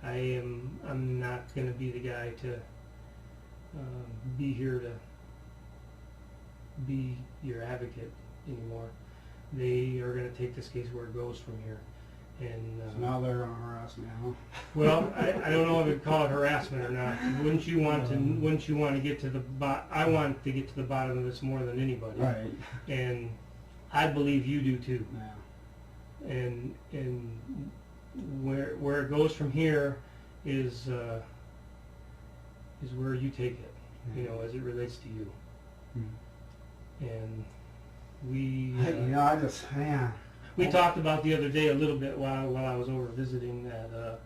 I'm not going to be the guy to be here to be your advocate anymore. They are going to take this case where it goes from here. And so now they're going to harass me, huh? well, I don't know if you'd call it harassment or not. Wouldn't you want to get to the I want to get to the bottom of this more than anybody. Right. And I believe you do too. Yeah. And where it goes from here is where you take it, you know, as it relates to you. And we we talked about the other day a little bit while I was over visiting that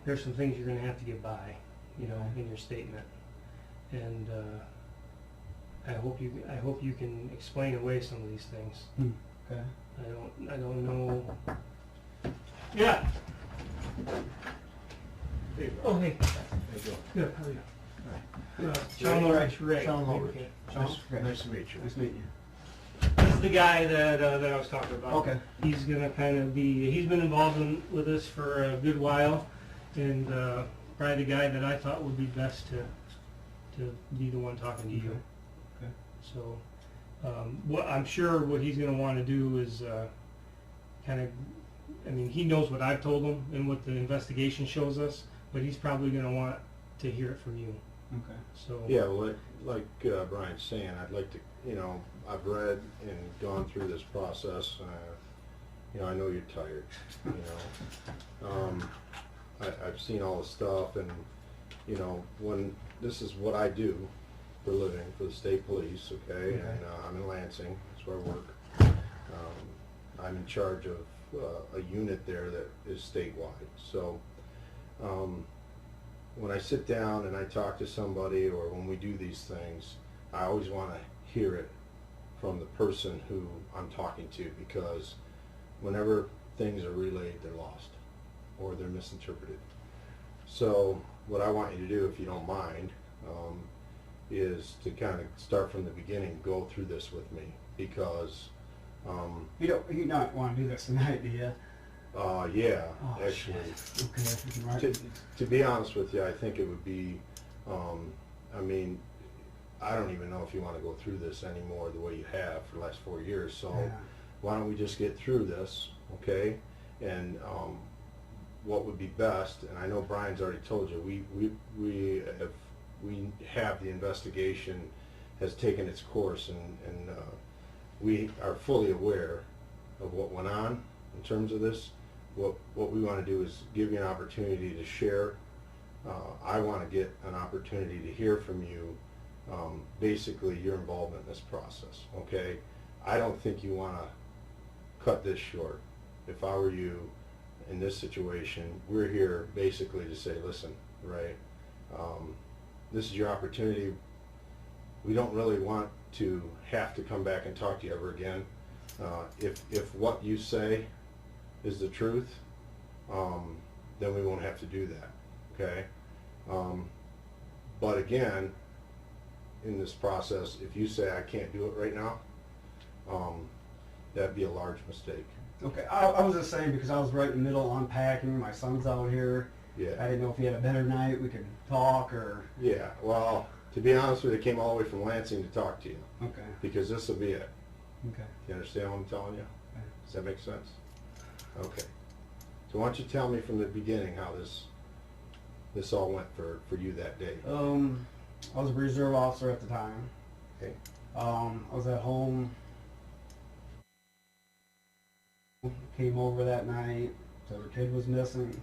there's some things you're going to have to get by, you know, in your statement, and I hope you can explain away some of these things. Okay. I don't know. Yeah. Hey, Oh, hey. How you doing? Good. How are you? All Sean Lawrence, Ray. Sean Ray Lawrence. McCann. Nice to meet you. Nice to meet you. This is the guy that I was talking about. Okay. He's gonna kind of be. He's been involved with us for a good while, and probably the guy that I thought would be best to be the one talking to you. Okay. So, what I'm sure what he's gonna want to do is kind of. I mean, he knows what I've told him and what the investigation shows us, but he's probably gonna want to hear it from you. Okay. So. Yeah, well, like Brian's saying, I'd like to, you know, I've read and gone through this process. You know, I know you're tired. You know, I've seen all the stuff, and you know, when this is what I do for a living for the state police. Okay, and I'm in Lansing. That's where I work. I'm in charge of a unit there that is statewide. So. When I sit down and I talk to somebody, or when we do these things, I always want to hear it from the person who I'm talking to, because whenever things are relayed, they're lost or they're misinterpreted. So what I want you to do, if you don't mind, is to kind of start from the beginning, go through this with me, because You don't want to do this tonight, do you? yeah, Oh, actually. Okay. To be honest with you, I think it would be, I mean, I don't even know if you want to go through this anymore the way you have for the last 4 years, so why don't we just get through this, okay? And what would be best, and I know Brian's already told you, we have the investigation has taken its course, and we are fully aware of what went on in terms of this. What we want to do is give you an opportunity to share. I want to get an opportunity to hear from you, basically your involvement in this process, okay? I don't think you want to cut this short. If I were you in this situation, we're here basically to say, listen, Ray, this is your opportunity. We don't really want to have to come back and talk to you ever again. If what you say is the truth, then we won't have to do that, okay? But again, in this process, if you say I can't do it right now, that'd be a large mistake. Okay, I was just saying, because I was right in the middle of unpacking, my son's out here. Yeah. I didn't know if you had a better night, we could talk, or... Yeah, well, to be honest with you, I came all the way from Lansing to talk to you. Okay. Because this will be it. Okay. You understand what I'm telling you? Okay. Does that make sense? Okay. So why don't you tell me from the beginning how this all went for you that day? I was a reserve officer at the time. Okay. I was at home. Came over that night. So the kid was missing.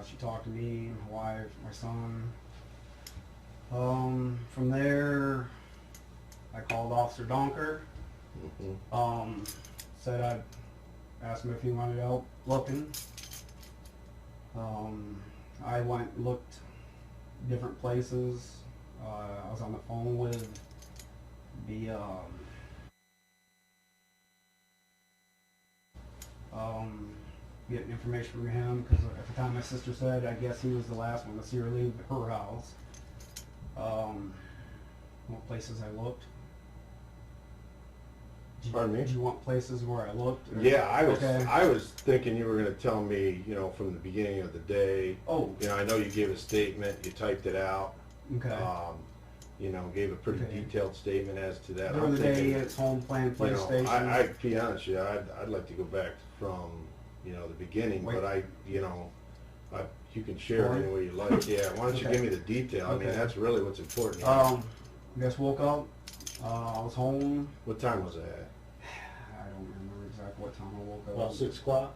She talked to me, my wife, my son. From there, I called Officer Donker. Said I'd ask him if he wanted help looking. I went and looked different places. I was on the phone with the getting information from him, because at the time my sister said, I guess he was the last one to see her leave her house. What places I looked. Pardon me? Do you want places where I looked? Or? Yeah, Okay. I was thinking you were going to tell me, you know, from the beginning of the day. Oh. You know, I know you gave a statement, you typed it out. Okay. You know, gave a pretty Okay. detailed statement as to that. During I'm the day, thinking, it's home plan, you know, PlayStation. I to be honest with you, I'd like to go back from, you know, the beginning, Wait. but you know, you can share Sorry? any way you like. Yeah, why don't you Okay. give me the detail? I mean, Okay. that's really what's important here. I guess woke up. I was home. What time was it at? I don't remember exactly what time I woke up. About 6 o'clock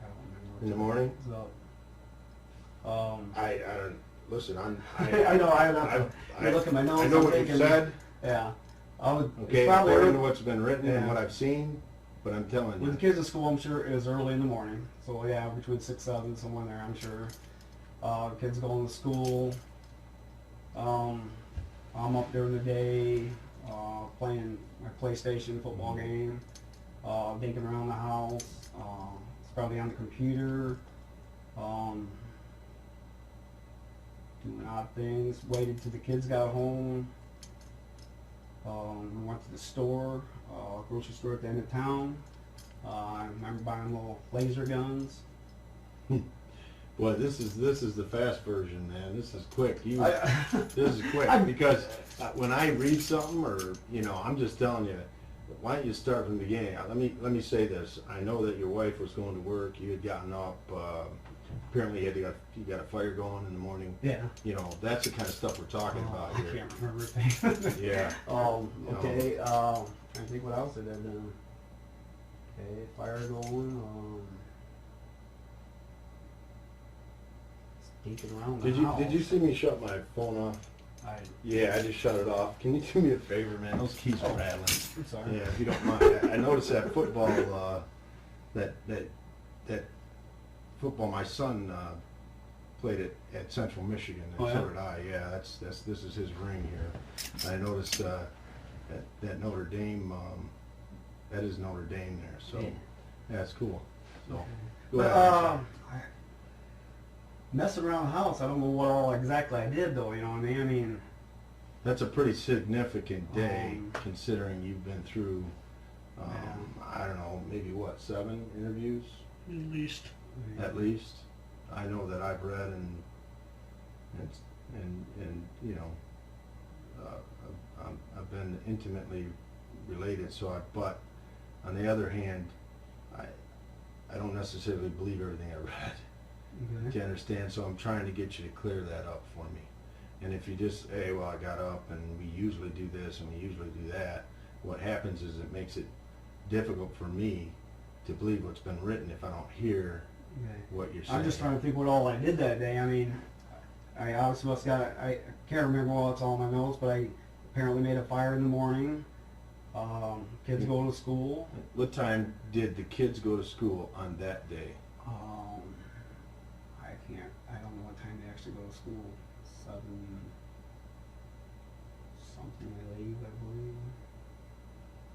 I don't remember. what in the time morning. I was up. I don't, listen, I know. I look at my notes. I know I'm what you thinking, said, Yeah. I was okay, probably according to early, what's been written and Yeah. what I've seen, but I'm telling with the you. kids at school. I'm sure it was early in the morning. So yeah, between 6, 7, somewhere there. I'm sure. Kids going to school. I'm up during the day playing my PlayStation football game, dinking around the house. It's probably on the computer, doing odd things. Waited till the kids got home. We went to the store, grocery store at the end of town. I remember buying little laser guns. Boy, this is the fast version, man. This is quick. I- This is quick because when I read something, or you know, I'm just telling you, why don't you start from the beginning? Let me say this. I know that your wife was going to work. You had gotten up. Apparently, you got a fire going in the morning. Yeah. You know, that's the kind of stuff we're talking about I here. can't remember things. Yeah. Okay. I think what else I did. Okay, fire going. Sneaking around the house. Did you see me shut my phone off? Yeah, I just shut it off. Can you do me a favor, man? Those keys are rattling. I'm sorry. Yeah, if you don't mind. I noticed that football, that football. My son played at Central Michigan, and Oh, yeah? so did I. Yeah, this is his ring here. I noticed that Notre Dame. That is Notre Dame there. So yeah, it's cool. So go But, ahead. messing around the house, I don't know what all exactly I did though, you know what I mean? I mean, That's a pretty significant day, considering you've been through, I don't know, maybe what, 7 interviews? At least. At least. I know that I've read and you know, I've been intimately related, but on the other hand, I don't necessarily believe everything I read. okay. Do you understand? So I'm trying to get you to clear that up for me. And if you just, hey, well, I got up and we usually do this and we usually do that, what happens is it makes it difficult for me to believe what's been written if I don't hear Okay. what you're saying. I'm just trying to think what all I did that day. I mean, I obviously must got, I can't remember all that's all in my notes, but I apparently made a fire in the morning. Kids go to school. What time did the kids go to school on that day? I don't know what time they actually go to school. 7 something they leave, I believe.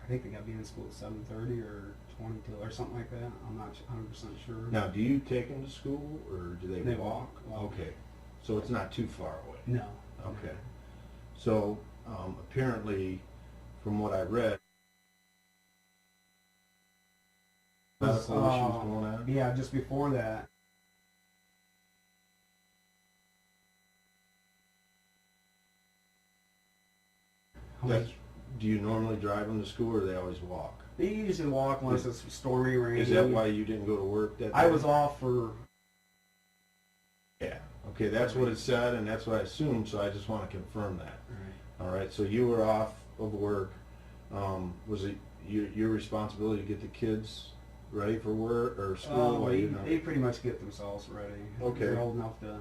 I think they got to be in school at 7:30 or 22 or something like that. I'm not 100% sure. Now, do you take them to school or do they They walk? walk. Okay. So it's not too far away. No. Okay. So apparently, from what I read, medical issues going on. Yeah, just before that. Do you normally drive them to school or do they always walk? They usually walk unless it's stormy, rainy. Is that why you didn't go to work that day? I was off for... Yeah. Okay, that's what it said and that's what I assumed, so I just want to confirm that. Right. All right, so you were off of work. Was it your responsibility to get the kids ready for work or school? while you They pretty much get themselves ready. Okay. They're old enough to...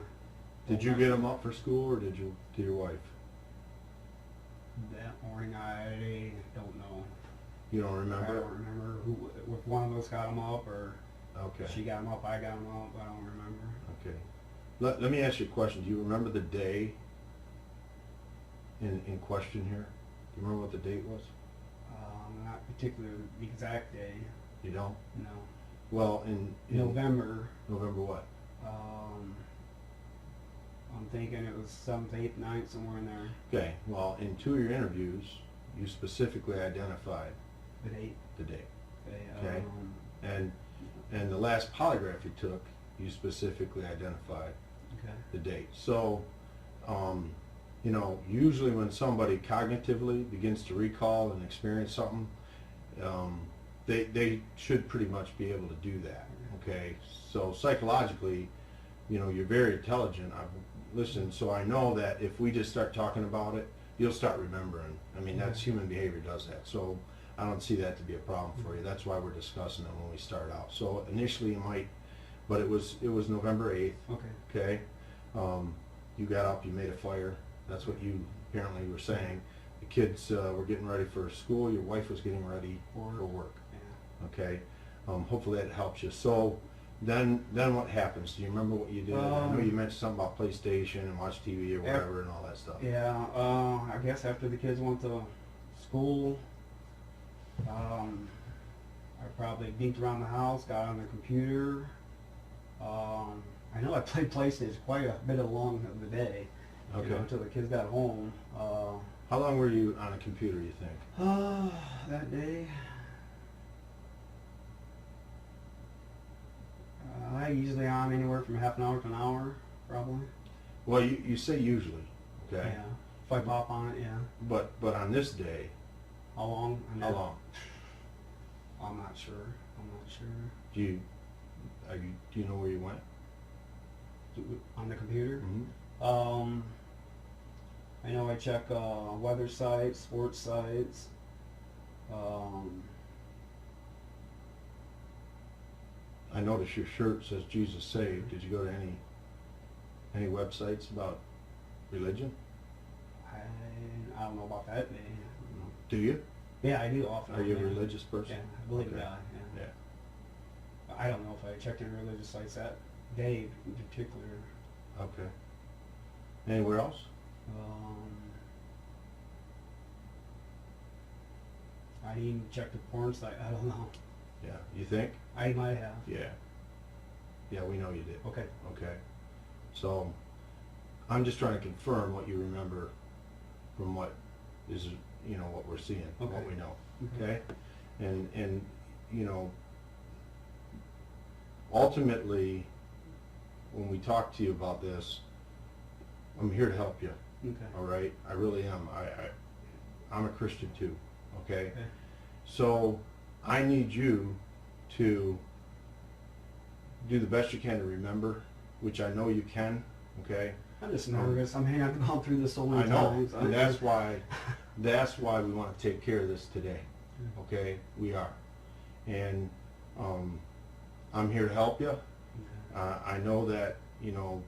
Did you get them up for school or did your wife? That morning, I don't know. You don't I remember? don't remember who, if one of us got them up or Okay. she got them up, I got them up. I don't remember. Okay. Let me ask you a question. Do you remember the day in question here? Do you remember what the date was? Not particularly the exact day. You don't? No. Well, in November. November what? I'm thinking it was 7th, 8th, 9th, somewhere in there. Okay. Well, in 2 of your interviews, you specifically identified The date. the date. Okay. Okay. And the last polygraph you took, you specifically identified Okay. the date. So, you know, usually when somebody cognitively begins to recall and experience something, they should pretty much be able to do that. Okay. So psychologically, you know, you're very intelligent. I've listened, so I know that if we just start talking about it, you'll start remembering. I mean, that's human behavior does that. So I don't see that to be a problem for you. That's why we're discussing it when we start out. So initially you might, but it was November 8th. Okay. Okay. You got up, you made a fire. That's what you apparently were saying. The kids were getting ready for school. Your wife was getting ready for work. Yeah. Okay. Hopefully that helps you. So then what happens? Do you remember what you did? I know you mentioned something about PlayStation and watch TV or whatever and all that stuff. Yeah. I guess after the kids went to school, I probably geeked around the house, got on the computer. I know I played PlayStation quite a bit along of the day. Okay. You know, until the kids got home. How long were you on a computer, you think? That day, I usually on anywhere from half an hour to an hour, probably. Well, you say usually, okay? Yeah. If I pop on it, yeah. But on this day, How long? how long? I'm not sure. Do you know where you went? On the computer? Mm-hmm. I know I check weather sites, sports sites. I noticed your shirt says Jesus Saved. Did you go to any websites about religion? I don't know about that day. Do you? Yeah, I do often. Are you a yeah. religious person? Yeah, I believe in Okay. God. Yeah. Yeah. I don't know if I checked any religious sites that day in particular. Okay. Anywhere else? I didn't even check the porn site. I don't know. Yeah. You think? I might have. Yeah. Yeah, we know you did. Okay. Okay. So, I'm just trying to confirm what you remember from what is, you know, what we're seeing, what Okay. we know. Mhm. Okay? And you know, ultimately, when we talk to you about this, I'm here to help you. Okay. All right? I really am. I'm a Christian too. Okay? Okay. So, I need you to do the best you can to remember, which I know you can. Okay? I'm just nervous. I mean, I've gone through this so many I know, times. and that's why we want to take care of this today. Okay, we are, and I'm here to help you. I know that, you know,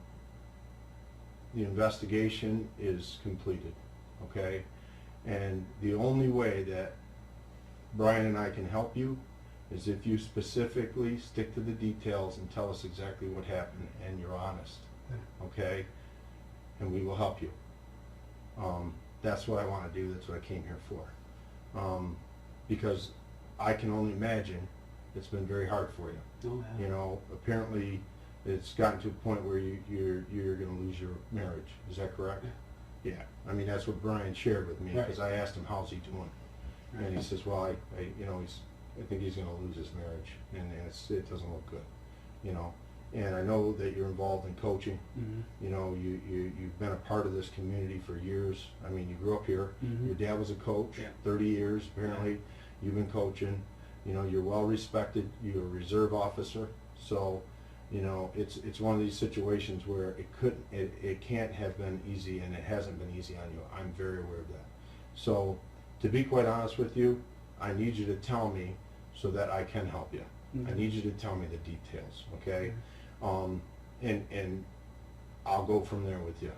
the investigation is completed. Okay, and the only way that Brian and I can help you is if you specifically stick to the details and tell us exactly what happened and you're honest. Okay, and we will help you. That's what I want to do. That's what I came here for. Because I can only imagine it's been very hard for you. Oh, yeah. You know, apparently it's gotten to a point where you're going to lose your marriage. Is that correct? Yeah. Yeah. I mean, that's what Brian shared with me, Right. because I asked him, how's he doing? Right. And he says, well, I think he's going to lose his marriage, and it doesn't look good. You know, and I know that you're involved in coaching. Mhm. You know, you've been a part of this community for years. I mean, you grew up here. Mhm. Your dad was a coach, Yeah. 30 years apparently. You've been coaching. You know, you're well respected. You're a reserve officer. So, you know, it's one of these situations where it can't have been easy, and it hasn't been easy on you. I'm very aware of that. So, to be quite honest with you, I need you to tell me so that I can help you. I need you to tell me the details, okay? And I'll go from there with you.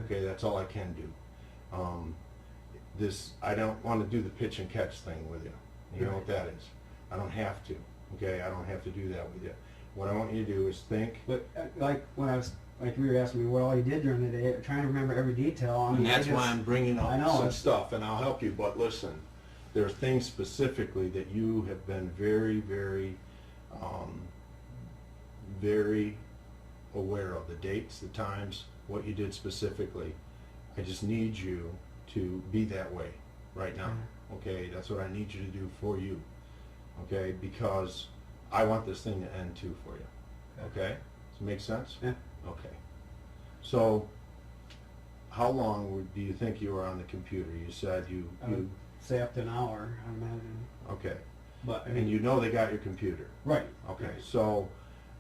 Okay, that's all I can do. I don't want to do the pitch and catch thing with you. You know what that is. I don't have to. Okay, I don't have to do that with you. What I want you to do is think. But like when I was, like you were asking me what all you did during the day, trying to remember every detail. I mean, And that's why I'm bringing I up know, some it's- stuff, and I'll help you. But listen, there are things specifically that you have been very, very, very aware of. The dates, the times, what you did specifically. I just need you to be that way right now. okay? That's what I need you to do for you, okay? Because I want this thing to end too for you, okay? Does it make sense? Yeah. Okay. So, how long do you think you were on the computer? You said you Say up to an hour, I imagine. okay. But I mean, And you know they got your computer. right. Okay, Right. so,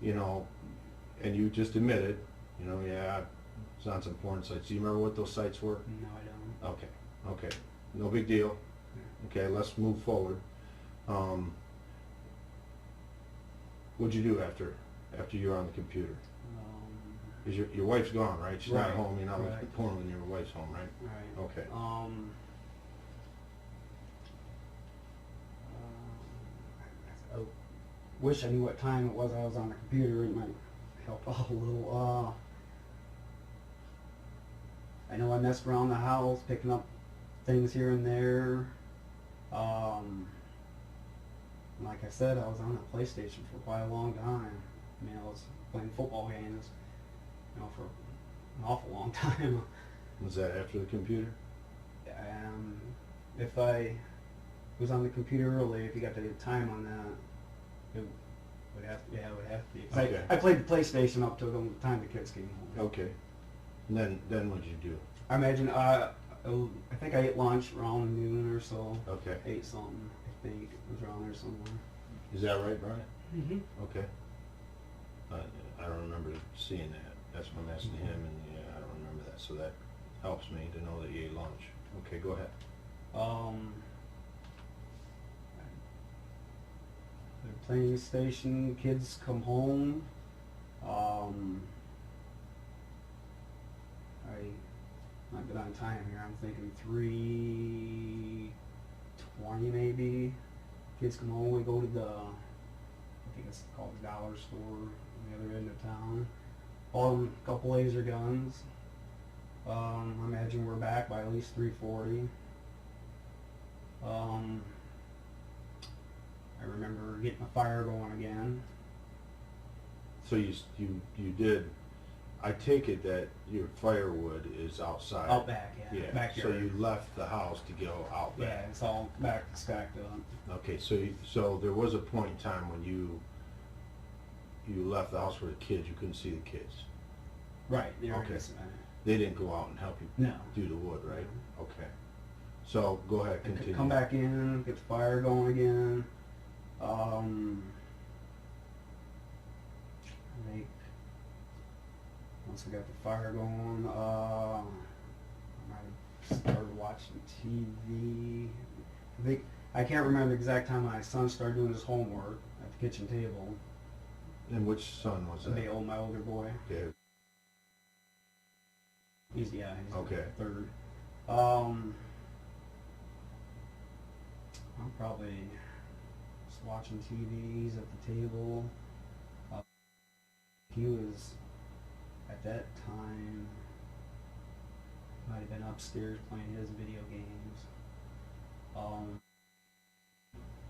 you know, and you just admitted, you know, yeah, it's on some porn sites. Do you remember what those sites were? No, I don't. Okay, okay, no big deal. Okay, let's move forward. What'd you do after you were on the computer? Because your wife's gone, right? She's not Right, home. You're not looking right. at porn when your wife's home, right? Right. Okay. I wish I knew what time it was I was on the computer. It might help out a little. I know I messed around the house, picking up things here and there. Like I said, I was on the PlayStation for quite a long time. I mean, I was playing football games, you know, for an awful long time. Was that after the computer? If I was on the computer early, if you got the time on that, it would have to, yeah, it would have to be. 'Cause Okay. I played the PlayStation up till the time the kids came home. Okay. And then what'd you do? I imagine, I think I ate lunch around noon or so. Okay. Ate something, I think, it was around there somewhere. Is that right, Brian? Mm-hmm. Okay. I don't remember seeing that. That's what I'm asking him, and yeah, I don't remember that. So that helps me to know that you ate lunch. Okay, go ahead. The playing station, kids come home. Not good on time here. I'm thinking 3:20 maybe. Kids come home. We go to I think it's called the dollar store on the other end of town. Bought them a couple laser guns. I imagine we're back by at least 3:40. I remember getting a fire going again. So you did. I take it that your firewood is outside. Out back, yeah. Yeah. Backyard. So you left the house to go out Yeah, back. it's all back stacked up. Okay. So there was a point in time when you left the house for the kids. You couldn't see the kids. Right. There Okay. it is. They didn't go out and help you No. do the wood, right? Okay. So go ahead, continue. Come back in, get the fire going again. I think once we got the fire going, I might have started watching TV. I can't remember the exact time my son started doing his homework at the kitchen table. And which son was that? My older boy. Okay. He's Okay. the third. I'm probably just watching TVs at the table. He was, at that time, might have been upstairs playing his video games.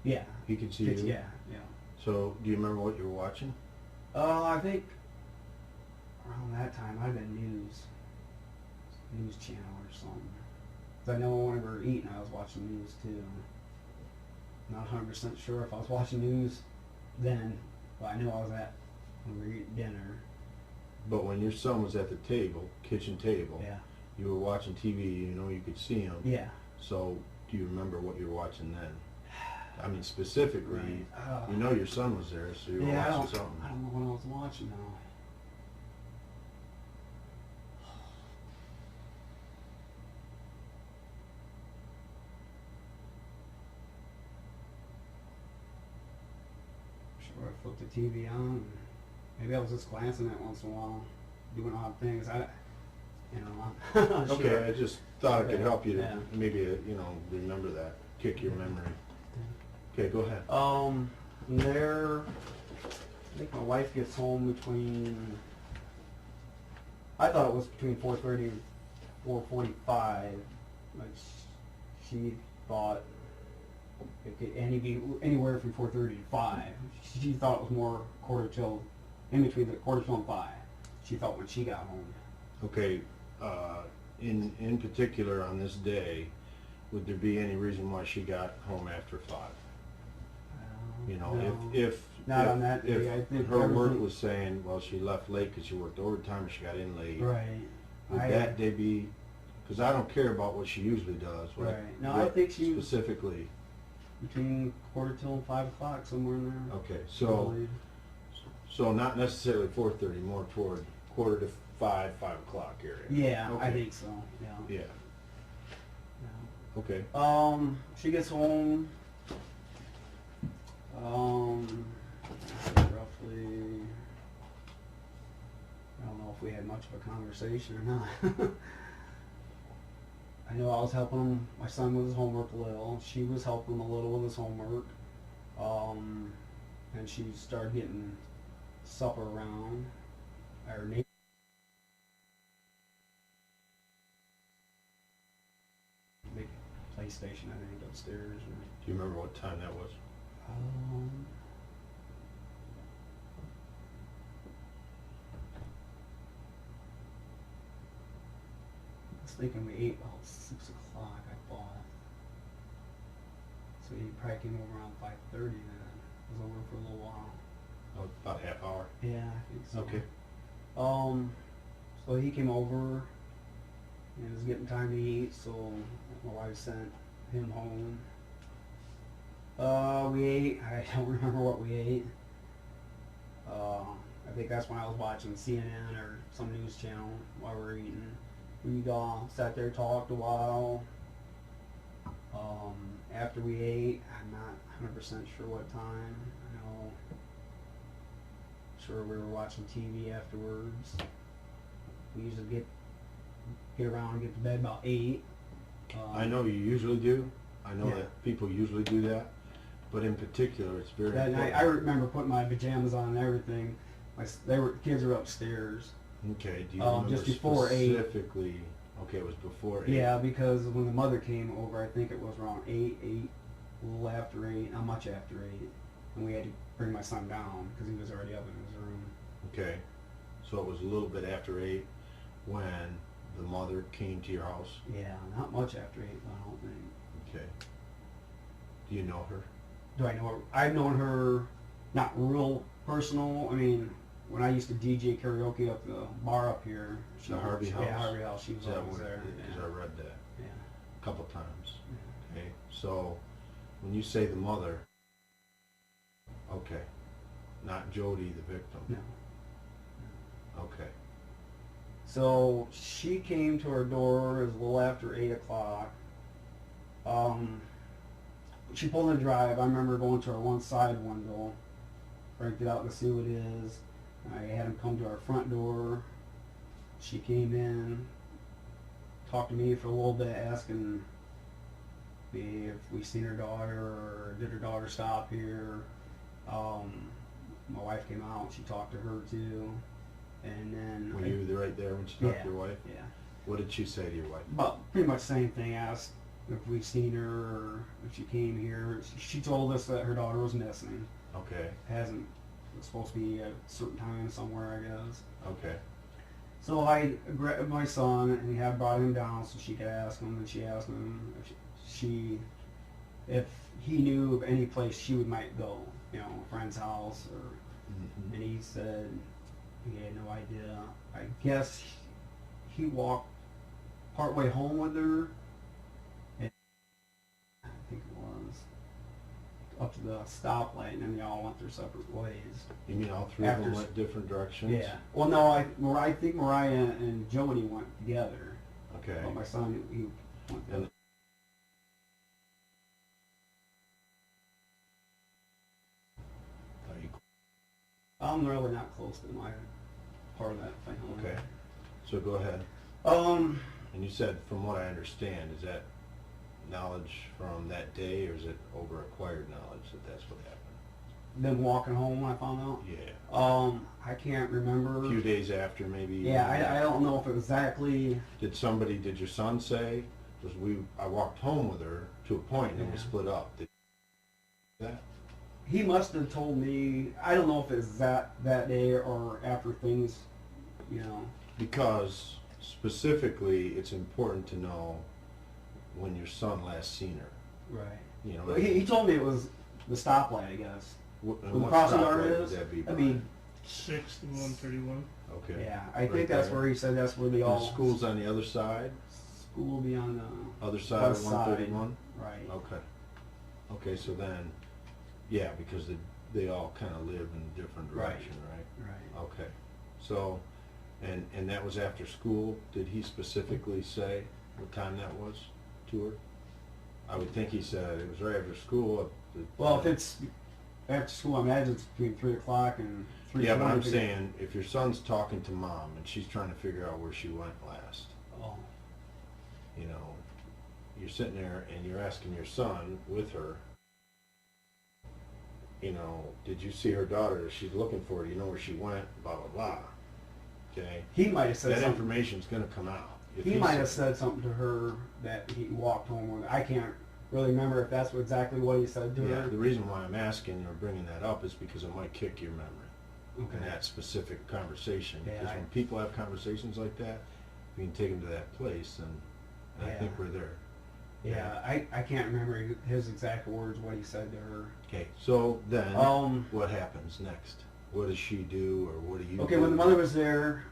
Yeah. He could see Kids, you? yeah, yeah. So do you remember what you were watching? I think around that time I'd have been news channel or something. 'Cause I know whenever we were eating, I was watching news too. Not 100% sure if I was watching news then, but I know I was when we were eating dinner. But when your son was at the table, kitchen table, Yeah. you were watching TV, you know you could see him. Yeah. So do you remember what you were watching then? I mean, specifically, Right. you know your son was there, so you were Yeah, watching something. I don't know what I was watching now. Sure, I flipped the TV on. And maybe I was just glancing at it once in a while, doing odd things. I'm not Okay, sure. I just thought it could help you to Yeah. maybe, remember that, kick your memory. Okay, go ahead. From there, I think my wife gets home between, I thought it was between 4:30 and 4:45, but she thought it could be anywhere from 4:30 to 5. She thought it was more in between the quarter till and 5. She felt when she got home. Okay, in particular on this day, would there be any reason why she got home after 5? You know, No. if Not on that day. I if think her work everything- was saying, well, she left late because she worked overtime or she got in late, Right. would that day be, because I don't care about what she usually does. Right. No, I what think she was specifically. between 4:45 and 5 o'clock, somewhere in there. Okay, I so believe. not necessarily 4:30, more toward 4:45, 5 o'clock area. Yeah, I Okay. think so. Yeah. Yeah. Yeah. Okay. She gets home, roughly, I don't know if we had much of a conversation or not. I know I was helping him, my son with his homework a little, she was helping him a little with his homework, and she started getting supper around, our neighbor. Big PlayStation, I think, upstairs. Or, Do you remember what time that was? I was thinking we ate about 6 o'clock, I thought. So he probably came over around 5:30 then. Was over for a little while. Oh, about a half hour. Yeah, I think so. Okay. So he came over, and it was getting time to eat, so my wife sent him home. We ate, I don't remember what we ate. I think that's when I was watching CNN or some news channel while we were eating. We sat there, talked a while. After we ate, I'm not 100% sure what time. I know, sure we were watching TV afterwards. We usually get around and get to bed about 8. I know you usually do. I know Yeah. that people usually do that, but in particular, it's very That night, important. I remember putting my pajamas on and everything. Kids were upstairs. Okay. Do you remember Just before 8. specifically? Okay, it was before 8. Yeah, because when the mother came over, I think it was around 8, a little after 8, not much after 8, and we had to bring my son down because he was already up in his room. Okay. So it was a little bit after 8 when the mother came to your house. Yeah, not much after 8, I don't think. Okay. Do you know her? Do I know her? I've known her, not real personal. I mean, when I used to DJ karaoke up the bar up here. The Harvey House? Yeah, Harvey House. She was Is that always where? there. Because I read that Yeah. a couple times. Yeah. Okay. So when you say the mother, okay, not Jodi, the victim. No. Okay. So she came to our door. It was a little after 8 o'clock. She pulled in the drive. I remember going to our one side window, cranked it out to see what it is. I had him come to our front door. She came in, talked to me for a little bit, asking me if we seen her daughter or did her daughter stop here. My wife came out. She talked to her too, and then Were you right there when she talked Yeah. to your wife? yeah. What did she say to your wife? But pretty much the same thing. Asked if we seen her or if she came here. She told us that her daughter was missing. Okay. Hasn't. It's supposed to be at a certain time somewhere, I guess. Okay. So I grabbed my son and we had brought him down so she could ask him. And she asked him if he knew of any place she might go, you know, a friend's house, or. Mm-hmm. And he said he had no idea. I guess he walked partway home with her, and I think it was up to the stoplight, and then they all went their separate ways. You mean all three of them After- went different directions? Yeah. Well, no, I think Mariah and Jodi went together, Okay. but my son, he went the And- Are you- I'm really not close to my part of that family. Okay. So go ahead. Um, And you said, from what I understand, is that knowledge from that day, or is it over acquired knowledge that that's what happened? then walking home, I found out. Yeah. I can't remember. A few days after, maybe. Yeah, I don't know if it was exactly. Did your son say, I walked home with her to a point and then we Yeah. split up? Did that? He must have told me. I don't know if it was that day or after things, you know. Because specifically, it's important to know when your son last seen her. Right. You know, Well, he told me it was the stoplight, I guess. and Where the what crossing stoplight guard would is. that be? That'd be, 6th and 131. Okay. yeah, I Right think that's there. where he said that's where they And all. the school's on the other side? School will be on the Other side of west side. 131? Right. Okay. Okay, so then, yeah, because they all kind of live in a different Right. direction, right? Right. Okay. So, and that was after school? Did he specifically say what time that was to her? I would think he said it was right after school. Well, if it's after school, I imagine it's between 3 o'clock and 3. Yeah, but I'm saying, if your son's talking to mom and she's trying to figure out where she went last, Oh. you know, you're sitting there and you're asking your son with her, you know, did you see her daughter? She's looking for her. Do you know where she went? Blah, blah, blah. Okay? He might have said That something. information's going to come out. If He might have said something to her that he walked home with. I can't really remember if that's exactly what he said to Yeah, her. the reason why I'm asking or bringing that up is because it might kick your memory in Okay. that specific conversation. Yeah, Because when people have conversations like that, we can take them to that place, and I Yeah. think we're there. Yeah, I can't remember his exact words, what he said to her. Okay, so then Um, what happens next? What does she do, or what do you Okay, do? when the mother was there,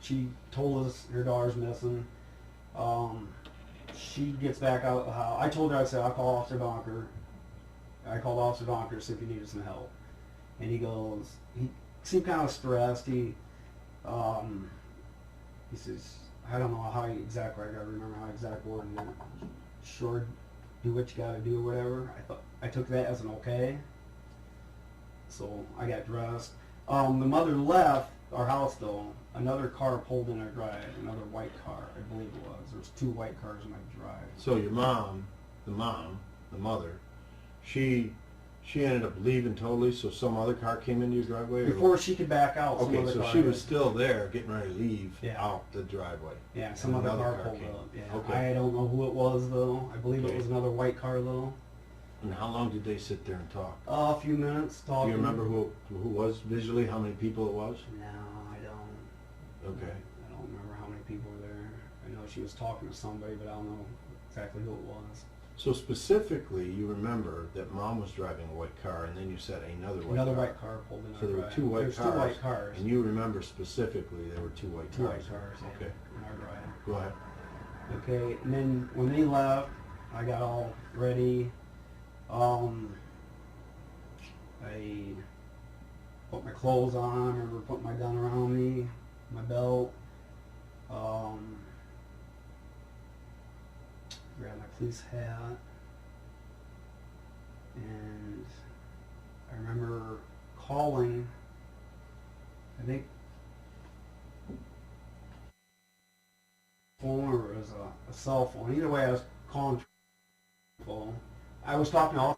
she told us her daughter's missing. She gets back out of the house. I told her, I said, I'll call Officer Donker. I called Officer Donker to see if he needed some help. And he goes, he seemed kind of stressed. He says, I don't know how he exactly, I gotta remember how exact word it is. Sure, do what you gotta do or whatever. I took that as an okay. So I got dressed. The mother left our house though. Another car pulled in our drive, another white car, I believe it was. There's 2 white cars in my drive. So your mom, the mother, she ended up leaving totally, so some other car came into your driveway? Or Before she could back out, some okay, other so car she did. was still there, getting ready to leave Yeah. out the driveway. Yeah, some And other another car car pulled came. up. Yeah. Okay. I don't know who it was though. I believe Okay. it was another white car though. And how long did they sit there and talk? A few minutes Do talking. you remember who was visually, how many people it was? No, I don't. Okay. I don't remember how many people were there. I know she was talking to somebody, but I don't know exactly who it was. So specifically, you remember that mom was driving a white car, and then you said another white Another car. white car pulled in our So there were drive. 2 white There's cars. 2 white cars. And you remember specifically there were 2 white 2 cars. white cars, yeah, Okay. in our drive. Go ahead. Okay, and then when they left, I got all ready. I put my clothes on. I remember putting my gun around me, my belt. Grabbed my police hat. And I remember calling, I think, phone or it was a cell phone. Either way, I was calling phone. I was talking to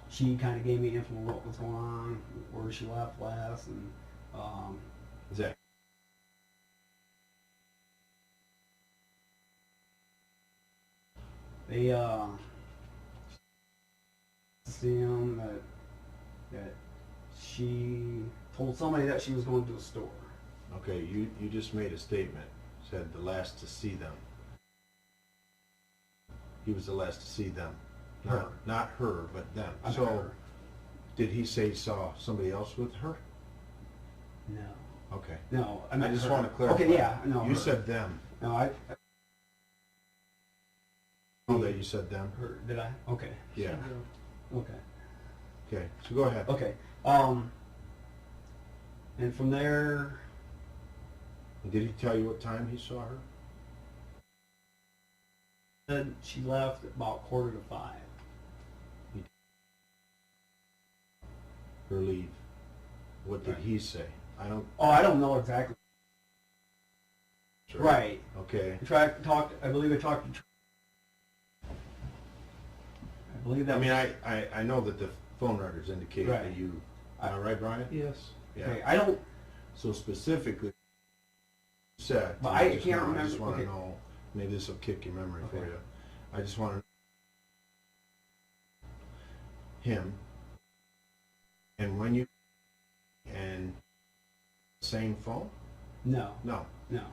she kind of gave me info on what was going on, where she left last, and Zach. they see him that she told somebody that she was going to a store. Okay, you just made a statement, said the last to see them. He was the last to see them. Her. Not her, but them. I'm So, her. did he say he saw somebody else with her? No. Okay. No, I meant just her. want to clarify. Okay, yeah, no. You her. said them. No, I Oh, that you said them? her. Did I? Okay. Yeah. Okay. Okay, so go ahead. Okay. And from there, Did he tell you what time he saw her? said she left about 4:45. Her leave. What did Right. he say? I don't. Oh, I don't know exactly. Sure. Right. Okay. I believe I talked to. I believe that. I mean, I know that the phone records indicate Right. that you. Am I right, Brian? Yes. Yeah. Okay, I don't. So specifically, you said. But to I me just can't now, I remember- just want to okay. know. Maybe this will kick your memory for Okay. you. I just want to. Him. And when you. And same phone? No. No. No.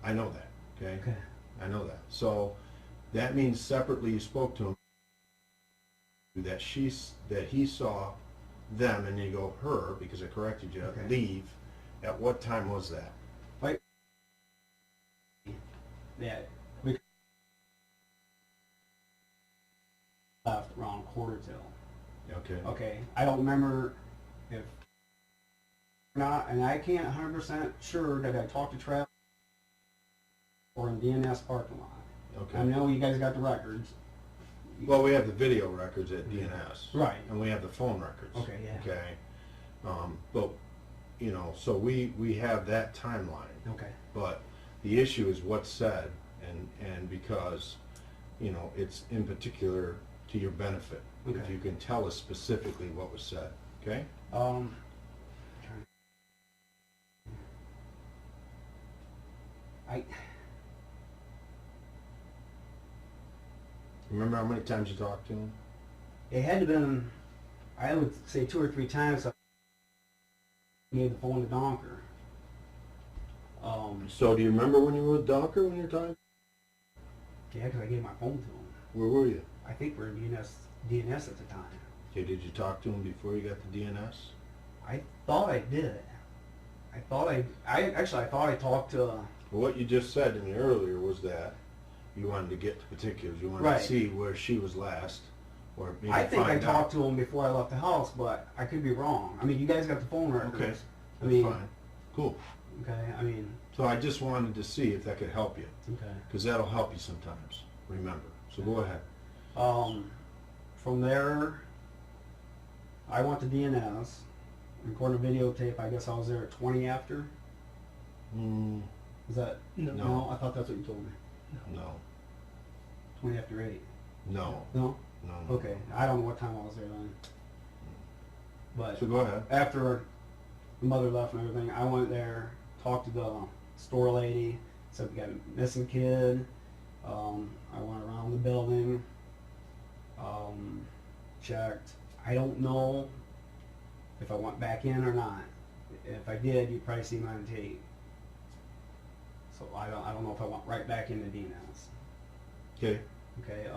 I know that, okay? Okay. I know that. So that means separately you spoke to him that he saw them, and you go her, because I corrected you, Okay. leave. At what time was that? Like that we left around quarter till. Okay. Okay, I don't remember if not, and I can't 100% sure that I talked to Travis or in DNS parking lot. Okay. I know you guys got the records. Well, we have the video records at DNS. Right. And we have the phone records. Okay, yeah. Okay. But, you know, so we have that timeline. Okay. But the issue is what's said, and because, you know, it's in particular to your benefit. If Okay. you can tell us specifically what was said, okay? I Remember how many times you talked to him? it had to been, I would say 2 or 3 times. I gave the phone to Donker. So do you remember when you were with Donker when you were talking? Yeah, because I gave my phone to him. Where were you? I think we were in DNS at the time. Okay, did you talk to him before you got to DNS? I thought I did. I thought I talked to. Well, what you just said to me earlier was that you wanted to get to particulars. You wanted Right. to see where she was last, or maybe I think I find talked out. to him before I left the house, but I could be wrong. I mean, you guys got the phone records. Okay, I that's mean, fine. Cool. okay. I mean, So I just wanted to see if that could help you, okay. because that'll help you sometimes. Remember. So go ahead. From there, I went to DNS, recorded a videotape. I guess I was there at 20 after. Mm, Is that? No. I thought that's what you told me. no. 20 after 8. No. No? No. No. Okay. I don't know what time I was there then. But So go ahead. after the mother left and everything, I went there, talked to the store lady, said we got a missing kid. I went around the building, checked. I don't know if I went back in or not. If I did, you'd probably see me on tape. So I don't know if I went right back into DNS. Okay. Okay.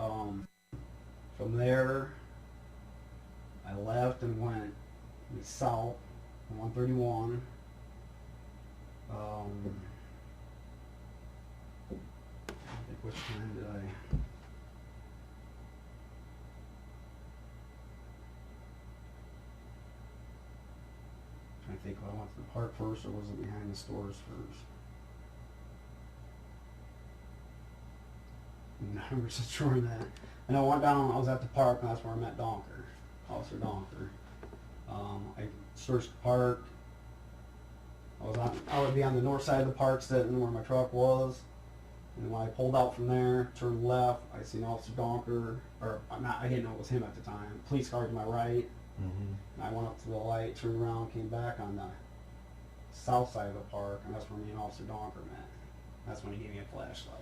From there, I left and went south on 131. I think which time did I? I think I went to the park first, or was it behind the stores first? I'm not 100% sure on that. And I went down, I was at the park, and that's where I met Donker, Officer Donker. I searched the park. I would be on the north side of the park sitting where my truck was. And when I pulled out from there, turned left, I seen Officer Donker, or I didn't know it was him at the time. Police car to my right. Mm-hmm. And I went up to the light, turned around, came back on the south side of the park, and that's where me and Officer Donker met. That's when he gave me a flashlight.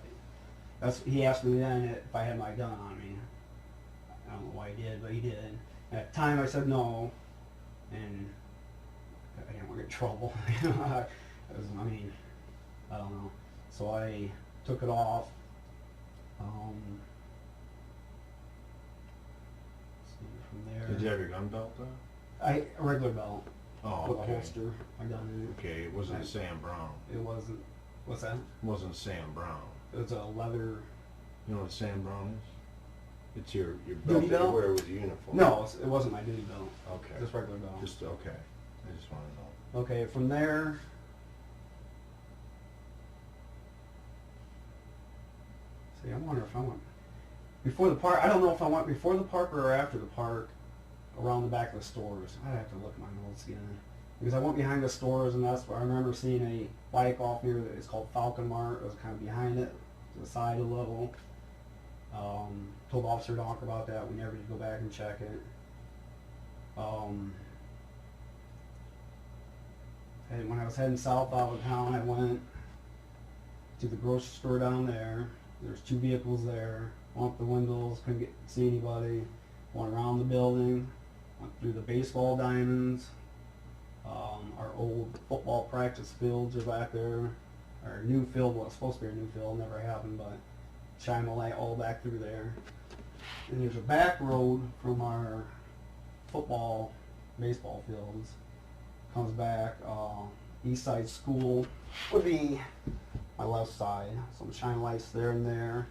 He asked me then if I had my gun on me. I don't know why he did, but he did. At the time I said no, and I didn't want to get in trouble. I don't know. So I took it off. See, from there. Did you have your gun belt on? A regular belt Oh, with okay. a holster. I got it. Okay, it wasn't Sam Brown. It wasn't. What's that? It wasn't Sam Brown. It was a leather. You know what Sam Brown is? It's your belt Duty that you belt? wear with your uniform. No, it wasn't my duty belt. Okay. Just regular belt. Just okay. I just want to know. Okay, from there. See, I wonder if I went before the park. I don't know if I went before the park or after the park, around the back of the stores. I'd have to look at my notes again. Because I went behind the stores, and that's where I remember seeing a bike off near it's called Falcon Mart. It was kind of behind it, to the side a little. Told Officer Donker about that. We never did go back and check it. And when I was heading south out of town, I went to the grocery store down there. There's 2 vehicles there. Went up the windows, couldn't see anybody. Went around the building, went through the baseball diamonds. Our old football practice fields are back there. our new field, well, it's supposed to be a new field, never happened, but shine the light all back through there. And there's a back road from our football, baseball fields, comes back, east side school would be my left side, some shine lights there and there.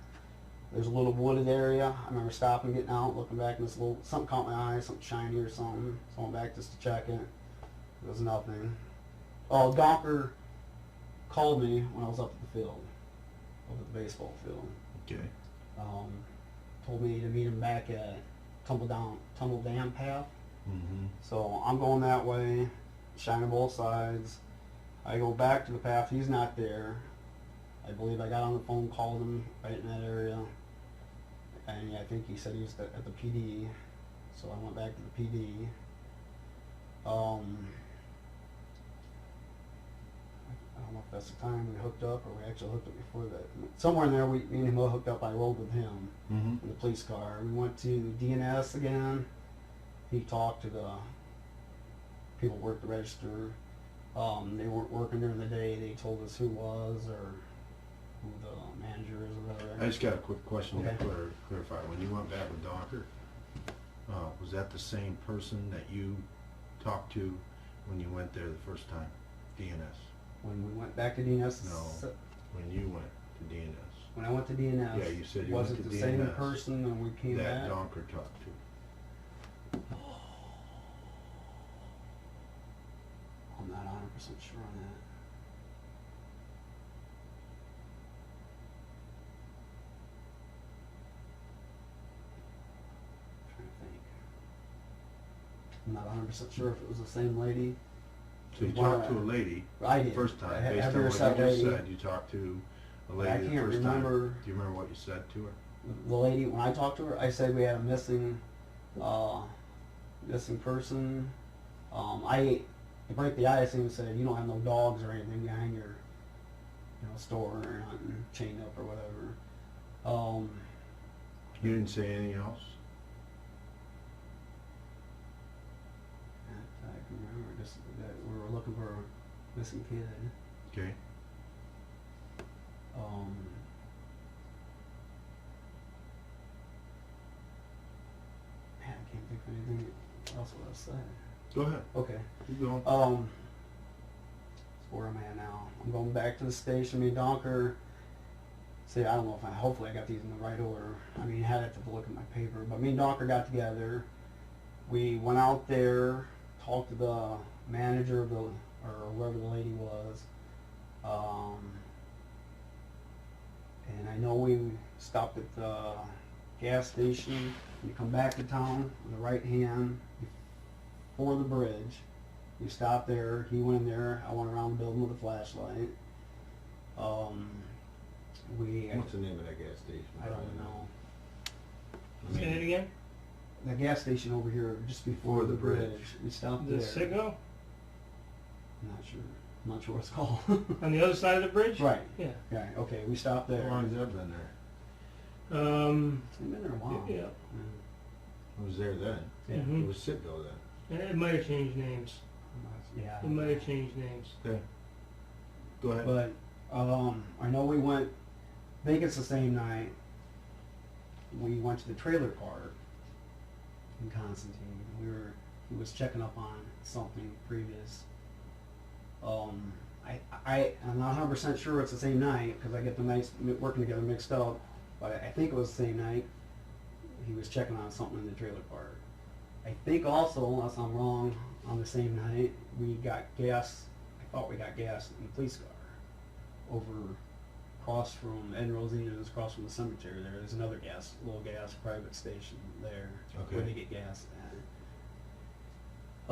There's a little wooded area. I remember stopping, getting out, looking back, and this little, something caught my eye, something shiny or something. So I went back just to check it. There was nothing. Oh, Donker called me when I was up at the field, up at the baseball field. Okay. Told me to meet him back at Tumble Dam Path. Mm-hmm. So I'm going that way, shining both sides. I go back to the path. He's not there. I believe I got on the phone, called him right in that area, and I think he said he was at the PD. So I went back to the PD. I don't know if that's the time we hooked up or we actually hooked up before that. Somewhere in there, me and him hooked up. I rode with him in the police car. We went to DNS again. He talked to the people who worked the register. They weren't working during the day. They told us who was or who the manager is or whatever. I just got a quick question Okay. to clarify. When you went back with Donker, was that the same person that you talked to when you went there the first time, DNS? When we went back to DNS, No. When you went to DNS. when I went to DNS, Yeah, you said you was went it to the DNS. same person when we came That back? Donker talked to. I'm not 100% sure on that. I'm trying to think. I'm not 100% sure if it was the same lady. So you Well, talked to a lady I the did. first time, I based have on her what said you just lady. said. You talked to a I lady the can't first remember. time. Do you remember what you said to her? The lady, when I talked to her, I said we had a missing person. To break the ice, he said, you don't have no dogs or anything behind your, store or nothing, chained up or whatever. You didn't say anything else? I can remember just that we were looking for a missing kid. Okay. Man, I can't think of anything else what I said. Go ahead. Okay. Keep going. So where am I at now? I'm going back to the station. Me and Donker. See, I don't know if hopefully I got these in the right order. I mean, I had to look at my paper. But me and Donker got together. We went out there, talked to the manager of or whoever the lady was. And I know we stopped at the gas station. You come back to town on the right hand before the bridge. We stopped there. He went in there. I went around the building with a flashlight. What's the name of that gas station? I don't know. Say it again? The gas station over here, just before the bridge. We stopped The there. Ciggo? I'm not sure. I'm not sure what it's called. On the other side of the bridge? Right. Yeah. Yeah. Okay. We stopped there. How long has that been there? It's been there a while. Yeah. It was there then. Yeah. Mhm. It was Citgo then. It might have changed names. Yeah. It might have changed names. Okay. Go ahead. But I know we went. I think it's the same night. We went to the trailer park in Constantine. He was checking up on something previous. I'm not 100% sure it's the same night because I get the nights working together mixed up. But I think it was the same night. He was checking on something in the trailer park. I think also, unless I'm wrong, on the same night we got gas. I thought we got gas in the police car over across from Ed and Rosina's, across from the cemetery. There's another little gas private station there where they get gas at.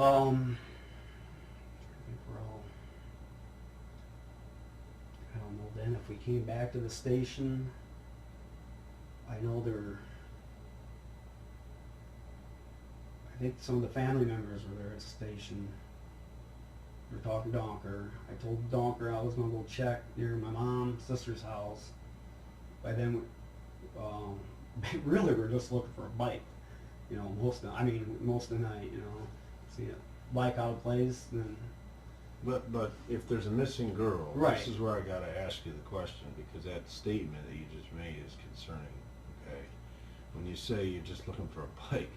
I think we're all. I don't know. Then if we came back to the station, I know I think some of the family members were there at the station. We were talking to Donker. I told Donker I was going to go check near my mom's sister's house. By then, really we're just looking for a bike. Most of the night, see a bike out of place, then But if there's a missing girl, Right. this is where I gotta ask you the question, because that statement that you just made is concerning, okay? When you say you're just looking for a bike,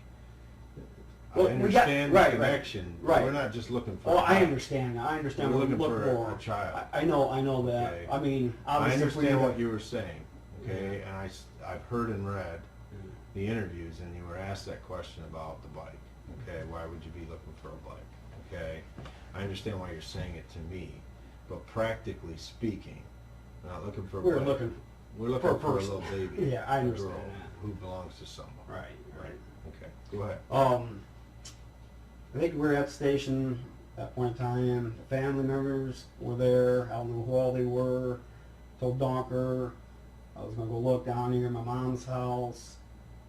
Well, I we got- understand right, the right, connection, right. we're not just looking for Oh, a I bike. understand. I understand We're what you looking look for for. a child. I know that. Okay. I mean, I obviously, if we understand had what a- you were saying, okay, and I've heard and read the interviews, and you were asked that question about the bike, okay, why would you be looking for a bike, okay? I understand why you're saying it to me, but practically speaking, we're not looking for a We're bike. looking We're looking for a for a person. little baby. Yeah, I a understand girl that. who belongs to someone. Right. Okay, go ahead. I think we were at the station at that point in time. The family members were there. I don't know who all they were. Told Donker I was going to go look down here at my mom's house.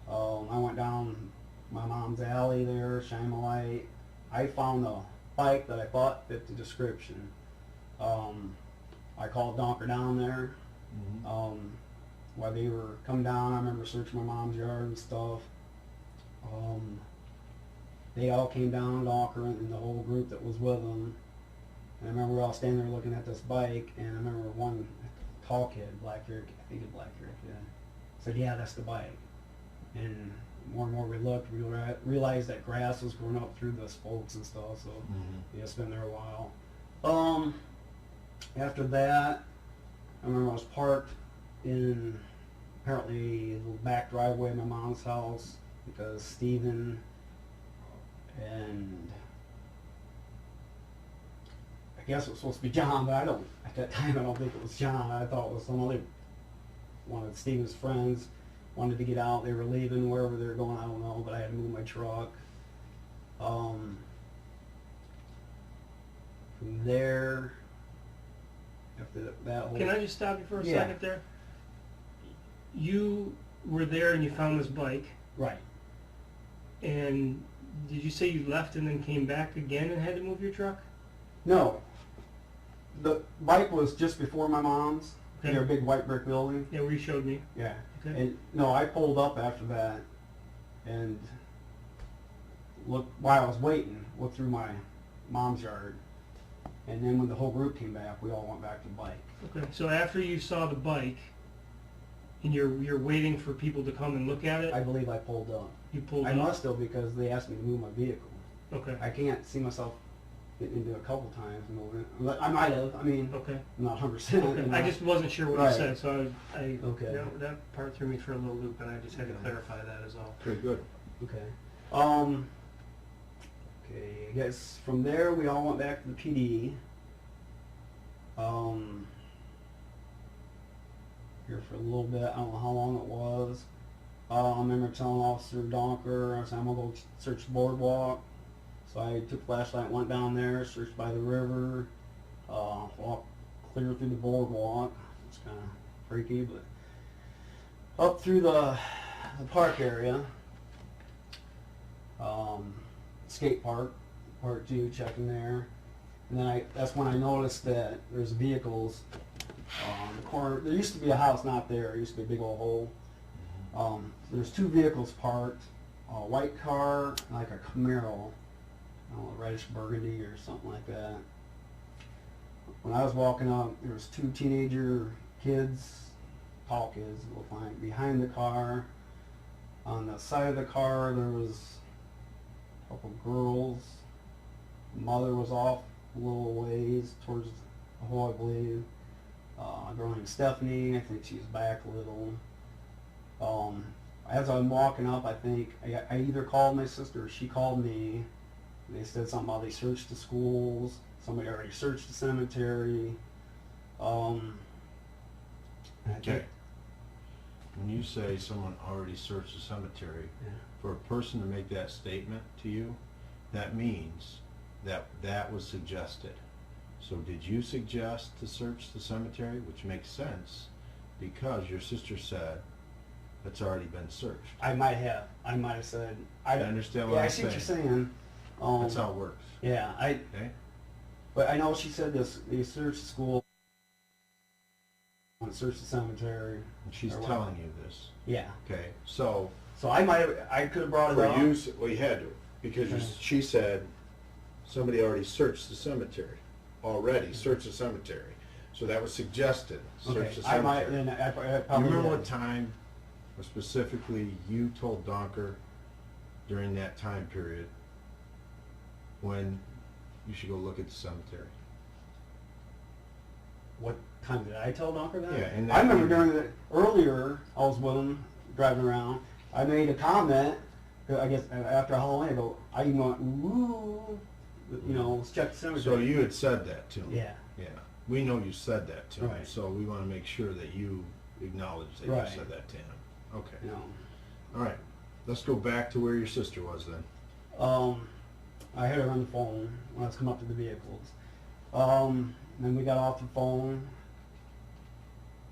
I went down my mom's alley there, shine my light. I found a bike that I thought fit the description. I called Donker down there. While they were coming down, I remember searching my mom's yard and stuff. They all came down, Donker and the whole group that was with them. And I remember we were all standing there looking at this bike, and I remember one tall kid, black hair, I think a black hair kid, said, "Yeah, that's the bike." And more and more we looked, we realized that grass was growing up through the spokes and stuff, so yeah, it's been there a while. After that, I remember I was parked in apparently the back driveway of my mom's house because Stephen and I guess it was supposed to be John, but at that time I don't think it was John. I thought it was some other one of Stephen's friends wanted to get out. They were leaving wherever they were going, I don't know, but I had to move my truck. From there, after that whole... Can I just stop you for a Yeah. second there? You were there and you found this bike, Right. and did you say you left and then came back again and had to move your truck? No. The bike was just before my mom's. Okay. Their big white brick building. Yeah, where you showed me. Yeah. Okay. And no, I pulled up after that and looked while I was waiting, looked through my mom's yard. And then when the whole group came back, we all went back to the bike. Okay. So after you saw the bike, and you're waiting for people to come and look at it, I believe I pulled up. you pulled I up. must have because they asked me to move my vehicle. Okay. I can't see myself getting into it a couple times and moving it. I might have. I mean, Okay. I'm not 100%. Okay. I just wasn't sure what Right. you said, so I Okay. that part threw me for a little loop, and I just had to clarify that as all. Pretty good. Okay. Okay, I guess from there we all went back to the PD. Here for a little bit, I don't know how long it was. I remember telling Officer Donker, I said, I'm going to go search the boardwalk. So I took a flashlight, went down there, searched by the river, walked clear through the boardwalk. It's kind of freaky, but up through the park area. Skate park, part 2, checking there. And then that's when I noticed that there's vehicles on the corner. There used to be a house not there. There used to be a big old hole. There's 2 vehicles parked, a white car and like a Camaro, I don't know, reddish burgundy or something like that. When I was walking up, there was 2 teenager kids, tall kids, it looked like, behind the car. On the side of the car, there was a couple girls. The mother was off a little ways towards the hole, I believe. A girl named Stephanie, I think she's back a little. As I'm walking up, I think I either called my sister or she called me. They said something about they searched the schools. Somebody already searched the cemetery. Okay. When you say someone already searched the cemetery, Yeah. for a person to make that statement to you, that means that that was suggested. So did you suggest to search the cemetery, which makes sense because your sister said it's already been searched. I might have said. I understand what Yeah, I I'm see what you're saying. saying. That's how it works. Yeah, Okay? but I know she said this. They searched the school, searched the cemetery. And she's Or what? telling you this. Yeah. Okay. So So I could have brought it for up. you, well, you had to, because Okay. she said somebody already searched the cemetery. already, search the cemetery. So that was suggested, search Okay, the I might, cemetery. then I You probably remember did. what time specifically you told Donker during that time period when you should go look at the cemetery? What time did I tell Donker that? Yeah, and I that remember evening. during earlier, I was with him, driving around, I made a comment, I guess after Halloween, I go, I even went, ooh, you know, let's check the cemetery. So you had said that to him? Yeah. Yeah. We know you said that to him, Right. so we want to make sure that you acknowledge that Right. you said that to him. Okay. You know, All right. Let's go back to where your sister was then. I had her on the phone when I was coming up to the vehicles. Then we got off the phone.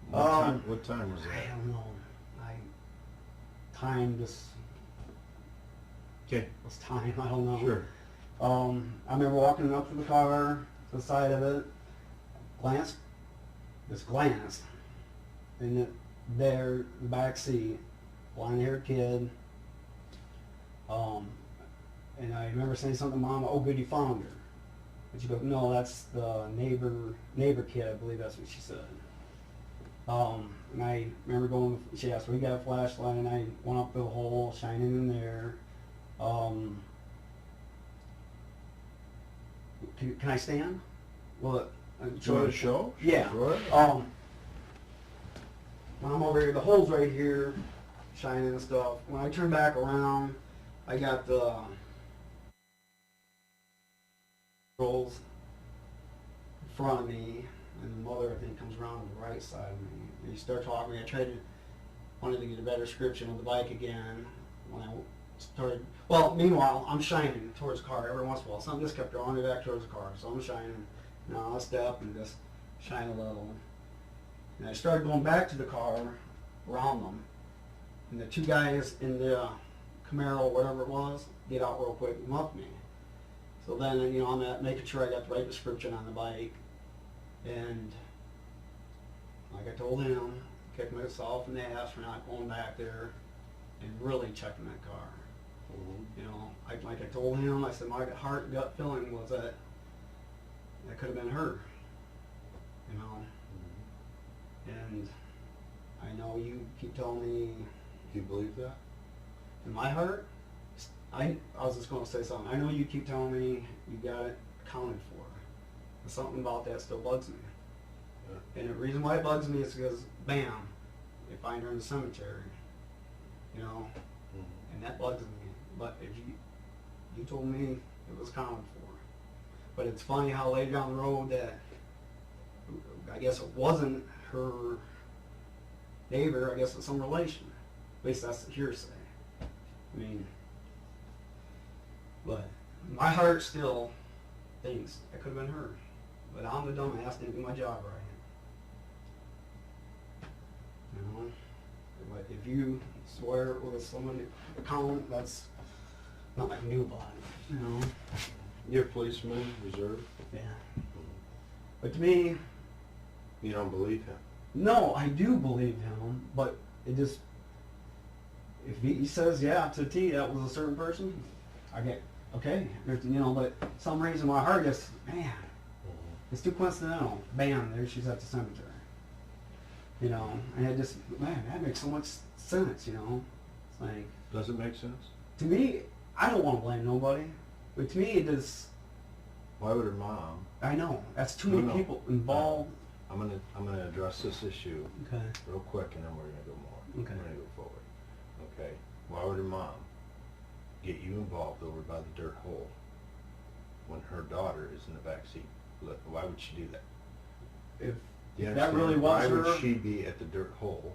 What time was I that? don't know. Time just Okay. was time. I don't know. Sure. I remember walking up to the car, to the side of it, glanced, and the back seat, blonde-haired kid. And I remember saying something to Mom, oh good, you found her. And she goes, no, that's the neighbor kid, I believe that's what she said. And I remember going, she asked, we got a flashlight, and I went up the hole, shining in there. Can I stand? Well, Do you want to show? Yeah. Go ahead. When I'm over here, the hole's right here, shining and stuff. When I turn back around, I got the rolls in front of me, and the mother, I think, comes around to the right side of me. And you start talking. I wanted to get a better description of the bike again. When I started, well, meanwhile, I'm shining towards the car every once in a while. Something just kept drawing me back towards the car, so I'm shining. Now I'll step and just shine a little. And I started going back to the car, around them, and the two guys in the Camaro, whatever it was, get out real quick and muff me. So then, you know, I'm making sure I got the right description on the bike, and like I told him, kicked myself in the ass for not going back there and really checking that car. You know, like I told him, I said my heart gut feeling was that could have been her. You know. And I know you keep telling me. Do you believe that? In my heart, I was just going to say something. I know you keep telling me you got it accounted for. But something about that still bugs me. Yeah. And the reason why it bugs me is because, bam, they find her in the cemetery. You know, and that bugs me. But if you told me it was accounted for. But it's funny how later down the road that I guess it wasn't her neighbor. I guess it's some relation. At least that's the hearsay. I mean, but my heart still thinks it could have been her. But I'm the dumbass, didn't do my job right. You know? But if you swear it was someone account, that's not like new body. You know? You're a policeman, reserve. Yeah. But to me, You don't believe him. no, I do believe him, but it just, if he says, yeah, to a T, that was a certain person, I get, okay, you know, but some reason my heart just, man, it's too coincidental. Bam, there she's at the cemetery. You know, and it just, man, that makes so much sense, you know. It's like, Does it make sense? to me, I don't want to blame nobody, but to me it just, Why would her mom? I know, that's too many No. people involved. I'm gonna address this issue Okay. real quick, and then we're gonna go more. Okay. We're gonna go forward. Okay. Why would her mom get you involved over by the dirt hole when her daughter is in the back seat? Why would she do that? If Do you that really understand? was Why her, would she be at the dirt hole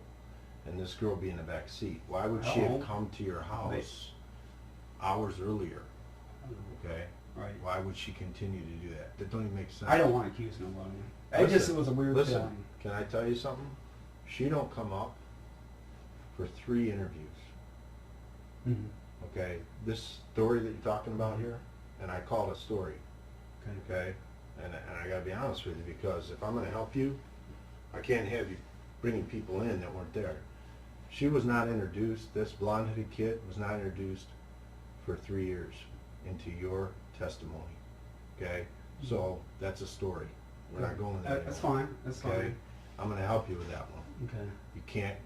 and this girl be in the back seat? Why would she Oh. have come to your house hours earlier? Okay. right. Why would she continue to do that? That don't even make sense. I don't want to accuse nobody. It just, it was a weird Listen, feeling. can I tell you something? She don't come up for 3 interviews. Mhm. Okay, this story that you're talking about here, and I call it a story. Okay. Okay, and I gotta be honest with you, because if I'm gonna help you, I can't have you bringing people in that weren't there. She was not introduced. This blonde-headed kid was not introduced for 3 years into your testimony. Okay, So that's a story. We're not going there. That's anymore. fine, that's Okay? fine. I'm gonna help you with that one. Okay, You can't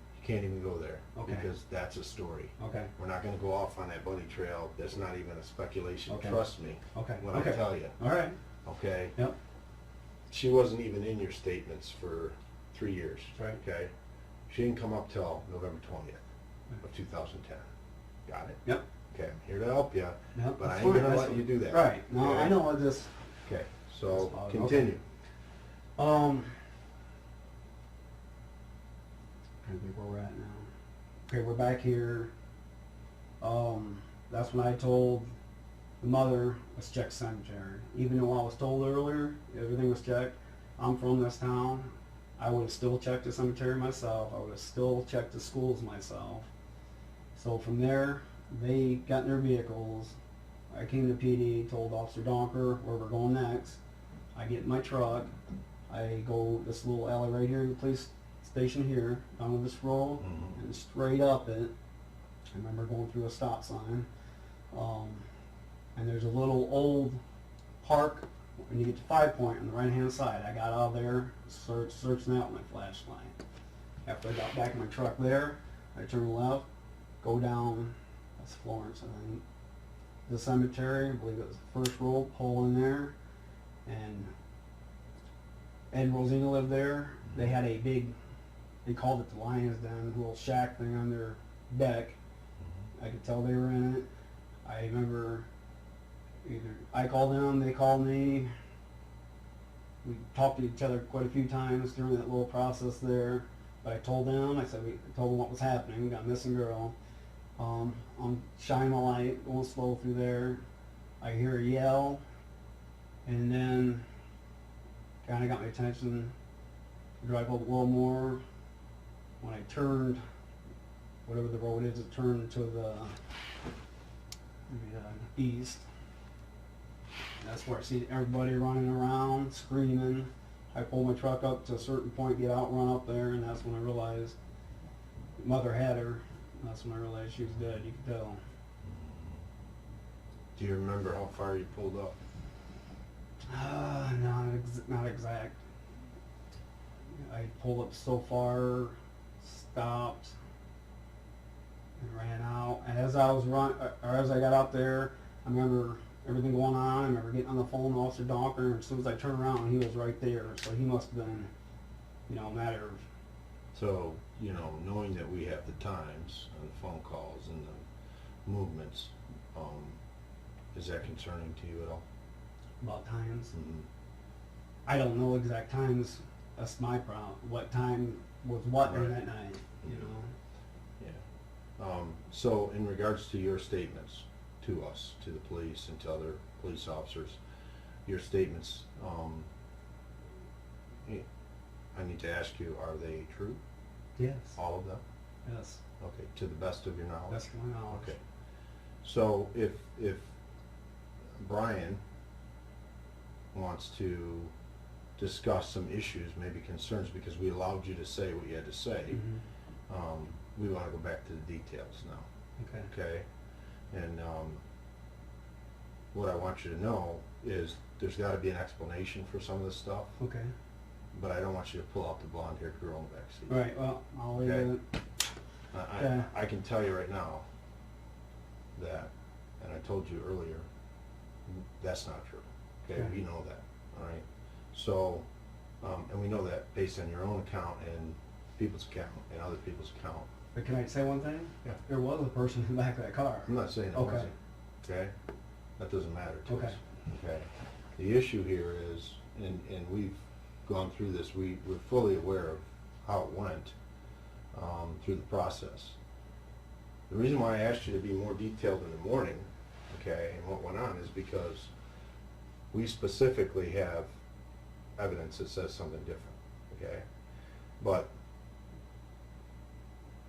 even go there. Okay. Because that's a story. okay, We're not gonna go off on that bunny trail. That's not even a speculation. Okay. Trust me okay, when okay. I tell you. All right, Okay? yep, She wasn't even in your statements for 3 years. Right. Okay? She didn't come up till November 20th of 2010. Got it? yep, Okay, I'm here to help you, yep. but I that's ain't fine, gonna that's let fine. you do that. Right, no, Okay? I know, I just, Okay, That's so fine. continue. trying to think where we're at now. Okay, we're back here. That's when I told the mother, let's check cemetery. Even though I was told earlier, everything was checked. I'm from this town. I would have still checked the cemetery myself. I would have still checked the schools myself. So from there, they got in their vehicles. I came to PD, told Officer Donker where we're going next. I get in my truck. I go this little alley right here to the police station here, down this road, Mhm. and straight up it. I remember going through a stop sign. And there's a little old park when you get to 5 Point on the right hand side. I got out of there, searching out my flashlight. After I got back in my truck there, I turned left, go down, that's Florence, I think. The cemetery, I believe it was the first row, pull in there, and Ed and Rosina lived there. They had a big, they called it the Lion's Den, little shack thing on their deck. I could tell they were in it. I remember either I called them, they called me. We talked to each other quite a few times during that little process there. But I told them, I told them what was happening. We got a missing girl. I'm shining my light, going slow through there. I hear a yell, and then kind of got my attention. Drive up a little more. When I turned, whatever the road is, it turned to the east. That's where I see everybody running around, screaming. I pull my truck up to a certain point, get out, run up there, and that's when I realized mother had her. That's when I realized she was dead. You could tell. Do you remember how far you pulled up? Not exact. I pulled up so far, stopped, and ran out. And as I was as I got out there, I remember everything going on. I remember getting on the phone with Officer Donker, and as soon as I turned around, he was right there. So he must have been, a matter of. So, knowing that we have the times and the phone calls and the movements, is that concerning to you at all? About times. Mm-hmm. I don't know exact times. That's my problem. What time was what during Right. that night, Yeah. So in regards to your statements to us, to the police and to other police officers, your statements, I need to ask you, are they true? Yes. All of them? Yes. Okay, to the best of your knowledge? That's my knowledge. Okay. So if Brian wants to discuss some issues, maybe concerns, because we allowed you to say what you had to say, Mm-hmm. we want to go back to the details now, Okay. okay? And what I want you to know is there's got to be an explanation for some of this stuff, Okay. but I don't want you to pull out the blonde-haired girl in the backseat. Right. Well, I'll leave Okay. it. I, I can tell you right now that, and I told you earlier, that's not true. Okay, Okay. we know that, all right? So, and we know that based on your own account and people's account and other people's account. But can I say one thing? Yeah. There was a person in the back of that car. I'm not saying it Okay. wasn't, okay? That doesn't matter to Okay. us, okay? The issue here is, and we've gone through this, we're fully aware of how it went through the process. The reason why I asked you to be more detailed in the morning, okay, and what went on is because we specifically have evidence that says something different, okay? But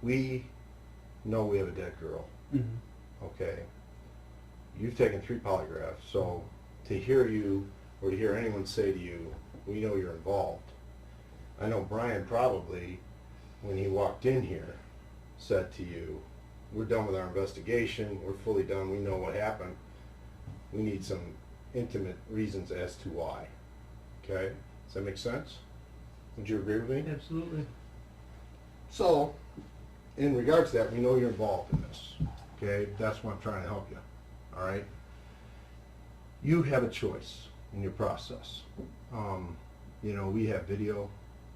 we know we have a dead girl, Mm-hmm. okay? You've taken 3 polygraphs, so to hear you or to hear anyone say to you, we know you're involved. I know Brian probably, when he walked in here, said to you, we're done with our investigation, we're fully done, we know what happened, we need some intimate reasons as to why. Okay? Does that make sense? Would you agree with me? Absolutely. So, in regards to that, we know you're involved in this. Okay? That's why I'm trying to help you. All right? You have a choice in your process. You know, we have video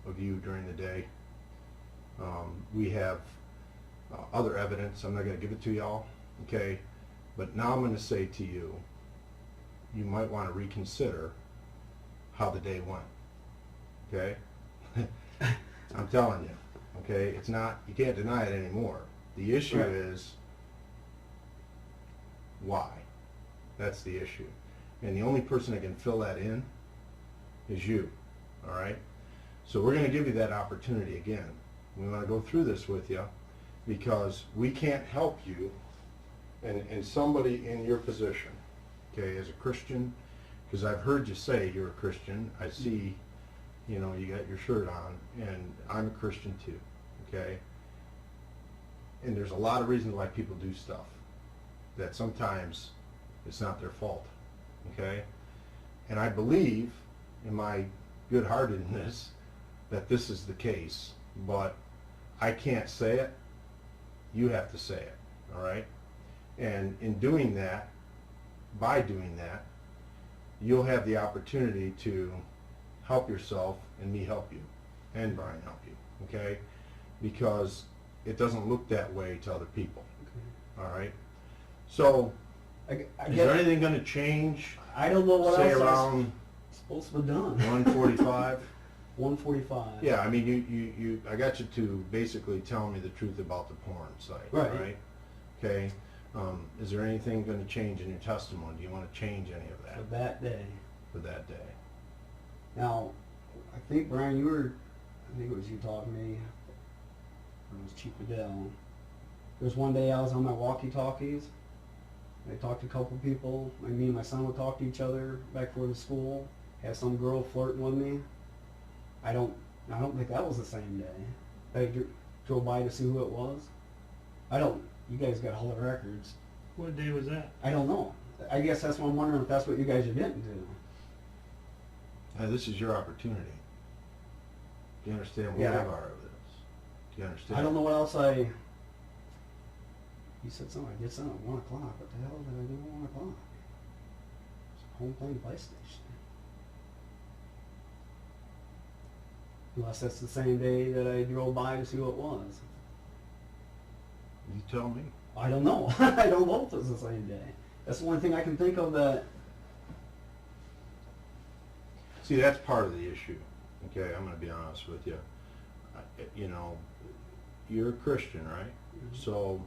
of you during the day. We have other evidence. I'm not going to give it to y'all. Okay? But now I'm going to say to you, you might want to reconsider how the day went. Okay? I'm telling you. Okay? It's not, you can't deny it anymore. The issue Right. is why. That's the issue. And the only person that can fill that in is you. All right? So we're going to give you that opportunity again. We want to go through this with you because we can't help you and somebody in your position, okay, as a Christian, because I've heard you say you're a Christian. I see, you know, you got your shirt on, and I'm a Christian too, okay? And there's a lot of reasons why people do stuff that sometimes it's not their fault, okay? And I believe in my good-heartedness that this is the case, but I can't say it. You have to say it, all right? And in doing that, by doing that, you'll have the opportunity to help yourself and me help you, and Brian help you, okay? Because it doesn't look that way to other people, all right? So, I is guess, there anything going to change, I don't know what say else around is supposed to be done. 1:45? 1:45. Yeah, I mean, you I got you to basically tell me the truth about the porn site, Right. Okay. Is there anything going to change in your testimony? Do you want to change any of For that that day. for that day? Now, I think, Brian, I think it was you talking to me, or it was Chief Adele. There's one day I was on my walkie-talkies. I talked to a couple people. Like me and my son would talk to each other back before the school. Had some girl flirting with me. I don't think that was the same day. I drove by to see who it was. You guys got all the records. What day was that? I don't know. I guess that's what I'm wondering if that's what you guys are getting to. This is your opportunity. Do you understand? We Yeah. have our evidence. Do you understand? I don't know what else You said something, I did something at 1 o'clock. What the hell did I do at 1 o'clock? It's home playing PlayStation. Unless that's the same day that I drove by to see what it was. You tell me. I don't know. I don't know if it's the same day. That's the only thing I can think of that... See, that's part of the issue. Okay, I'm going to be honest with you. You know, you're a Christian, right? Mhm. So,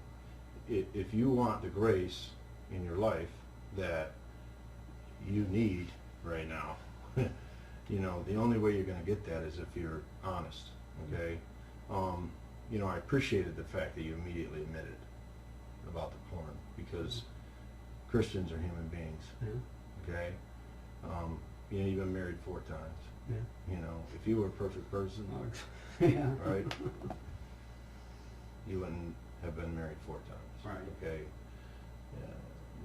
if you want the grace in your life that you need right now, you know, the only way you're going to get that is if you're honest, okay? You know, I appreciated the fact that you immediately admitted about the porn, because Christians are human beings, Yeah. okay? You know, you've been married 4 times. Yeah. You know, if you were a perfect person, Yeah. right, you wouldn't have been married 4 times. Right. Okay? Yeah,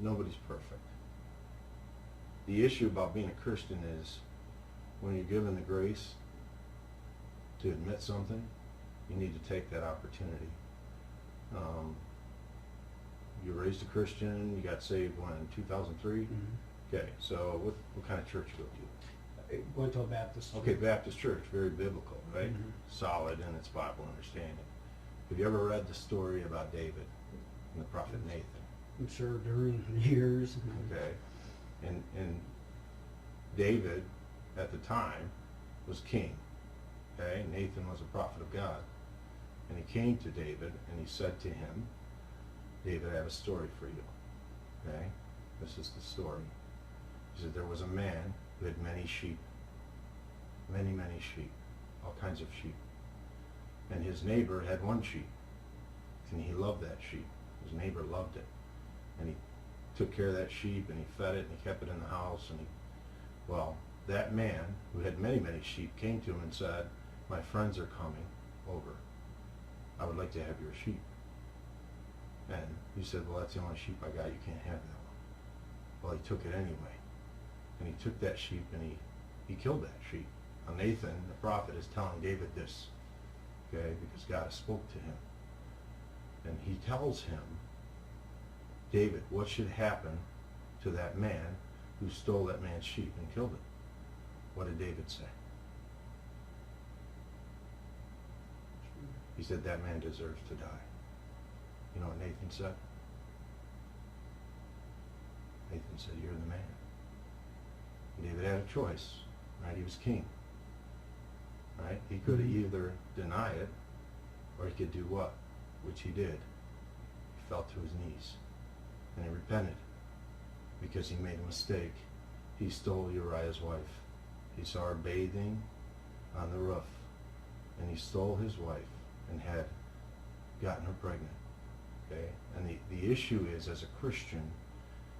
nobody's perfect. The issue about being a Christian is when you're given the grace to admit something, you need to take that opportunity. You were raised a Christian, you got saved when, 2003? Mhm. Okay, so what kind of church you go to? I went to a Baptist. Okay, Baptist church, very biblical, right? Mhm. Solid in its Bible understanding. Have you ever read the story about David and the prophet Nathan? I'm sure during the years. Okay, and David at the time was king. Okay, Nathan was a prophet of God, and he came to David and he said to him, "David, I have a story for you." Okay, this is the story. He said there was a man who had many sheep, many sheep, all kinds of sheep, and his neighbor had 1 sheep, and he loved that sheep. His neighbor loved it, and he took care of that sheep, and he fed it, and he kept it in the house, and well, that man who had many sheep came to him and said, "My friends are coming over. I would like to have your sheep." And he said, "Well, that's the only sheep I got. You can't have that one." Well, he took it anyway. and he took that sheep and he killed that sheep. Now Nathan, the prophet, is telling David this, okay, because God spoke to him. And he tells him, David, what should happen to that man who stole that man's sheep and killed it? What did David say? He said, that man deserves to die. You know what Nathan said? Nathan said, you're the man. David had a choice, right? He was king, right? He could either deny it, or he could do what? Which he did. He fell to his knees, and he repented, because he made a mistake. He stole Uriah's wife. He saw her bathing on the roof, and he stole his wife and had gotten her pregnant, okay? And the issue is, as a Christian,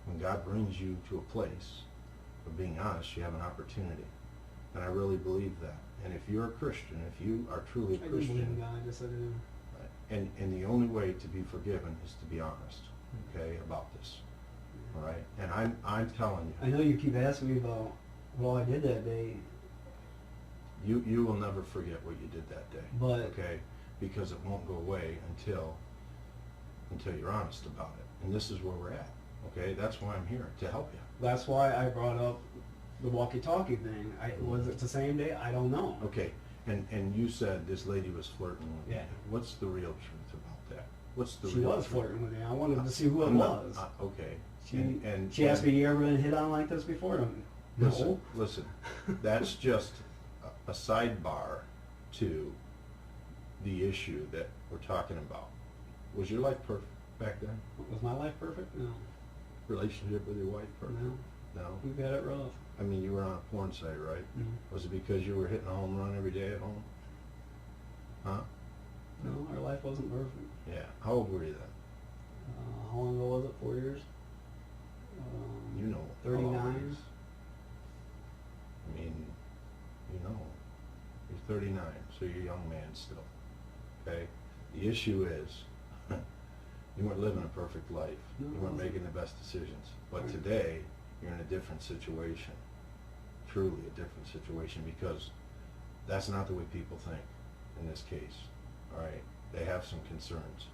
when God brings you to a place of being honest, you have an opportunity. And I really believe that. And if you're a Christian, if you are truly a I do believe in Christian, God, yes I do. and the only way to be forgiven is to be honest, okay, about this. All right? And I'm telling you. I know you keep asking me about what I did that day. You will never forget what you did that day. But okay? Because it won't go away until you're honest about it. And this is where we're at. Okay? That's why I'm here, to help you. that's why I brought up the walkie-talkie thing. Was it the same day? I don't know. Okay. And you said this lady was flirting with Yeah. you. What's the real truth about that? What's the She real was truth? flirting with me. I wanted to see who it I'm not- was. okay. She asked me, you ever been hit on like this before? No. Listen, that's just a sidebar to the issue that we're talking about. Was your life perfect back then? Was my life perfect? No. Relationship with your wife perfect? No. No? We've had it rough. I mean, you were on a porn site, right? No. Was it because you were hitting a home run every day at home? Huh? No, our life wasn't perfect. Yeah. How old were you then? How long ago was it? 4 years? You know. how long it 39. is. I mean, you know. You're 39, so you're a young man still. Okay? The issue is, you weren't living a perfect life. No, You I weren't wasn't. making the best decisions. But Right. today, you're in a different situation. Truly a different situation, because that's not the way people think in this case. All right? They have some concerns.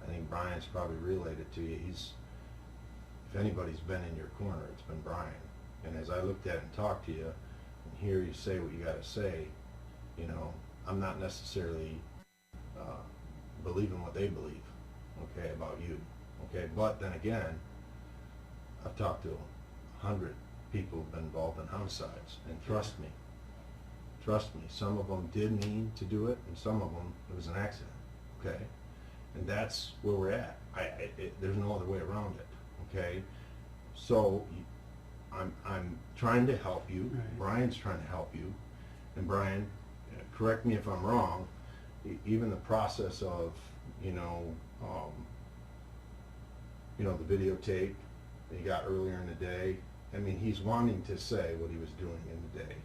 I think Brian's probably relayed it to you. If anybody's been in your corner, it's been Brian. And as I looked at and talked to you, and hear you say what you got to say, you know, I'm not necessarily believing what they believe, okay, about you, okay? But then again, I've talked to 100 people who've been involved in homicides, and trust me, some of them did mean to do it, and some of them, it was an accident, okay? And that's where we're at. There's no other way around it, okay? So I'm trying to help you. Right. Brian's trying to help you. And Brian, correct me if I'm wrong, even the process of, the videotape that he got earlier in the day, I mean, he's wanting to say what he was doing in the day.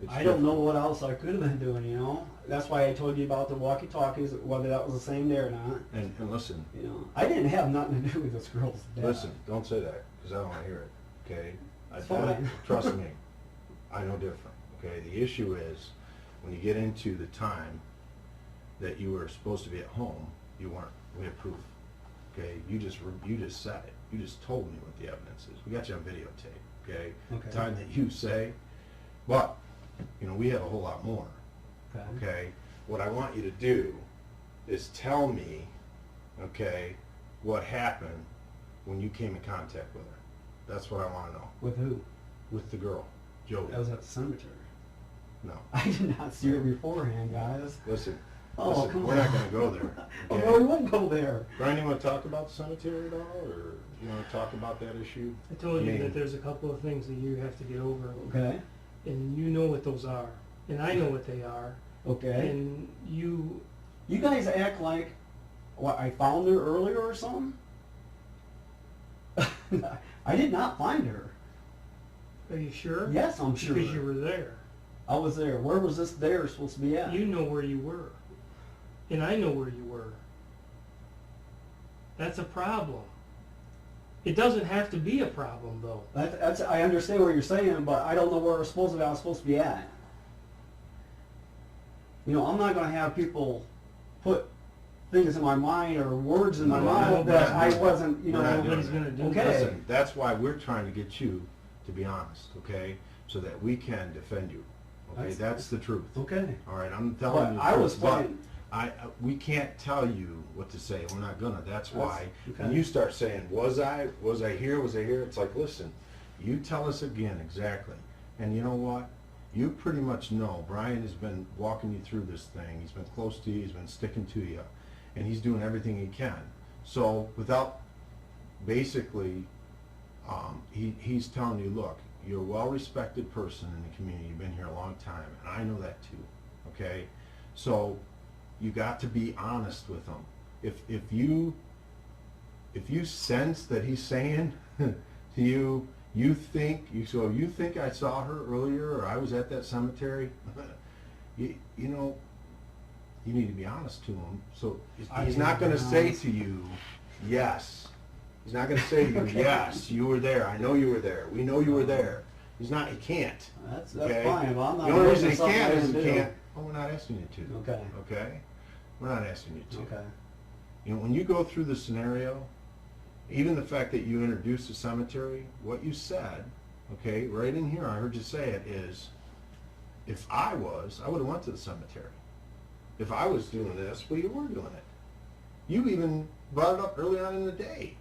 It's I don't know different. what else I could have been doing, you know? That's why I told you about the walkie-talkies, whether that was the same day or not. And listen, You know, I didn't have nothing to do with this girl's death. listen, don't say that, because I don't want to hear it, okay? It's fine. Trust me, I know different, okay? The issue is, when you get into the time that you were supposed to be at home, you weren't. We have proof, okay? You just said it. You just told me what the evidence is. We got you on videotape, okay? Okay. The time that you say, but, we have a whole lot more, Okay. okay? What I want you to do is tell me, okay, what happened when you came in contact with her. That's what I want to know. With who? With the girl, Jodi. That was at the cemetery. No. I did not see her beforehand, guys. Listen, Oh, come we're on. not going to go there. Oh, okay? no, we won't go there. Brian, you want to talk about the cemetery at all, or you want to talk about that issue? I told you I mean- that there's a couple of things that you have to get over, Okay. and you know what those are, and I know what they are, Okay. and you, You guys act like, what, I found her earlier or something? I did not find her. are you sure? Yes, I'm sure. Because you were there. I was there. Where was this there supposed to be at? You know where you were, and I know where you were. That's a problem. It doesn't have to be a problem, though. That's I understand what you're saying, but I don't know where I'm supposed to be at. You know, I'm not going to have people put things in my mind or words in my mind that I wasn't, you know. Nobody's going to do Okay. Listen, that's why we're trying to get you to be honest, okay? So that we can defend you. Okay, that's the truth. Okay. All right, I'm telling you the But I truth. was playing. We can't tell you what to say. We're not gonna. That's why okay. when you start saying, was I here? Was I here? It's like, listen, you tell us again exactly. And you know what? You pretty much know. Brian has been walking you through this thing. He's been close to you. He's been sticking to you, and he's doing everything he can. So without basically, he's telling you, look, you're a well-respected person in the community. You've been here a long time, and I know that too. Okay, so you got to be honest with him. If you sense that he's saying to you, you think I saw her earlier, or I was at that cemetery, you know, you need to be honest to him. So he's not going to say to you, yes. He's not going to say to you, Okay. yes, you were there. I know you were there. We know you were there. He's not. He can't. That's okay? fine, but I'm not. The only reason he something can't I is he didn't do. can't. Oh, we're not asking you to. Okay. Okay. We're not asking you to. Okay. You know, when you go through the scenario, even the fact that you introduced the cemetery, what you said, okay, right in here, I heard you say it, is, if I would have went to the cemetery. If I was doing this, well, you were doing it. You even brought it up early on in the day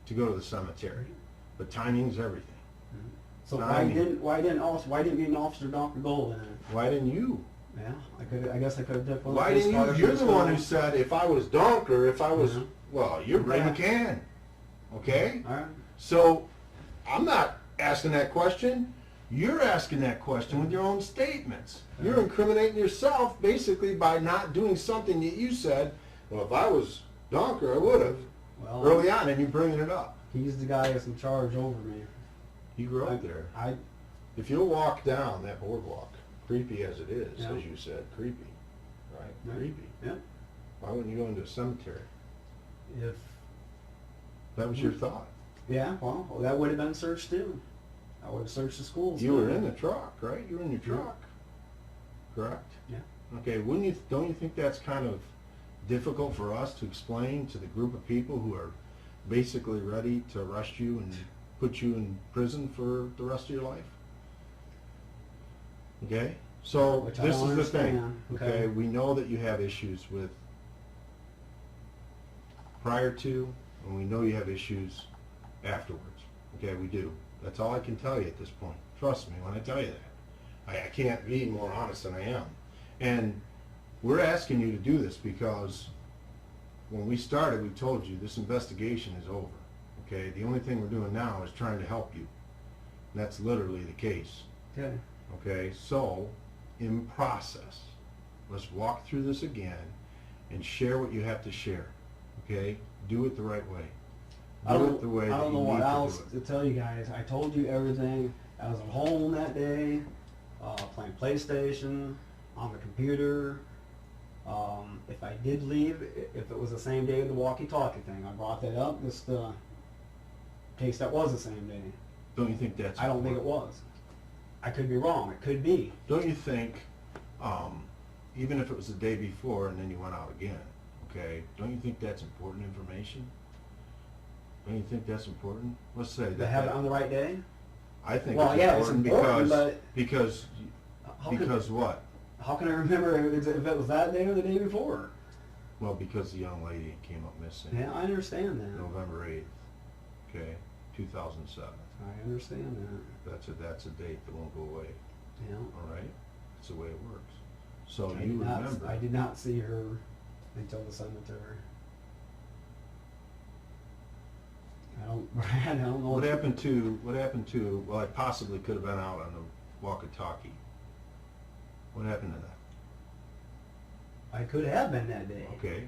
to go to the cemetery. But timing's everything. So Timing. why didn't you and Officer Dr. Gold in it? Why didn't you? Yeah, I guess I could have did. Why didn't you? You're the one who said if I was Dunk or if I was, Mhm. well, you're Ray Okay. McCann. Okay? All right. So I'm not asking that question. You're asking that question with your own statements. You're incriminating yourself basically by not doing something that you said, well, if I was Donker, I would have. Well, Early on, and you're bringing it up. he's the guy that's in charge over me. You grew up there. I If you'll walk down that boardwalk, creepy as it is, Yeah. as you said, creepy, right? Yeah. Creepy. Yeah. Why wouldn't you go into a cemetery? if That was your thought. yeah, well, that would have been searched too. I would have searched the schools. You were in the truck, right? You were in your Yeah. truck, correct? Yeah. Okay. Don't you think that's kind of difficult for us to explain to the group of people who are basically ready to arrest you and put you in prison for the rest of your life? Okay. So Which I this don't is the thing. understand. Okay. We know that you have issues with prior to, and we know you have issues afterwards. Okay, we do. That's all I can tell you at this point. Trust me when I tell you that. I can't be more honest than I am. And we're asking you to do this because when we started, we told you this investigation is over. Okay, the only thing we're doing now is trying to help you. And that's literally the case. Okay. Okay, so in process, let's walk through this again and share what you have to share. Okay, do it the right way. Do it the way I that don't you know what need else to do to it. tell you guys. I told you everything. I was at home that day, playing PlayStation, on the computer. If I did leave, if it was the same day of the walkie-talkie thing, I brought that up just in case that was the same day. Don't you think that's? I don't think it was. I could be wrong. It could be. Don't you think, even if it was the day before and then you went out again, okay? Don't you think that's important information? Don't you think that's important? Let's say To that. have it on the right day? I think Well, it's yeah, it's important important, because but what? how can I remember if it was that day or the day before? Well, because the young lady came up missing. Yeah, I understand that. November 8th, okay, 2007. I understand that. That's a date that won't go away. Yeah. All right, that's the way it works. So I you did not- remember? I did not see her until the cemetery. I don't know. What happened to? Well, I possibly could have been out on the walkie-talkie. What happened to that? I could have been that day. Okay.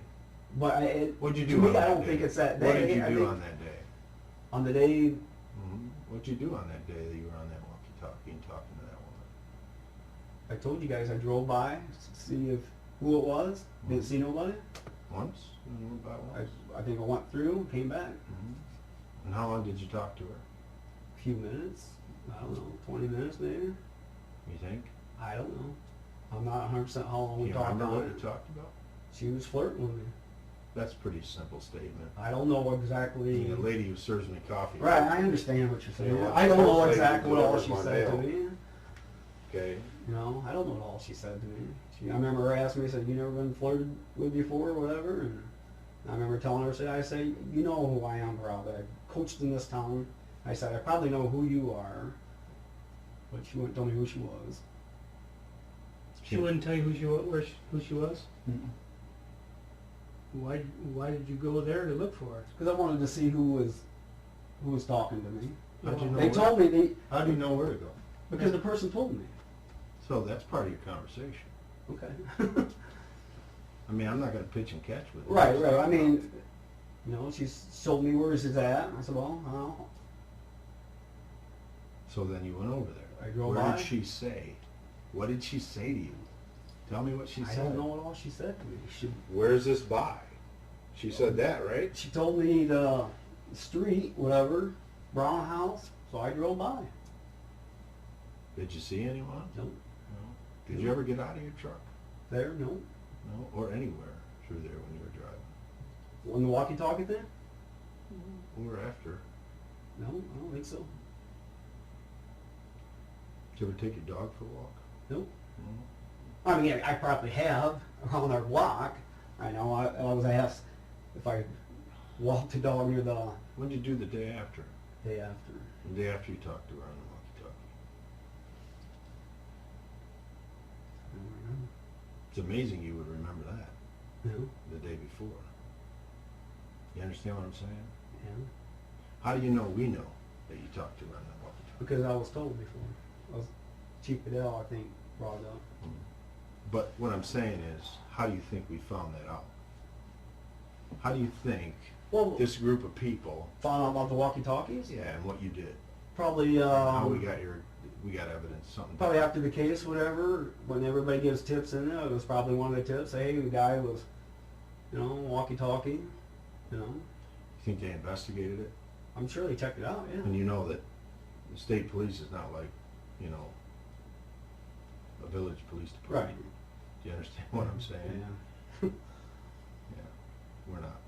But What'd you do? To me, on I that don't day? think it's that day. What did you I do think on that day? on the day, What'd you do on that day that you were on that walkie-talkie and talking to that woman? I told you guys I drove by to see who it was. Didn't see nobody. Once? You went by once? I think I went through, came back. And how long did you talk to her? A few minutes. I don't know, 20 minutes maybe. You think? I don't know. I'm not 100% how long we You talked remember on what it. you talked about? She was flirting with me. That's a pretty simple statement. I don't know I exactly. mean, a lady who serves me coffee. Right, I understand what you're saying. You know, I don't know first lady exactly what all delivers she my said to mail. me. Okay. You know, I don't know what all she said to me. I remember her asking me, said, "You never been flirted with before, or whatever?" And I remember telling her, I say, "You know who I am, probably. I coached in this town." I said, "I probably know who you are," but she wouldn't tell me who she was. She wouldn't tell you who she was? Mm-mm. Why did you go there to look for her? Because I wanted to see who was talking to me. How'd you know They where- told me How do you know where to go? because the person told me. So that's part of your conversation. Okay. I mean, I'm not going to pitch and catch with you. Right. I mean, you know, she showed me where she's at. I said, well, So then you went over there. I drove Where by. did she say? What did she say to you? Tell me what she I said. don't know what all she said to me. Where's this by? She said that, right? She told me the street, whatever, Brown House, so I drove by. Did you see anyone? Nope. No. Did you ever get out of your truck? There, no. No. Or anywhere through there when you were driving? On the walkie-talkie thing? Or after? No, I don't think so. Did you ever take your dog for a walk? Nope. No. I mean, I probably have around our block. I know I was asked if I walked the dog near the What did you do the day after? day after. The day after you talked to her on the walkie-talkie? I don't remember. It's amazing you would remember that No? the day before. You understand what I'm saying? Yeah. How do you know we know that you talked to her on the walkie-talkie? Because I was told before. Chief Fidel, I think, brought it up. But what I'm saying is, how do you think we found that out? How do you think Well, this group of people, found out about the walkie-talkies? yeah, and what you did, Probably, how we got evidence, something. probably after the case, whatever, when everybody gives tips in there, it was probably one of the tips, hey, the guy was, you know, walkie-talkie, you know. You think they investigated it? I'm sure they checked it out, yeah. And you know that the state police is not like, you know, a village police department. Right. Do you understand what I'm saying? Yeah. Yeah, we're not.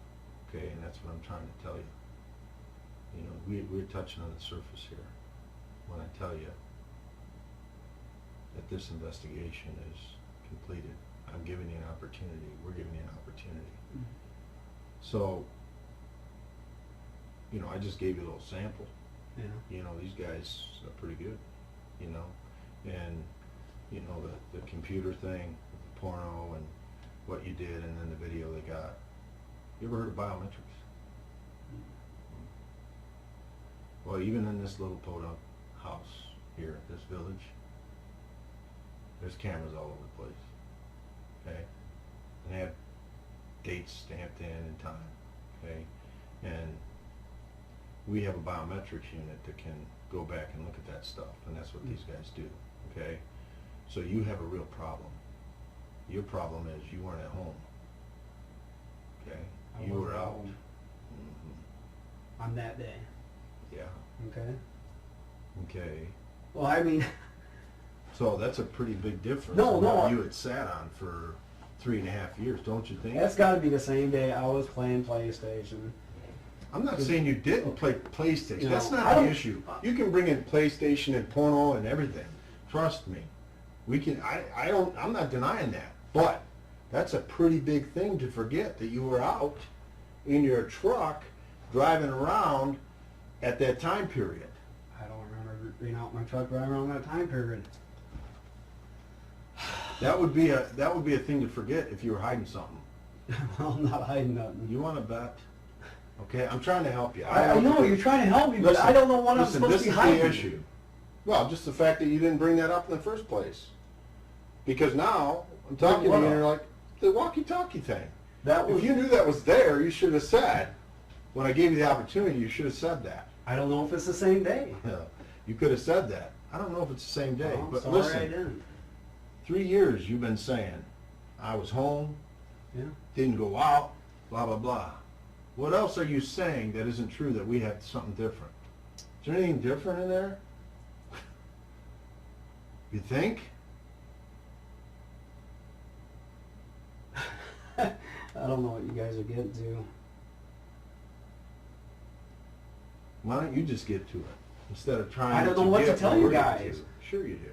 Okay, and that's what I'm trying to tell you. You know, we're touching on the surface here. When I tell you that this investigation is completed, I'm giving you an opportunity, we're giving you an opportunity. Mhm. So, you know, I just gave you a little sample. Yeah. You know, these guys are pretty good, you know, and, you know, the computer thing, the porno and what you did, and then the video they got. You ever heard of biometrics? Well, even in this little podunk house here at this village, there's cameras all over the place, okay? And they have dates stamped in time, okay? And we have a biometrics unit that can go back and look at that stuff, and that's what these guys do, okay? So you have a real problem. Your problem is you weren't at home, okay? I You wasn't were at out. home Mhm. on that day. Yeah, Okay. okay. Well, I mean, So that's a pretty big difference No, from no, what I- you had sat on for 3.5 years, don't you think? that's got to be the same day I was playing PlayStation. I'm not saying you didn't play PlayStation. You know, That's I not the don't- issue. You can bring in PlayStation and porno and everything. Trust me. We can. I'm not denying that. But that's a pretty big thing to forget that you were out in your truck driving around at that time period. I don't remember being out in my truck right around that time period. That would be a thing to forget if you were hiding something. Well, I'm not hiding nothing. You want to bet? Okay, I'm trying to help you. I know you're trying to help me, but I don't know what I'm supposed to be hiding. This is the issue. Well, just the fact that you didn't bring that up in the first place. Because now I'm talking to you, and you're like, the walkie-talkie thing. That was. If you knew that was there, you should have said. When I gave you the opportunity, you should have said that. I don't know if it's the same day. You could have said that. I don't know if it's the same day, Oh, but sorry, I listen. didn't. 3 years you've been saying, I was home, Yeah. didn't go out, blah blah blah. What else are you saying that isn't true that we have something different? Is there anything different in there? You think? I don't know what you guys are getting to. Why don't you just get to it instead of trying? I don't know what to get tell where you we're getting guys. to? Sure you do.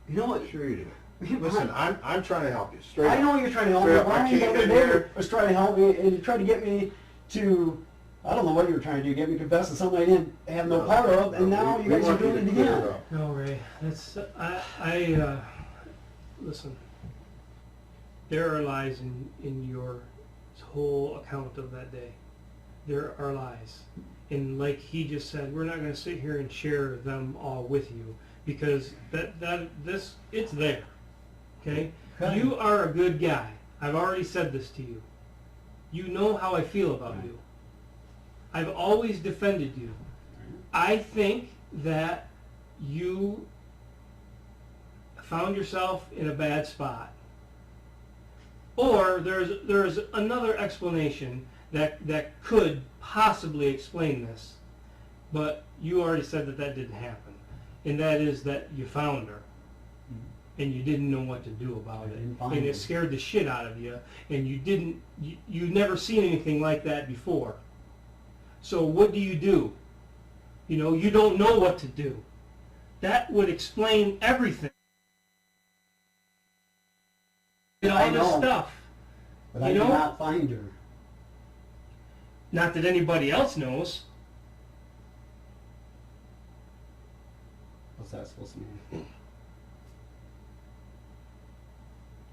You know what? Sure you do. Listen, I'm trying to help you. Straight I up. know you're trying to help me. Straight up, I Brian came the other in day here. was trying to help me, and he tried to get me to, I don't know what you were trying to do, get me to confess to something I didn't have no part of, and now you guys are want doing to it clear again. up. No, Ray, that's, listen, there are lies in your whole account of that day. There are lies. And like he just said, we're not going to sit here and share them all with you, because it's there. Okay? Okay. You are a good guy. I've already said this to you. You know how I feel about you. I've always defended you. I think that you found yourself in a bad spot. Or there's another explanation that could possibly explain this, but you already said that didn't happen, and that is that you found her, and you didn't know what to do about it, and it scared the shit out of you, and you've never seen anything like that before. So what do? You know, you don't know what to do. That would explain everything. And all this stuff. But I did not find her. Not that anybody else knows. What's that supposed to mean?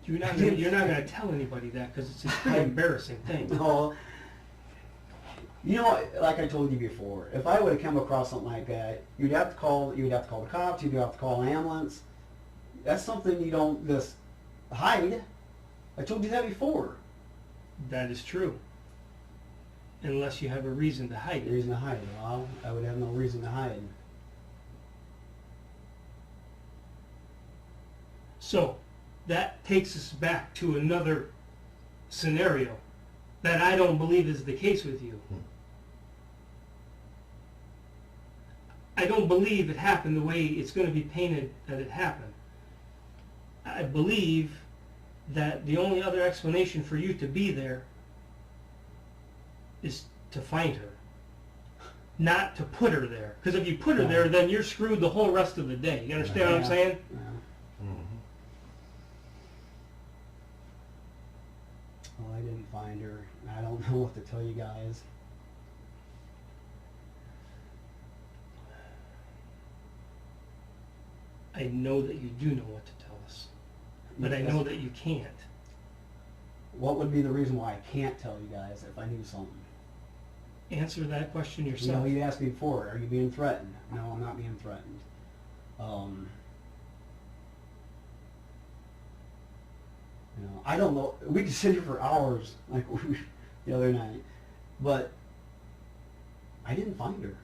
You're not gonna tell anybody that, because it's a pretty embarrassing thing. No. You know, like I told you before, if I would have come across something like that, you'd have to call the cops, you'd have to call an ambulance. That's something you don't just hide. I told you that before. That is true. Unless you have a reason to hide it. Reason to hide it. Well, I would have no reason to hide. So, that takes us back to another scenario that I don't believe is the case with you. I don't believe it happened the way it's going to be painted that it happened. I believe that the only other explanation for you to be there is to find her, not to put her there. Because if you put her there, then you're screwed the whole rest of the day. You understand what I'm saying? Yeah. Well, I didn't find her. I don't know what to tell you guys. I know that you do know what to tell us, but I know that you can't. What would be the reason why I can't tell you guys if I knew something? Answer that question You yourself. know, you asked me before, are you being threatened? No, I'm not being threatened. You know, I don't know. We could sit here for hours, like the other night, but I didn't find her.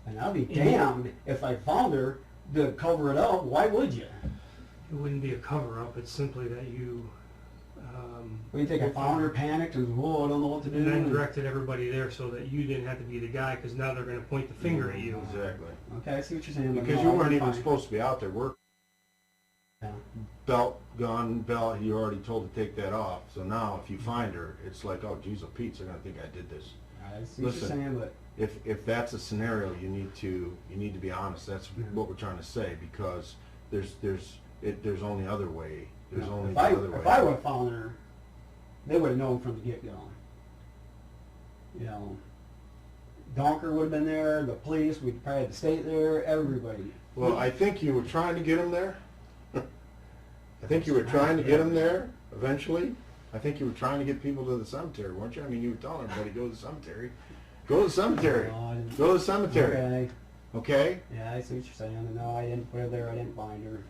And I'll be damned if I found her to cover it up. Why would you? It wouldn't be a cover-up. It's simply that you... What do you think? I found her, panicked, and whoa, I don't know what to do. And then directed everybody there so that you didn't have to be the guy, because now they're going to point the finger at you. Exactly. Okay, I see what you're saying. but Because no, you weren't I even didn't supposed to be out there working. find her. Belt, gun, belt, you already told to take that off. So now if you find her, it's like, oh, geez, oh, Pete, they're going to think I did this. I see what you're saying, but If that's a scenario, you need to be honest. That's what we're trying to say, because there's only other way. There's only the other way. If I would have found her, they would have known from the get-go. You know, Donker would have been there, the police, we'd probably have the state there, everybody. Well, I think you were trying to get him there. I think you were trying to get him there eventually. I think you were trying to get people to the cemetery, weren't you? I mean, you were telling everybody, go to the cemetery. Go to the cemetery. No, I didn't. Go to the cemetery. Okay. Okay? Yeah, I see what you're saying. And no, I didn't put her there. I didn't find her.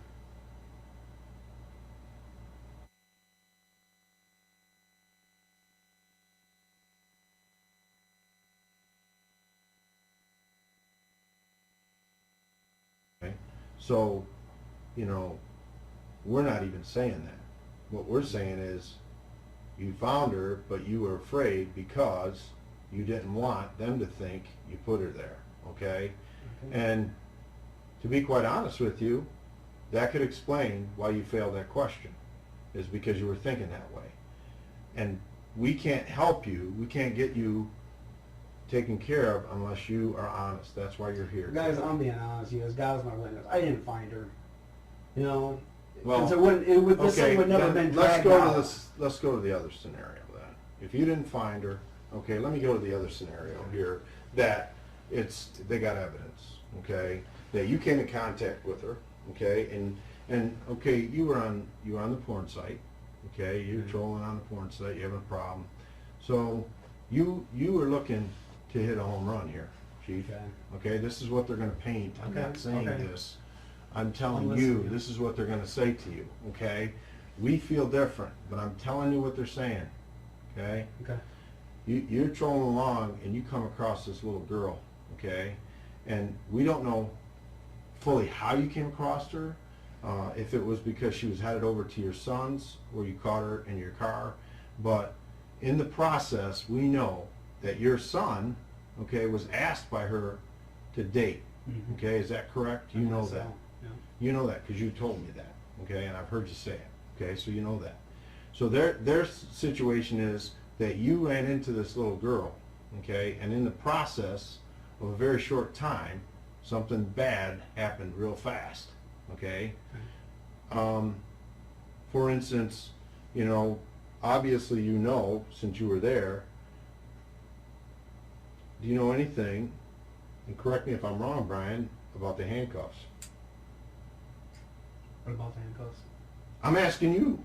Okay. So, you know, we're not even saying that. What we're saying is, You found her, but you were afraid because you didn't want them to think you put her there, okay? And to be quite honest with you, that could explain why you failed that question, is because you were thinking that way. And we can't help you, we can't get you taken care of unless you are honest. That's why you're here. Guys, I'm being honest with you. God is my witness. I didn't find her. You know, Well, this thing would never then been dragged out. let's go to the other scenario then. If you didn't find her, okay, let me go to the other scenario here, that they got evidence, okay, that you came in contact with her, okay, and okay, you were on the porn site, okay, you're trolling on the porn site, you have a problem, so you were looking to hit a home run here, Chief. Okay, this is what they're going to paint. I'm not saying this. I'm telling you, this is what they're going to say to you, okay? We feel different, but I'm telling you what they're saying, okay? Okay. You're trolling along and you come across this little girl, okay? And we don't know fully how you came across her, if it was because she was headed over to your son's or you caught her in your car, but in the process, we know that your son, okay, was asked by her to date, okay? Is that correct? You know that. Yeah. You know that because you told me that, okay, and I've heard you say it, okay, so you know that. So their situation is that you ran into this little girl, okay, and in the process of a very short time, something bad happened real fast, okay? For instance, you know, obviously you know, since you were there, do you know anything, and correct me if I'm wrong, Brian, about the handcuffs? What about the handcuffs? I'm asking you.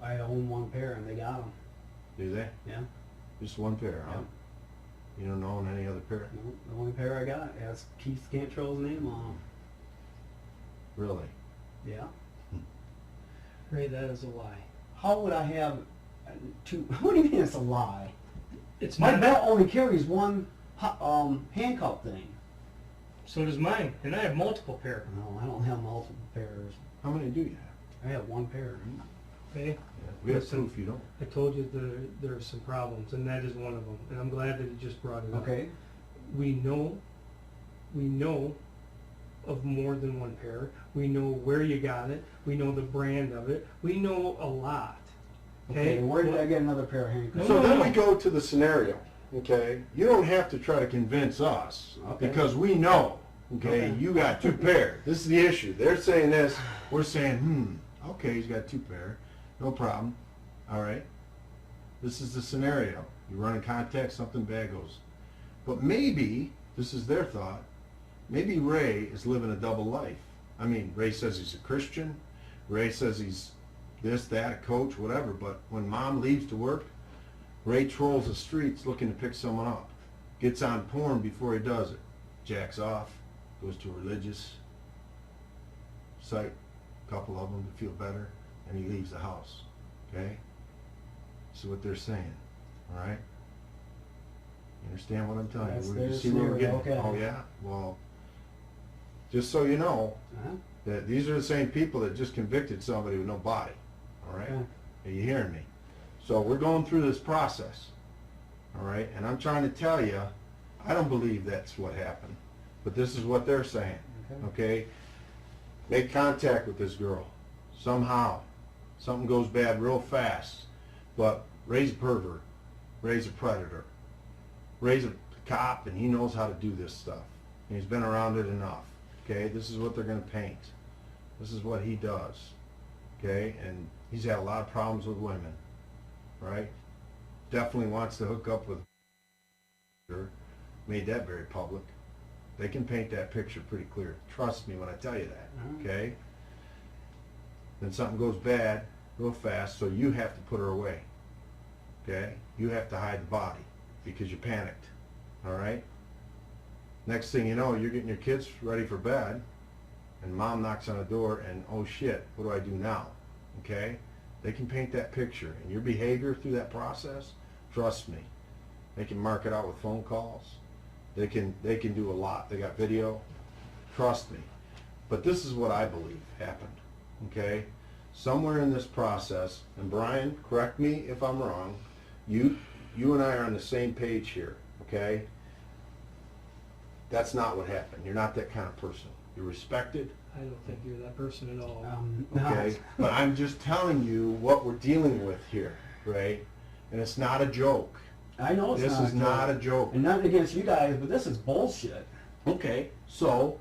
I own one pair and they got them. Do they? Yeah. Just one pair, huh? Yeah. You don't own any other pair? No, the only pair I got has Keith Cantrell's name on them. Really? Yeah. Ray, that is a lie. How would I have two? What do you mean it's a lie? It's My not. belt only carries one handcuff thing. So does mine, and I have multiple pair. No, I don't have multiple pairs. How many do you have? I have one pair. Ray, We have Listen. proof you don't. I told you there are some problems, and that is one of them. And I'm glad that you just brought it up. Okay. We know of more than one pair. We know where you got it. We know the brand of it. We know a lot. Okay. Where did I get another pair of handcuffs? So then we go to the scenario, okay? You don't have to try to convince us, Okay. because we know, okay, Okay. you got two pair. This is the issue. They're saying this, we're saying, okay, he's got two pair. No problem. All right. This is the scenario. You run in contact, something bad goes. But maybe, this is their thought, maybe Ray is living a double life. I mean, Ray says he's a Christian. Ray says he's this, that, a coach, whatever. But when mom leaves to work, Ray trolls the streets looking to pick someone up. Gets on porn before he does it. Jacks off. Goes to a religious site, a couple of them to feel better, and he leaves the house. Okay? This is what they're saying. All right? You understand what I'm telling That's you? their You see where we're getting? scenario, okay. Oh yeah. Well, just so you know, Uh-huh. that these are the same people that just convicted somebody with no body. All right? Okay. Are you hearing me? So we're going through this process. All right? And I'm trying to tell you, I don't believe that's what happened. But this is what they're saying. Okay? Make contact with this girl. Somehow. Something goes bad real fast. But Ray's a pervert. Ray's a predator. Ray's a cop, and he knows how to do this stuff. And he's been around it enough. Okay? This is what they're going to paint. This is what he does. Okay? And he's had a lot of problems with women. Right? Definitely wants to hook up with her. Made that very public. They can paint that picture pretty clear. Trust me when I tell you that. Okay? Then something goes bad real fast, so you have to put her away. Okay? You have to hide the body because you panicked. All right? Next thing you know, you're getting your kids ready for bed, and mom knocks on the door, and oh shit, what do I do now? Okay? They can paint that picture, and your behavior through that process, trust me, they can mark it out with phone calls. They can do a lot. They got video. Trust me. But this is what I believe happened. Okay? somewhere in this process, and Brian, correct me if I'm wrong, you and I are on the same page here, okay? That's not what happened. You're not that kind of person. You're respected, I don't think you're that person at all. okay? But I'm just telling you what we're dealing with here, right? And it's not a joke. I know This is not a joke. And nothing against you guys, but this is bullshit. Okay, so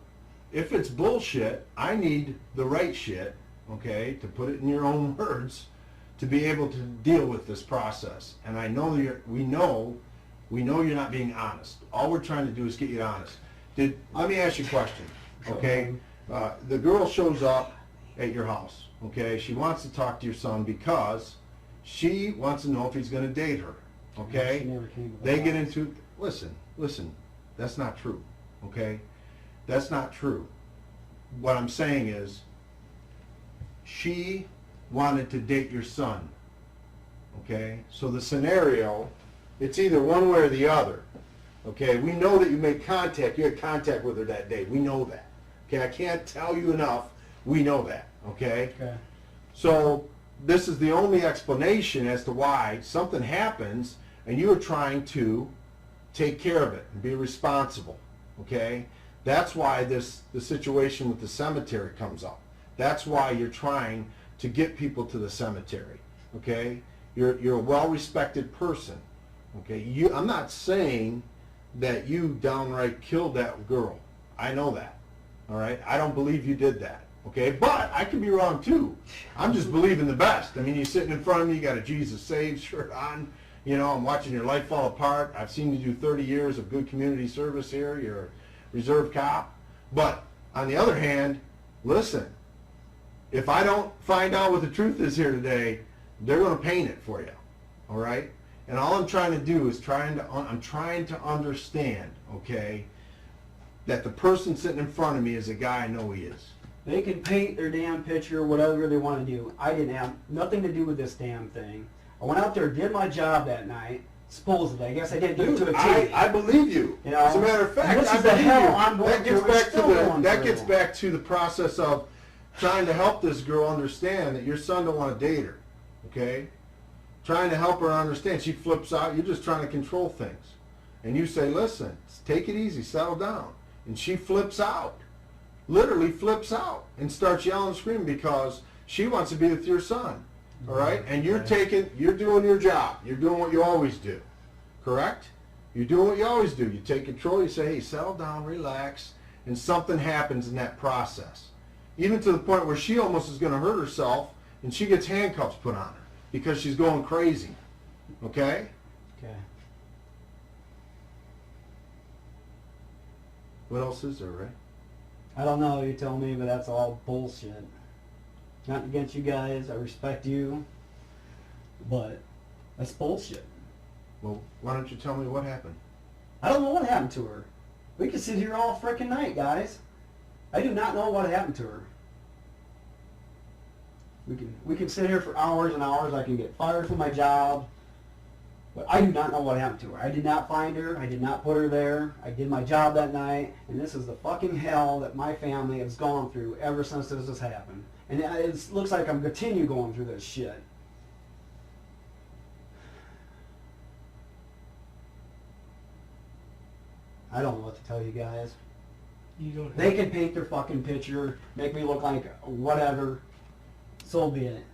if it's bullshit, I need the right shit, okay, to put it in your own words, to be able to deal with this process. And I know we know you're not being honest. All we're trying to do is get you honest. Let me ask you a question, okay? The girl shows up at your house, okay? She wants to talk to your son because she wants to know if he's going to date her, okay? She never came to the They get house. into, listen, that's not true, okay? That's not true. What I'm saying is, she wanted to date your son, okay? So the scenario, it's either one way or the other, okay? We know that you made contact, you had contact with her that day, we know that, okay? I can't tell you enough, we know that, okay? Okay. So this is the only explanation as to why something happens and you are trying to take care of it and be responsible, okay? That's why the situation with the cemetery comes up. That's why you're trying to get people to the cemetery, okay? You're a well-respected person, okay? I'm not saying that you downright killed that girl. I know that, all right? I don't believe you did that, okay? But I could be wrong too. I'm just believing the best. I mean, you're sitting in front of me, you got a Jesus Saves shirt on, you know, I'm watching your life fall apart. I've seen you do 30 years of good community service here. You're a reserve cop. But on the other hand, listen, if I don't find out what the truth is here today, they're going to paint it for you, all right? And all I'm trying to do is I'm trying to understand, okay, that the person sitting in front of me is a guy I know he is. They can paint their damn picture, whatever they want to do. I didn't have nothing to do with this damn thing. I went out there, did my job that night, supposedly. I guess I didn't do it to a T. I believe you. You know, As a matter of fact, and this I is the believe hell you. I'm going That gets through and back to still the going that through. gets back to the process of trying to help this girl understand that your son don't want to date her. Okay? Trying to help her understand. She flips out. You're just trying to control things. And you say, listen, take it easy, settle down. And she flips out. Literally flips out and starts yelling and screaming because she wants to be with your son. All right? And you're doing your job. You're doing what you always do. Correct? You're doing what you always do. You take control. You say, hey, settle down, relax. And something happens in that process. Even to the point where she almost is going to hurt herself and she gets handcuffs put on her because she's going crazy. Okay? Okay. What else is there, Ray? I don't know, you tell me, but that's all bullshit. Not against you guys, I respect you, but that's bullshit. Well, why don't you tell me what happened? I don't know what happened to her. We could sit here all frickin' night, guys. I do not know what happened to her. We can sit here for hours and hours. I can get fired from my job. But I do not know what happened to her. I did not find her. I did not put her there. I did my job that night. And this is the fucking hell that my family has gone through ever since this has happened. And it looks like I'm continue going through this shit. I don't know what to tell you guys. You don't have They can paint their fucking picture, make me look like whatever. So be it.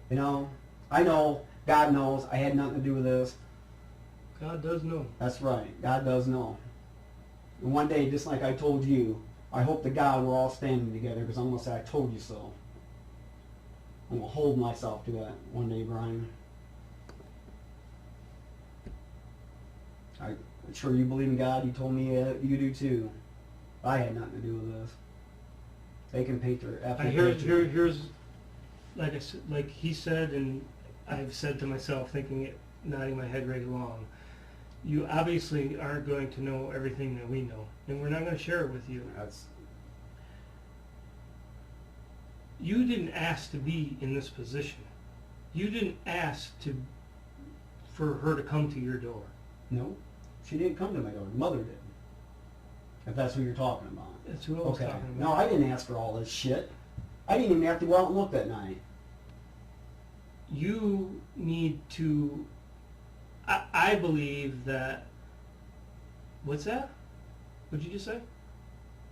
You know? I know. God knows. I had nothing to do with this. God does know. That's right. God does know. And one day, just like I told you, I hope to God we're all standing together because I'm going to say I told you so. I'm going to hold myself to that one day, Brian. I'm sure you believe in God. You told me you do too. I had nothing to do with this. They can paint their effing picture. Here's, like I said, like he said, and I've said to myself, thinking it, nodding my head right along. You obviously aren't going to know everything that we know, and we're not going to share it with you. You didn't ask to be in this position. You didn't ask for her to come to your door. No, she didn't come to my door. Mother did. If that's who you're talking about. That's who I was talking about. No, I didn't ask for all this shit. I didn't even have to go out and look that night. you need to, I believe that, what's that? What'd you just say?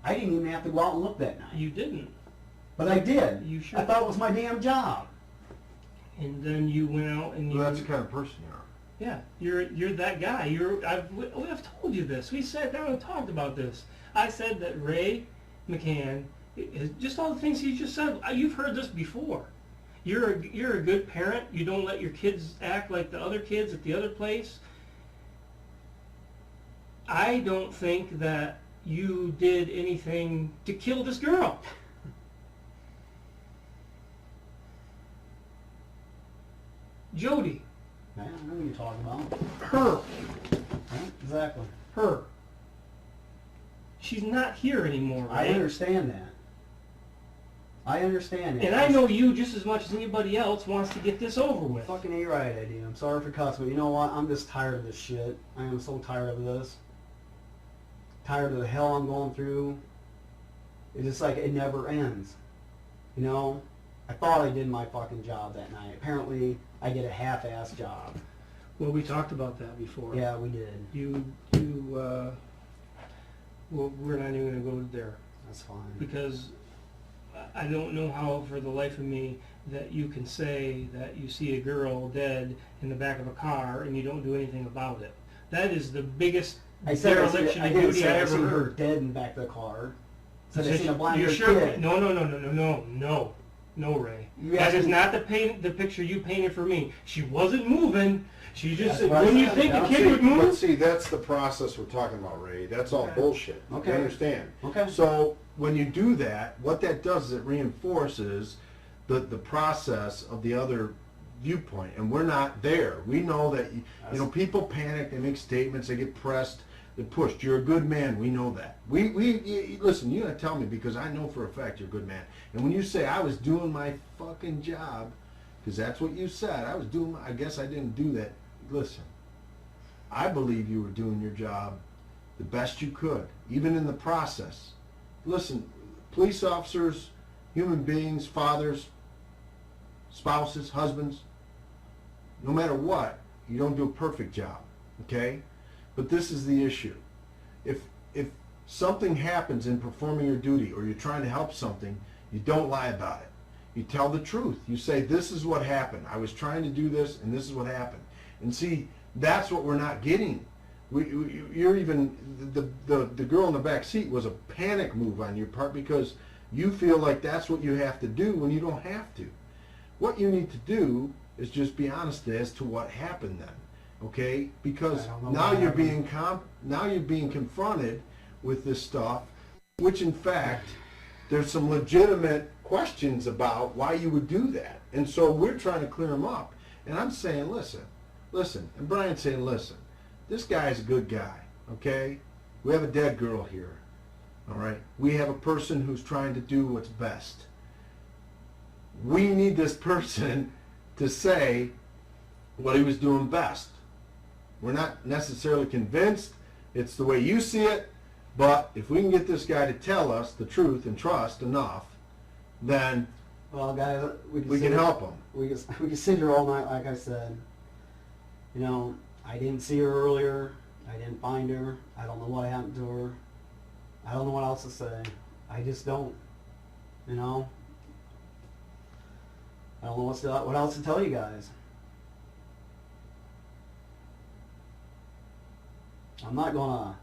I didn't even have to go out and look that night. You didn't. But I did. You sure? I thought it was my damn job. And then you went out and you... Well, that's the kind of person you are. Yeah, you're that guy. I've told you this. We sat down and talked about this. I said that Ray McCann, just all the things he just said, you've heard this before. You're a good parent. You don't let your kids act like the other kids at the other place. I don't think that you did anything to kill this girl. Jodi. Man, I know what you're talking about. Her. Right? Exactly. Her. She's not here anymore, I right? understand that. I understand that. And I know you just as much as anybody else wants to get this over with. Fucking A-right, I do. I'm sorry for cussing, but you know what? I'm just tired of this shit. I am so tired of this. Tired of the hell I'm going through. It's just like it never ends. You know? I thought I did my fucking job that night. Apparently, I did a half-ass job. Well, we talked about that before. Yeah, we did. Well, we're not even going to go there. That's fine. Because I don't know how, for the life of me, that you can say that you see a girl dead in the back of a car and you don't do anything about it. That is the biggest dereliction of duty I ever seen her heard. dead in the back of the car. So I seen a blind you're kid. sure? No, Ray. That is not the picture you painted for me. She wasn't moving. She just, That's what I when you said. think the Yeah. kid would But move, see, that's the process we're talking about, Ray. That's all Okay. bullshit. Okay. You understand? Okay. So when you do that, what that does is it reinforces the process of the other viewpoint, and we're not there. We know that you know, people panic, they make statements, they get pressed, they're pushed. You're a good man. We know that. Listen. You gotta tell me, because I know for a fact you're a good man. And when you say I was doing my fucking job, because that's what you said, I was doing. I guess I didn't do that. Listen, I believe you were doing your job the best you could, even in the process. Listen, police officers, human beings, fathers, spouses, husbands, no matter what, you don't do a perfect job, okay? But this is the issue. If something happens in performing your duty, or you're trying to help something, you don't lie about it. You tell the truth. You say, this is what happened. I was trying to do this, and this is what happened. And see, that's what we're not getting. You're even, the girl in the back seat was a panic move on your part, because you feel like that's what you have to do when you don't have to. What you need to do is just be honest as to what happened then, okay? Because now you're being confronted with this stuff, which in fact there's some legitimate questions about why you would do that, and so we're trying to clear them up. And I'm saying, listen, and Brian's saying, listen, this guy's a good guy, okay? We have a dead girl here, all right? We have a person who's trying to do what's best. We need this person to say what he was doing best. We're not necessarily convinced it's the way you see it, but if we can get this guy to tell us the truth and trust enough, then Well, guys, we can help him. We can sit here all night, like I said. You know, I didn't see her earlier. I didn't find her. I don't know what happened to her. I don't know what else to say. I just don't. You know? I don't know what else to tell you guys. I'm not gonna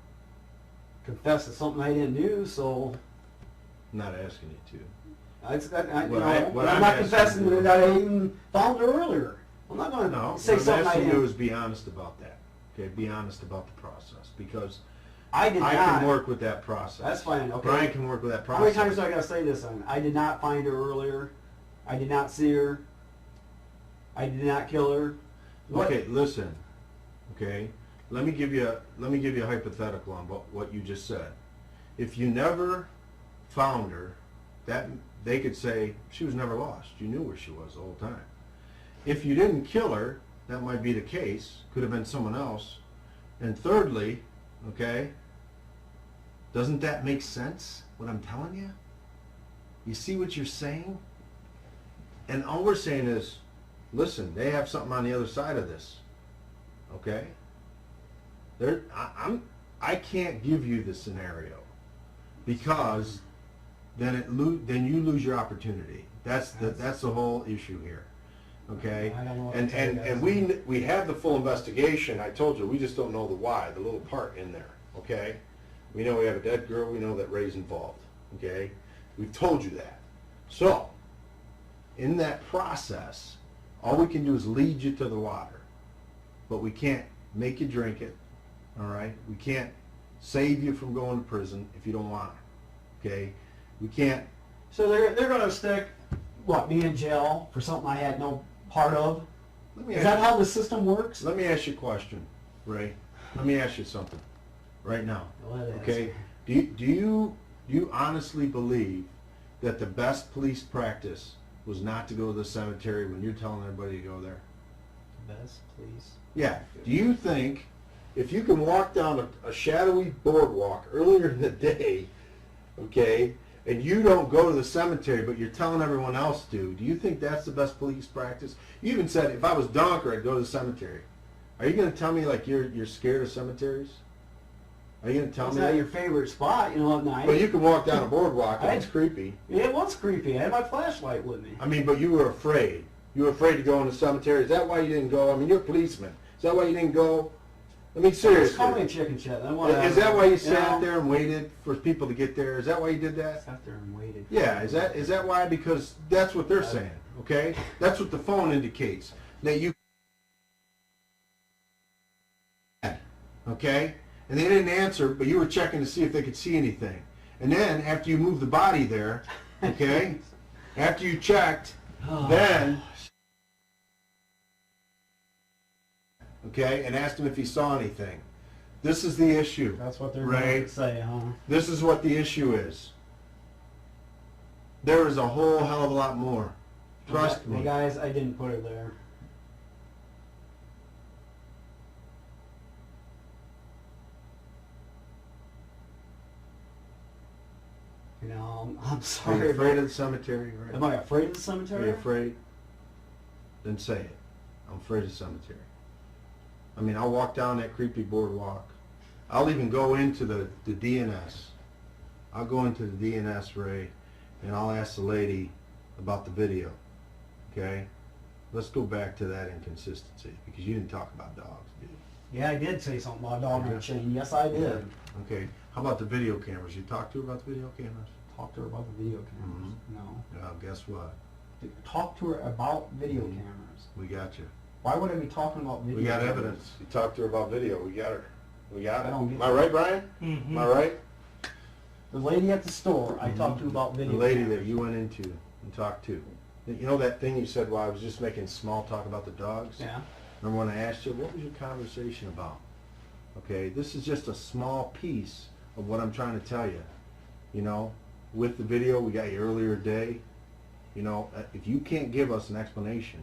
confess to something I didn't do, so I'm not asking you to. I'm I'm not asking confessing you- that I even found her earlier. I'm not gonna No, say what I'm something I asking you didn't. is be honest about that. Okay, be honest about the process, because I did I not. can work with that process. That's fine, okay. Brian can work with that How many process. times do I gotta say this then? I did not find her earlier. I did not see her. I did not kill her. What? Okay, listen. Okay, let me give you a hypothetical on what you just said. If you never found her, that they could say she was never lost. You knew where she was the whole time. If you didn't kill her, that might be the case. Could have been someone else. And thirdly, okay, doesn't that make sense, what I'm telling you? You see what you're saying? And all we're saying is, listen, they have something on the other side of this. Okay? I can't give you the scenario because then you lose your opportunity. That's the whole issue here. Okay? I don't know what to And tell you and guys. we have the full investigation. I told you, we just don't know the why, the little part in there. Okay? We know we have a dead girl. We know that Ray's involved. Okay? We've told you that. So, in that process, all we can do is lead you to the water, but we can't make you drink it. All right? We can't save you from going to prison if you don't want to. Okay? We can't. So they're going to stick, me in jail for something I had no part of? Is that how the system works? Let me ask you a question, Ray. Let me ask you something right now. Go ahead, Okay? Do you honestly believe that the best police practice was not to go to the cemetery when you're telling everybody to go there? Best, please. Yeah. Do you think if you can walk down a shadowy boardwalk earlier in the day, okay, and you don't go to the cemetery but you're telling everyone else to, do you think that's the best police practice? You even said if I was Donker I'd go to the cemetery. Are you going to tell me like you're scared of cemeteries? Are you going to tell It's me not that? your favorite spot, at night. But you can walk down a boardwalk and it's creepy. It was creepy. I had my flashlight with me. I mean, but you were afraid. You were afraid to go in the cemetery. Is that why you didn't go? I mean, you're a policeman. Is that why you didn't go? I mean, seriously. Call me a chicken shit. Is that why you sat there and waited for people to get there? Is that why you did that? Sat there and waited. Yeah, is that why? Because that's what they're saying, okay? That's what the phone indicates. That you... Okay? And they didn't answer, but you were checking to see if they could see anything. And then, after you moved the body there, okay, after you checked, then... Okay, and asked him if he saw anything. This is the issue. That's what they're Ray. going to say, huh? This is what the issue is. There is a whole hell of a lot more. Trust me. Well, guys, I didn't put her there. I'm Are sorry. you afraid of the cemetery? Right? Am I afraid of the Are cemetery? you afraid? Then say it. I'm afraid of the cemetery. I mean, I'll walk down that creepy boardwalk. I'll even go into the DNS. I'll go into the DNS, Ray, and I'll ask the lady about the video. Okay? Let's go back to that inconsistency, because you didn't talk about dogs, did you? Yeah, I did say something about a dog on a chain. Yes, I did. Okay. How about the video cameras? You talked to her about the video cameras? Talk to her about the video cameras. No. Well, guess what? Talk to her about video cameras. We got you. Why would I be talking about video We got cameras? evidence. You talked to her about video. We got her. We got I it. don't get Am I right, Brian? Mm-hmm. Am I right? The lady at the store, I talked to about The video lady cameras. that you went into and talked to. You know that thing you said, well, I was just making small talk about the dogs? Yeah. Remember when I asked you, what was your conversation about? Okay, this is just a small piece of what I'm trying to tell you. You know, with the video we got you earlier today, you know, if you can't give us an explanation,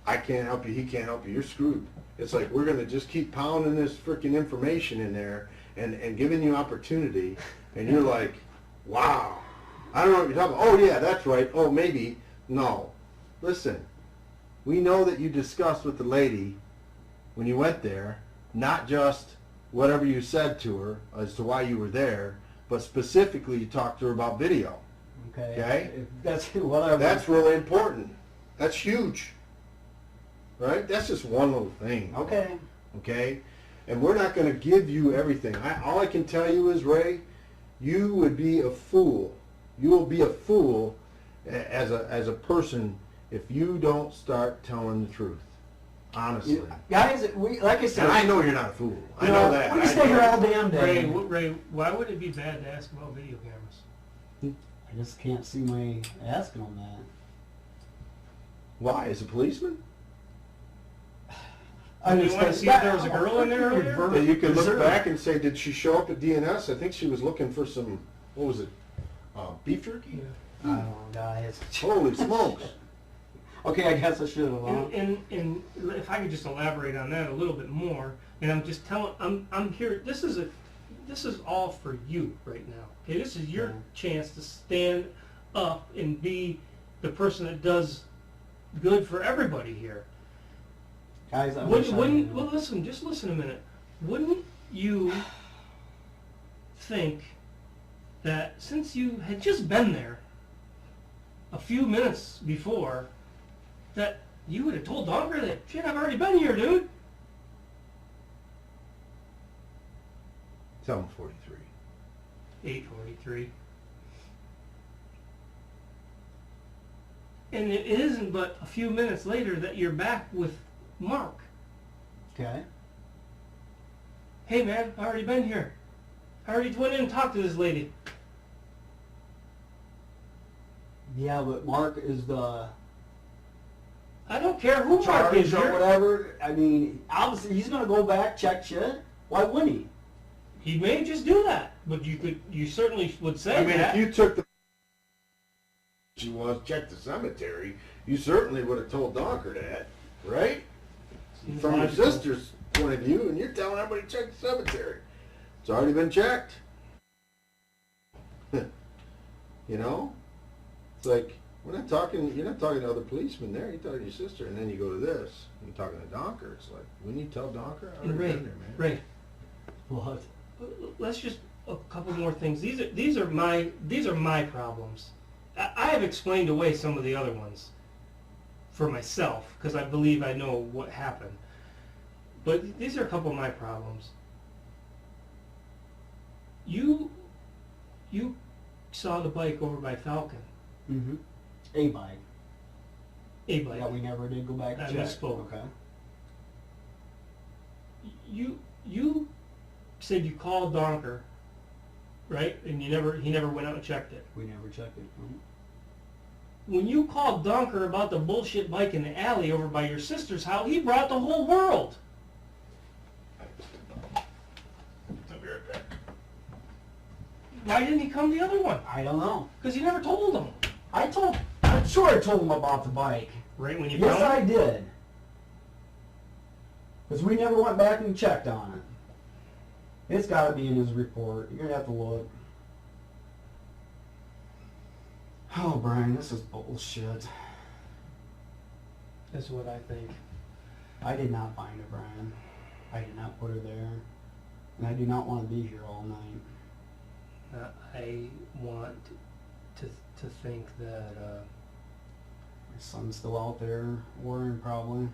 I can't help you, he can't help you, you're screwed. It's like we're going to just keep pounding this freaking information in there and giving you opportunity, and you're like, wow, I don't know what you're talking about. Oh yeah, that's right. Oh, maybe. No. Listen, we know that you discussed with the lady when you went there, not just whatever you said to her as to why you were there, but specifically you talked to her about video. Okay? If that's whatever. That's really important. That's huge. Right? That's just one little thing. Okay. Okay? And we're not going to give you everything. All I can tell you is, Ray, you would be a fool. You will be a fool as a person if you don't start telling the truth. Honestly. Guys, like I said, And I know you're not a fool. I know that. We I stay know here that. all damn day. Ray, why would it be bad to ask about video cameras? I just can't see my asking on that. Why? As a policeman? You want to see if there was a girl in there earlier? That you could look back and say, did she show up at DNS? I think she was looking for some, what was it, beef jerky? I don't know, guys. Holy smokes. Okay, I guess I should have. And if I could just elaborate on that a little bit more, and I'm just telling, I'm here. This is all for you right now. Okay, this is your chance to stand up and be the person that does good for everybody here. Guys, I wish I Wouldn't, knew. well, listen, just listen a minute. Wouldn't you think that since you had just been there a few minutes before, that you would have told Donker that, shit, I've already been here, dude? Tell him 43. 8:43. And it isn't but a few minutes later that you're back with Mark. Okay. Hey man, I already been here. I already went in and talked to this lady. Yeah, but Mark is the I don't care who Mark charge is or here. whatever. I mean, obviously he's gonna go back, check shit. Why wouldn't he? He may just do that, but you certainly would say I mean, that. if you took the she was check the cemetery, you certainly would have told Donker that, right? Seems From your logical. sister's point of view, and you're telling everybody to check the cemetery. It's already been checked. You know? It's like, we're not talking, you're not talking to other policemen there, you're talking to your sister, and then you go to this, and you're talking to Donker. It's like, when you tell Donker, I And already Ray, been there, man. Ray, What? let's just a couple more things. These are my problems. I have explained away some of the other ones for myself because I believe I know what happened. But these are a couple of my problems. You saw the bike over by Falcon, Mm-hmm. A bike. a bike. Yeah, we never did go back and I check. misspoke. Okay. You said you called Donker, right? And he never went out and checked it. We never checked it. Mhm. When you called Donker about the bullshit bike in the alley over by your sister's house, he brought the whole world. I'll be right back. Why didn't he come the other one? I don't know. Because you never told him. I'm sure I told him about the bike. Right when you Yes, I found it? did. Because we never went back and checked on it. It's got to be in his report. You're going to have to look. Oh, Brian, this is bullshit. That's what I think. I did not find her, Brian. I did not put her there. And I do not want to be here all night. I want to think that My son's still out there worrying, probably.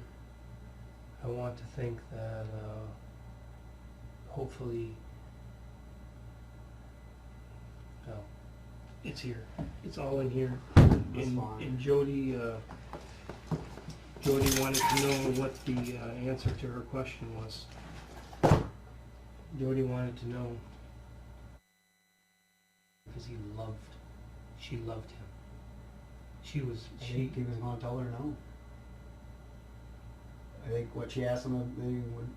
I want to think that hopefully, well, it's here. It's all in here. That's fine. And Jodi wanted to know what the answer to her question was. Jodi wanted to know because she loved him. I think he was going to tell her no. I think what she asked him if they would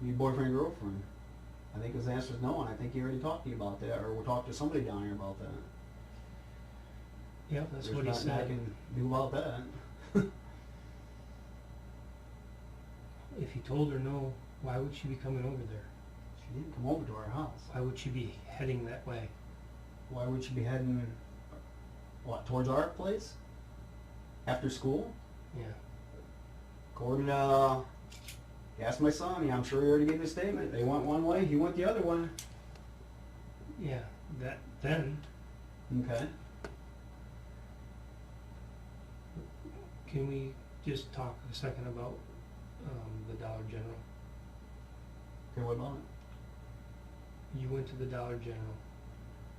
be boyfriend and girlfriend. I think his answer is no, and I think he already talked to you about that, or we'll talk to somebody down here about that. Yeah, that's There's what he nothing I said. can do about that. If he told her no, why would she be coming over there? She didn't come over to our house. Why would she be heading that way? Why would she be heading, what, towards our place? After school? Yeah. According to, ask my son, I'm sure he already gave his statement. They went one way, he went the other way. Yeah, then, Okay. can we just talk a second about the Dollar General? Okay, what about it? You went to the Dollar General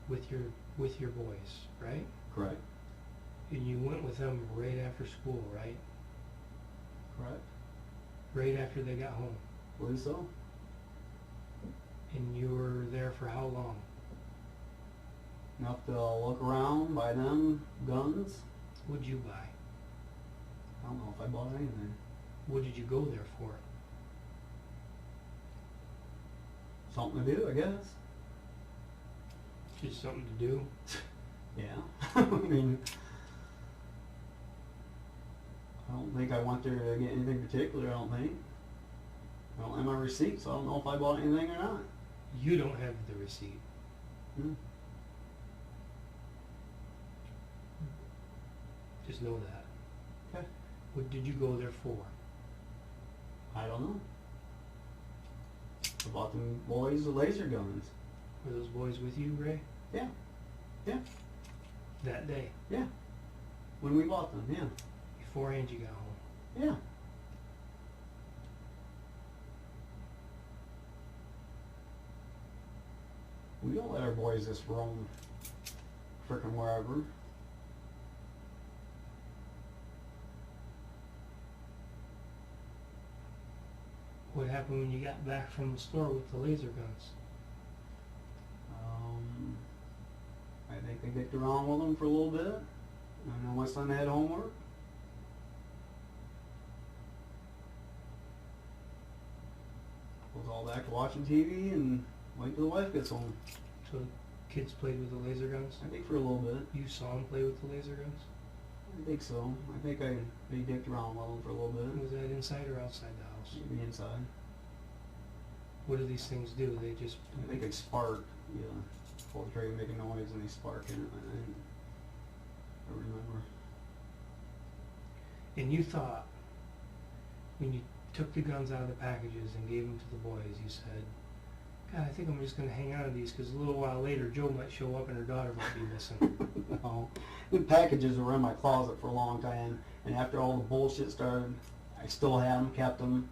with your boys, right? Correct. And you went with them right after school, right? Correct. Right after they got home. Believe so. And you were there for how long? Enough to look around, buy them guns. What'd you buy? I don't know if I bought anything. What did you go there for? Something to do, I guess. Just something to do? Yeah. I mean, I don't think I went there to get anything particular, I don't think. I don't have my receipt, so I don't know if I bought anything or not. You don't have the receipt. Hmm. Just know that. What did you go there for? I don't know. I bought them boys the laser guns. Were those boys with you, Ray? Yeah. Yeah. That day? Yeah. When we bought them, yeah. Beforehand you got home? Yeah. We don't let our boys just roam frickin' wherever. What happened when you got back from the store with the laser guns? I think they dicked around with them for a little bit. And then my son had homework. Was all back to watching TV and wait till the wife gets home. So the kids played with the laser guns? I think for a little bit. You saw them play with the laser guns? I think so. I think they dicked around with them for a little bit. Was that inside or outside the house? Maybe inside. What do these things do? They just... I think they spark. Yeah. Pull the trigger, make a noise, and they spark in it. I remember. And you thought, when you took the guns out of the packages and gave them to the boys, you said, God, I think I'm just going to hang on to these because a little while later Joe might show up and her daughter might be missing. No. The packages were in my closet for a long time, and after all the bullshit started, I still had them, kept them.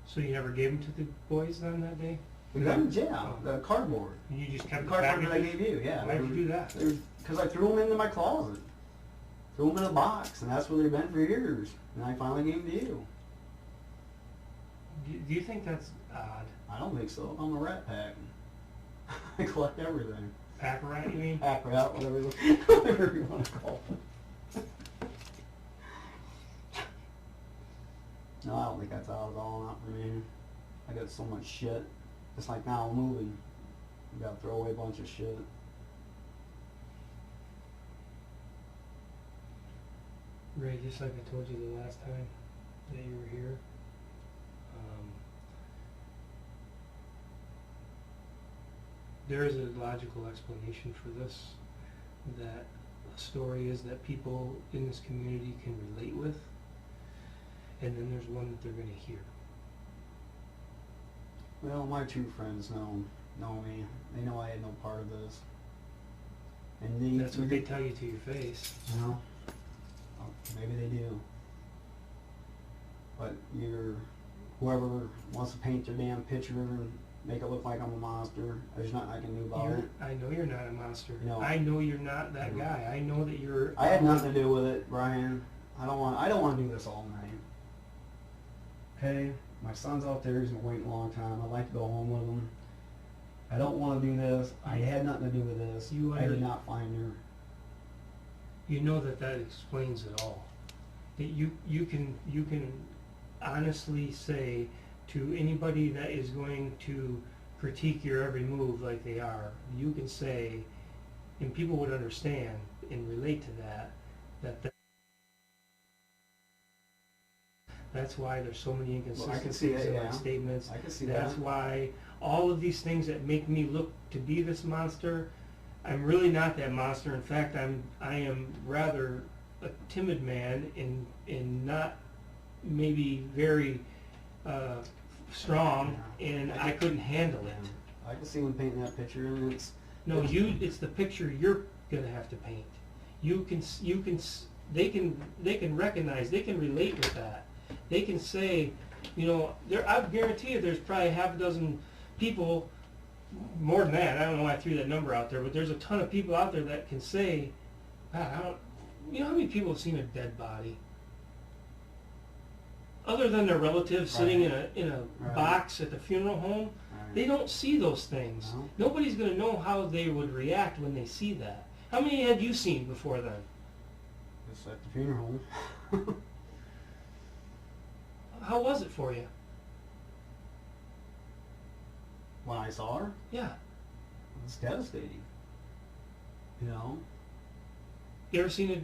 So you never gave them to the boys then that day? The guns, yeah, the cardboard. And you just The kept the cardboard that I packages? gave you, yeah. Why did you do that? Because I threw them into my closet. Threw them in a box, and that's where they've been for years. And I finally gave them to you. Do you think that's odd? I don't think so. I'm a rat pack. I collect everything. Pack rat, you mean? Pack rat, whatever you want to call it. No, I don't think that's odd at all, not for me. I got so much shit. It's like now I'm moving. You gotta throw away a bunch of shit. Ray, just like I told you the last time that you were here, there is a logical explanation for this, that a story is that people in this community can relate with, and then there's one that they're going to hear. Well, my true friends know me. They know I had no part of this. And That's what they tell you to your face. Well, maybe they do. But whoever wants to paint their damn picture and make it look like I'm a monster, there's nothing I can do about it. I know you're not a monster. No. I know you're not that guy. I know that you're... I had nothing to do with it, Brian. I don't want to do this all night. Okay? My son's out there. He's been waiting a long time. I'd like to go home with him. I don't want to do this. I had nothing to do with this. I did not find her. You know that explains it all. That you can honestly say to anybody that is going to critique your every move like they are, you can say, and people would understand and relate to that's why there's so many inconsistencies in my statements. I can see that. That's why all of these things that make me look to be this monster, I'm really not that monster. In fact, I am rather a timid man and not maybe very strong, and I couldn't handle it. I can see when painting that picture, and it's... No, it's the picture you're gonna have to paint. They can recognize, they can relate with that. They can say, I guarantee you there's probably half a dozen people, more than that, I don't know why I threw that number out there, but there's a ton of people out there that can say, God, you know how many people have seen a dead body? Other than their relatives sitting in a box at the funeral home, they don't see those things. No. Nobody's going to know how they would react when they see that. How many had you seen before then? Just at the funeral home. How was it for you? When I saw her, Yeah. it was devastating. You ever seen a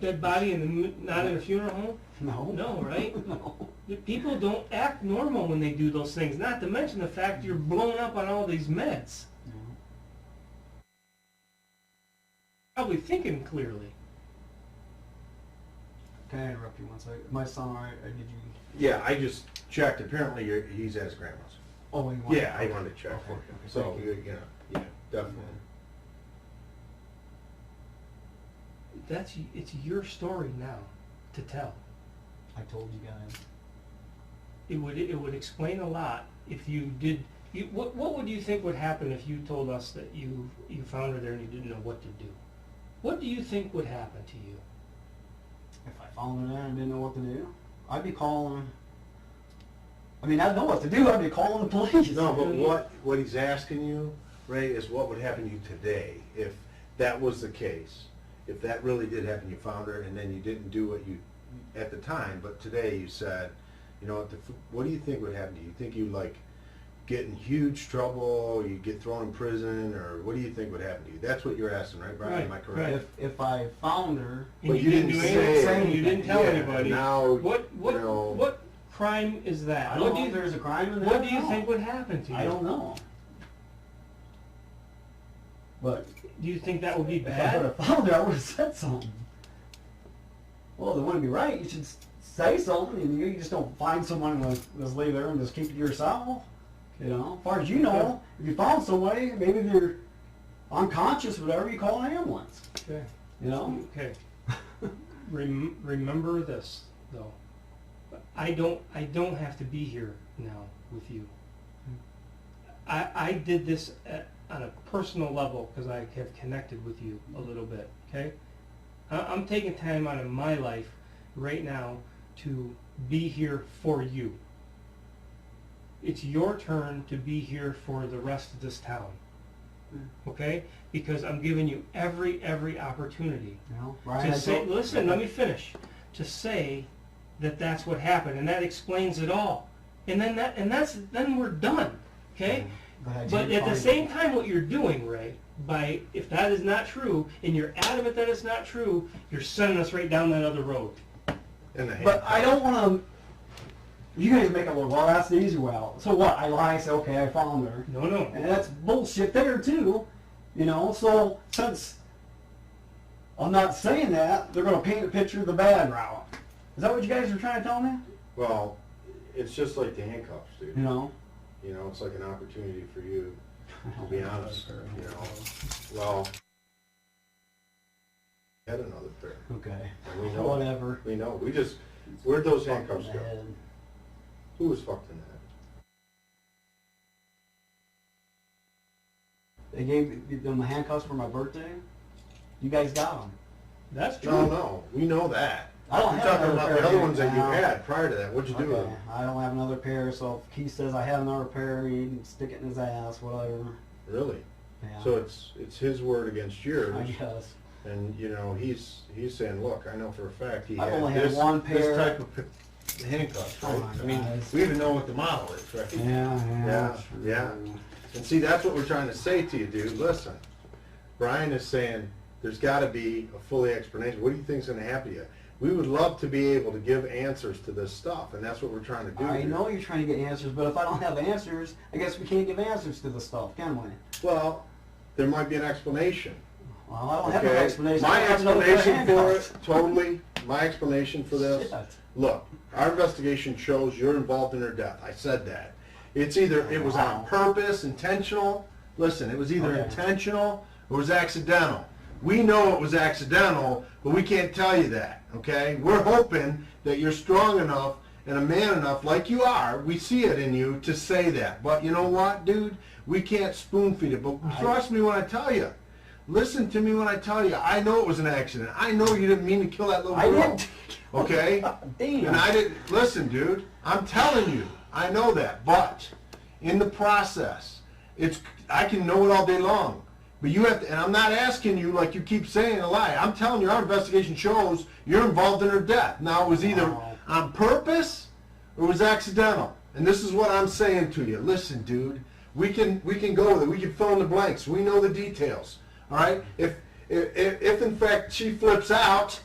dead body not in a funeral home? No. No, right? No. People don't act normal when they do those things, not to mention the fact you're blown up on all these meds. No. Probably thinking clearly. Can I interrupt you one second? My son, all right? Did you? Yeah, I just checked. Apparently, he's at his grandma's. Oh, you want? Yeah, I wanted to check Okay, for you. okay, So, thank you. yeah, definitely. It's your story now to tell. I told you guys. It would explain a lot if you did. What would you think would happen if you told us that you found her there and you didn't know what to do? What do you think would happen to you? If I found her there and didn't know what to do, I'd be calling. I mean, I'd know what to do. I'd be calling the police. No, but what he's asking you, Ray, is what would happen to you today if that was the case. If that really did happen, you found her and then you didn't do what you at the time, but today you said, you know, what do you think would happen to you? You think you'd like get in huge trouble, you get thrown in prison, or what do you think would happen to you? That's what you're asking, right, Brian? Right, Am I correct? right. If I found her, And But you didn't do anything. say You didn't tell yeah, anybody. Now, What you know, what crime is that? I What don't do know you if there's a crime in that. What do you No. think would happen to you? I don't know. But Do you think that would be if I would bad? have found her, I would have said something. Well, it wouldn't be right. You should say something. And you just don't find someone and just leave there and just keep it to yourself. You know, as far as you know, if you found somebody, maybe they're unconscious, whatever, you call an ambulance. Okay. You know. Okay. Remember this though. I don't have to be here now with you. I did this on a personal level because I have connected with you a little bit. Okay. I'm taking time out of my life right now to be here for you. It's your turn to be here for the rest of this town. Okay? Because I'm giving you every opportunity You know, Brian, to say, listen, let me finish. To say that that's what happened, and that explains it all. And then we're done. Okay? But at the same time, what you're doing, Ray, if that is not true, and you're adamant that it's not true, you're sending us right down that other road. But I don't want to. You guys make it look, well, that's the easy way out. So what? I lie, say, okay, I found her. No. And that's bullshit there, too. You know, so since I'm not saying that, they're going to paint a picture of the bad route. Is that what you guys are trying to tell me? well, it's just like the handcuffs, dude. You know? You know, it's like an opportunity for you, to be honest. You know, well, I had another pair. Okay. And we know. Whatever. We know. Where'd those handcuffs Fuck in go? the head. Who was fucked in that? They gave them the handcuffs for my birthday. You guys got them. That's true. No, we know that. I don't We're have talking another about pair the other here ones that you now. had prior to that. What'd you do with Okay, them? I don't have another pair, so if Keith says I have another pair, he can stick it in his ass, whatever. Really? Yeah. So it's his word against yours, I guess. and you know he's saying, look, I know for a fact he I've had only had this, one this pair. type of handcuffs, right? Come on, I mean, guys. we even know what the model is, right? Yeah. Yeah. And see, that's what we're trying to say to you, dude. Listen, Brian is saying there's got to be a fully explanation. What do you think's going to happen to you? We would love to be able to give answers to this stuff, and that's what we're trying to do. I here. know you're trying to get answers, but if I don't have answers, I guess we can't give answers to the stuff, can we? Well, there might be an explanation. Well, I don't have no Okay? explanation. My I have another pair of explanation for handcuffs. it, totally, my explanation for this, Shit. look, our investigation shows you're involved in her death. I said that. It's either, it was on Wow. purpose, intentional. Listen, it was either Okay. intentional or it was accidental. We know it was accidental, but we can't tell you that, okay? We're hoping that you're strong enough and a man enough, like you are, we see it in you, to say that. But you know what, dude? We can't spoon feed it. But trust me when I tell you. Listen to me when I tell you. I know it was an accident. I know you didn't mean to kill that little I girl. didn't. Okay? Damn. And I didn't, listen, dude, I'm telling you, I know that, but in the process, I can know it all day long, but you have to, and I'm not asking you like you keep saying a lie, I'm telling you our investigation shows you're involved in her death. Now, it was either Wow. on purpose or it was accidental, and this is what I'm saying to you. Listen, dude, we can go with it, we can fill in the blanks, we know the details, all right? If in fact she flips out,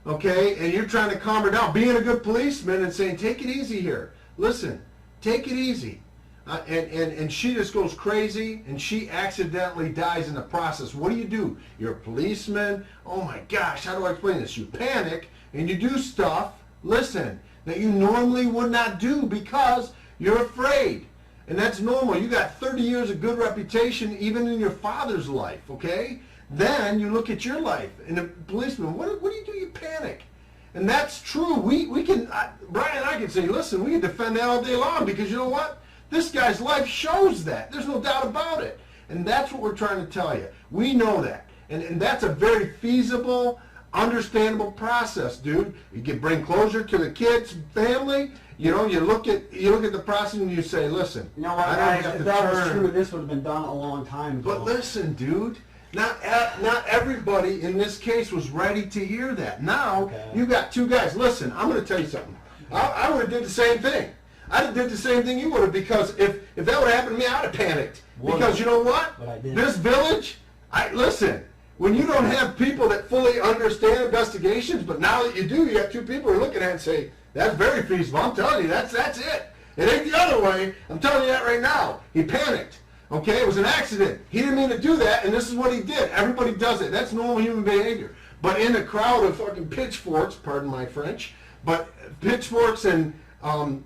okay, and you're trying to calm her down, being a good policeman and saying, take it easy here. Listen, take it easy. And she just goes crazy and she accidentally dies in the process. What do? You're a policeman. Oh my gosh, how do I explain this? You panic and you do stuff, listen, that you normally would not do because you're afraid. And that's normal. You got 30 years of good reputation even in your father's life, okay? Then you look at your life, and a policeman, what do you do? You panic. And that's true. We can, Brian and I can say, listen, we can defend that all day long because you know what? This guy's life shows that. There's no doubt about it. And that's what we're trying to tell you. We know that. And that's a very feasible, understandable process, dude. You can bring closure to the kids, family. You know, you look at the process and you say, listen, You know what, I don't guys, have if to that was turn. true, this would have been done a long time ago. But listen, dude, not everybody in this case was ready to hear that. Now, Okay. you got two guys. Listen, I'm going to tell you something. I would have did the same thing. I'd have did the same thing you would have, because if that would have happened to me, I'd have panicked. Would've. Because you know what? But I didn't. This village, listen, when you don't have people that fully understand investigations, but now that you do, you got two people who are looking at it and say, that's very feasible. I'm telling you, that's it. It ain't the other way. I'm telling you that right now. He panicked. Okay, it was an accident. He didn't mean to do that, and this is what he did. Everybody does it. That's normal human behavior. But in a crowd of fucking pitchforks, pardon my French, but pitchforks and, don't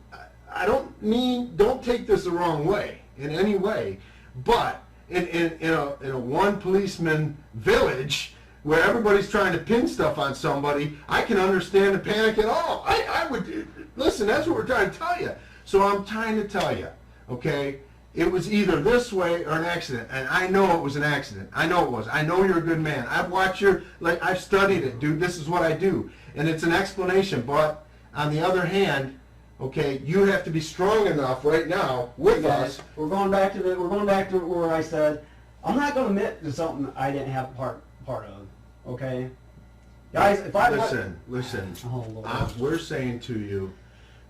take this the wrong way, in any way, but in a one policeman village where everybody's trying to pin stuff on somebody, I can understand the panic at all. I would, listen, that's what we're trying to tell you. So I'm trying to tell you, okay, it was either this way or an accident, and I know it was an accident. I know it was. I know you're a good man. I've watched I've studied it, dude. This is what I do, and it's an explanation. But on the other hand, okay, you have to be strong enough right now with us. We're going back to where I said I'm not going to admit to something I didn't have part of. Okay, guys, if I Listen. Oh, Lord. We're saying to you,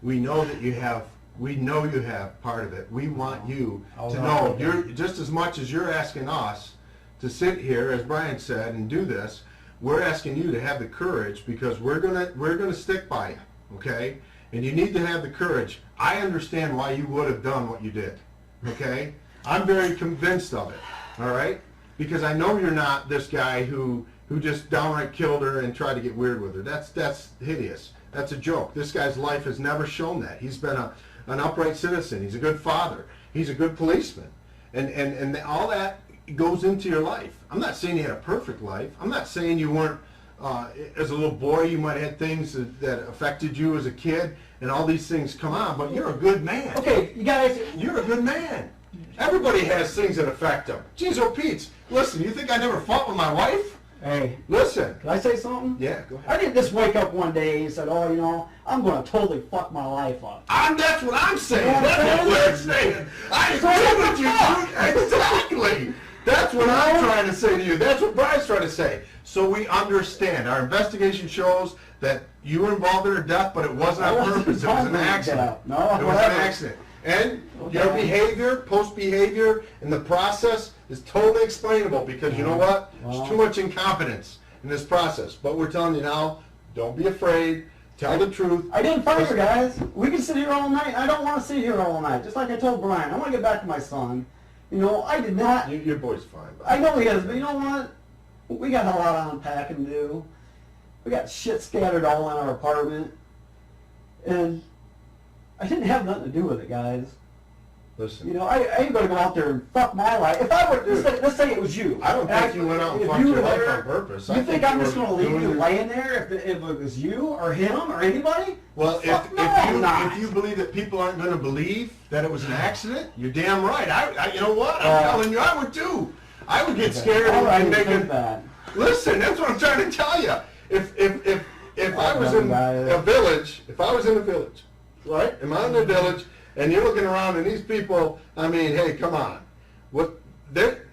we know that you have. We know you have part of it. We want you to know, you're just as much as you're asking us to sit here, as Brian said, and do this. We're asking you to have the courage, because we're gonna stick by you, okay? And you need to have the courage. I understand why you would have done what you did, okay? I'm very convinced of it, all right? Because I know you're not this guy who just downright killed her and tried to get weird with her. That's hideous. That's a joke. This guy's life has never shown that. He's been an upright citizen. He's a good father. He's a good policeman. And all that goes into your life. I'm not saying you had a perfect life. I'm not saying you weren't, as a little boy, you might have had things that affected you as a kid, and all these things come on, but you're a good man. Okay, you guys. You're a good man. Everybody has things that affect them. Jeez, oh, Pete, listen, you think I never fought with my wife? Hey, Listen. can I say something? Yeah, go ahead. I didn't just wake up one day and said, oh, you know, I'm going to totally fuck my life up. That's what I'm saying. Yeah, That's what we're saying. I agree with you. Exactly. That's what I'm trying to say to you. That's what Brian's trying to say. So we understand. Our investigation shows that you were involved in her death, but it wasn't on purpose. It was an accident. No, it was whatever. an accident. And your behavior, post-behavior, and the process is totally explainable, because you know what? There's too much incompetence in this process. But we're telling you now, don't be afraid. Tell the truth. I didn't fight her, guys. We can sit here all night. I don't want to sit here all night. Just like I told Brian, I want to get back to my son. You know, I did not. Your boy's fine. I know he is, but you know what? We got a lot of unpacking to do. We got shit scattered all in our apartment. And I didn't have nothing to do with it, guys. Listen. You know, I ain't going to go out there and fuck my life. If I were, let's say it was you. I don't think you went out and if fucked you your were life there, on purpose. You think I'm just going to leave you doing laying there if it was you or him or anybody? Well, Fuck no, I'm not. if you believe that people aren't going to believe that it was an accident, you're damn right. I you know what? I'm telling you, I would too. I would get scared All right, and make think it. that. Listen, that's what I'm trying to tell you. If I was in a village, right? Am I in a village, and you're looking around, and these people, I mean, hey, come on, what they're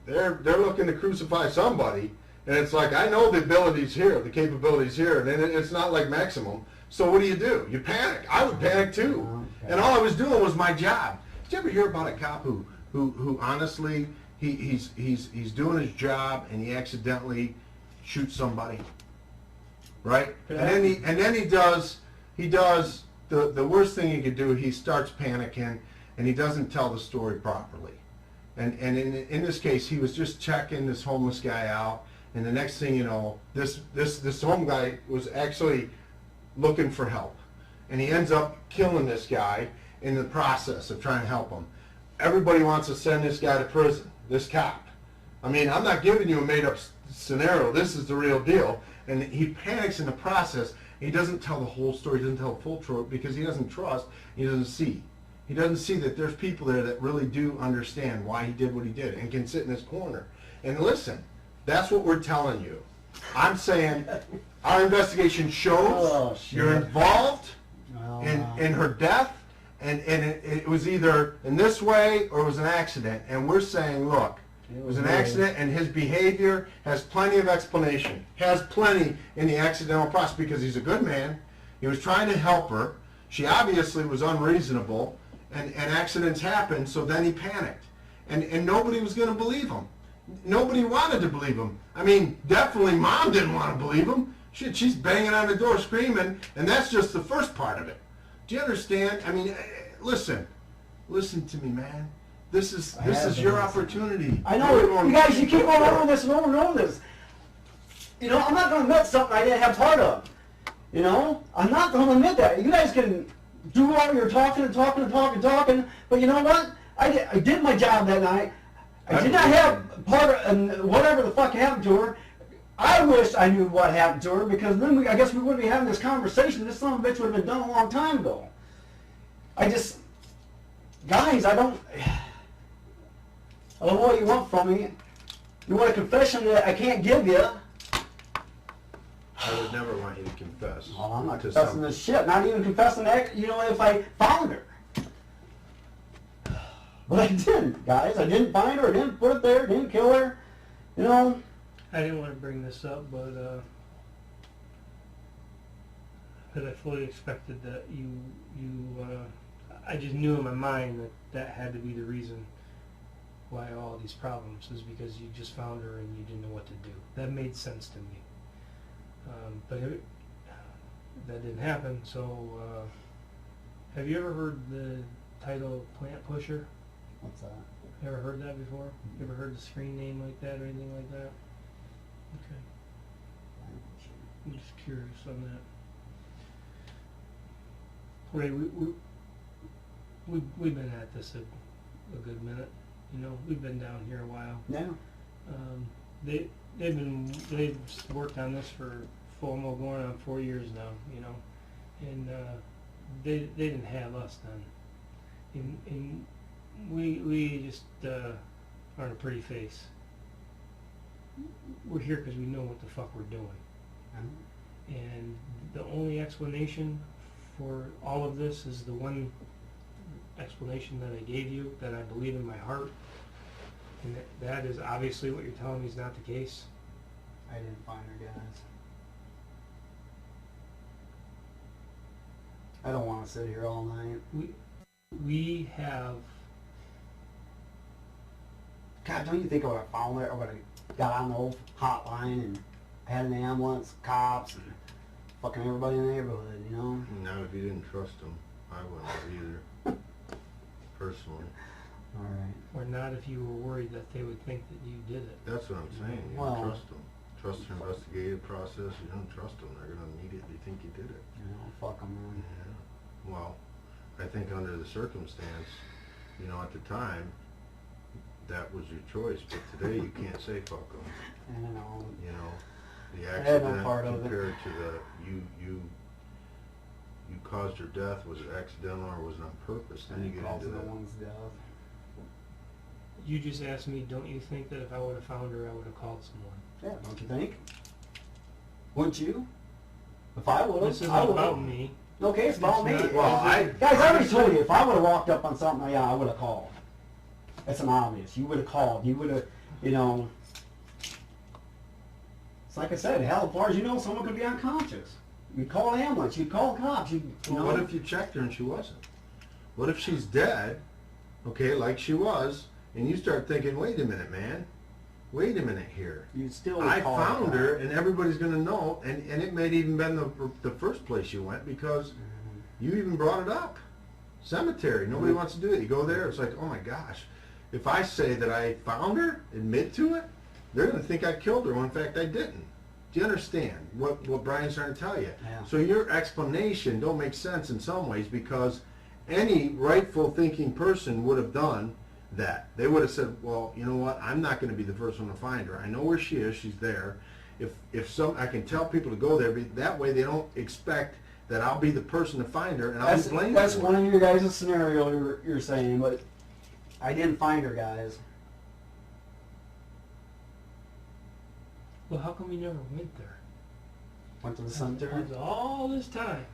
looking to crucify somebody, and it's like, I know the abilities here, the capabilities here, and it's not like maximum. So what do? You panic. I would panic too. Okay. And all I was doing was my job. Did you ever hear about a cop who honestly, he's doing his job and he accidentally shoots somebody, right? And then he does the worst thing he could do. He starts panicking and he doesn't tell the story properly. And in this case, he was just checking this homeless guy out, And the next thing you know, this home guy was actually looking for help. And he ends up killing this guy in the process of trying to help him. Everybody wants to send this guy to prison, this cop. I mean, I'm not giving you a made-up scenario. This is the real deal. And he panics in the process. He doesn't tell the whole story. He doesn't tell the full story because he doesn't trust. He doesn't see. He doesn't see that there's people there that really do understand why he did what he did and can sit in his corner. And listen, that's what we're telling you. I'm saying our investigation shows you're involved in her death, and it was either in this way or it was an accident. And we're saying, look, it was an accident, and his behavior has plenty of explanation, has plenty in the accidental process because he's a good man. He was trying to help her. She obviously was unreasonable, and accidents happen, so then he panicked. And nobody was going to believe him. Nobody wanted to believe him. I mean, definitely Mom didn't want to believe him. Shit, she's banging on the door screaming, and that's just the first part of it. Do you understand? I mean, listen to me, man. This is your opportunity. I know, you guys, you keep on over this and over and over this. You know, I'm not going to admit something I didn't have part of. You know, I'm not going to admit that. You guys can do all your talking, but you know what? I did my job that night. I did not have part of, and whatever the fuck happened to her. I wish I knew what happened to her, because then I guess we wouldn't be having this conversation. This son of a bitch would have been done a long time ago. Guys, I don't know what you want from me. You want a confession that I can't give you. I would never want you to confess. Well, I'm not confessing this shit. Not even confessing that, you know, if I found her. But I didn't, guys. I didn't find her. I didn't put it there. Didn't kill her. You know. I didn't want to bring this up, but I fully expected that I just knew in my mind that had to be the reason why all these problems is because you just found her and you didn't know what to do. That made sense to me. But that didn't happen, so have you ever heard the title Plant Pusher? What's that? You ever heard that before? You ever heard the screen name like that or anything like that? Okay. I'm just curious on that. Ray, we've been at this a good minute. You know, we've been down here a while. Yeah. They've worked on this for almost going on 4 years now. You know, and they didn't have us then. And we just aren't a pretty face. We're here because we know what the fuck we're doing. And the only explanation for all of this is the one explanation that I gave you, that I believe in my heart. And that is obviously what you're telling me is not the case. I didn't find her, guys. I don't want to sit here all night. We have... God, don't you think I would have found her? I would have got on the old hotline and had an ambulance, cops, and fucking everybody in the neighborhood, you know? Not if you didn't trust them. I wouldn't have either. Personally. Alright. Or not if you were worried that they would think that you did it. That's what I'm saying. You Well, don't trust them. Trust their investigative process. You don't trust them. They're going to immediately think you did it. You know, fuck them, man. Yeah. Well, I think under the circumstance, you know, at the time, that was your choice. But today, you can't say fuck them. I know. You know, the I had no accident part of it. compared to the you caused her death. Was it accidental or was it on purpose? Then you get into that. One's death. You just asked me, don't you think that if I would have found her, I would have called someone? Yeah, don't you think? Wouldn't you? If I would have, This isn't I would about have. me. Okay, it's about me. It's not- Well, Guys, I already told you, if I would have walked up on something, yeah, I would have called. That's an obvious. You would have called. You would have, you know. It's like I said, hell, as far as you know, someone could be unconscious. You'd call an ambulance. You'd call cops. You Well, know. what if you checked her and she wasn't? What if she's dead, okay, like she was, and you start thinking, wait a minute, man. Wait a minute here. You'd still I call found a her, cop. and everybody's going to know, and it may have even been the first place you went because you even brought it up. Cemetery. Nobody wants to do it. You go there, it's like, oh my gosh. If I say that I found her, admit to it, they're going to think I killed her when in fact I didn't. Do you understand what Brian's trying to tell you? Yeah. So your explanation don't make sense in some ways, because any rightful thinking person would have done that. They would have said, well, you know what, I'm not going to be the first one to find her. I know where she is. She's there. If I can tell people to go there, that way they don't expect that I'll be the person to find her and I'll be blamed. That's for one it. of your guys' scenario you're saying, but I didn't find her, guys. Well, how come you never went there? Went to the cemetery. After all this time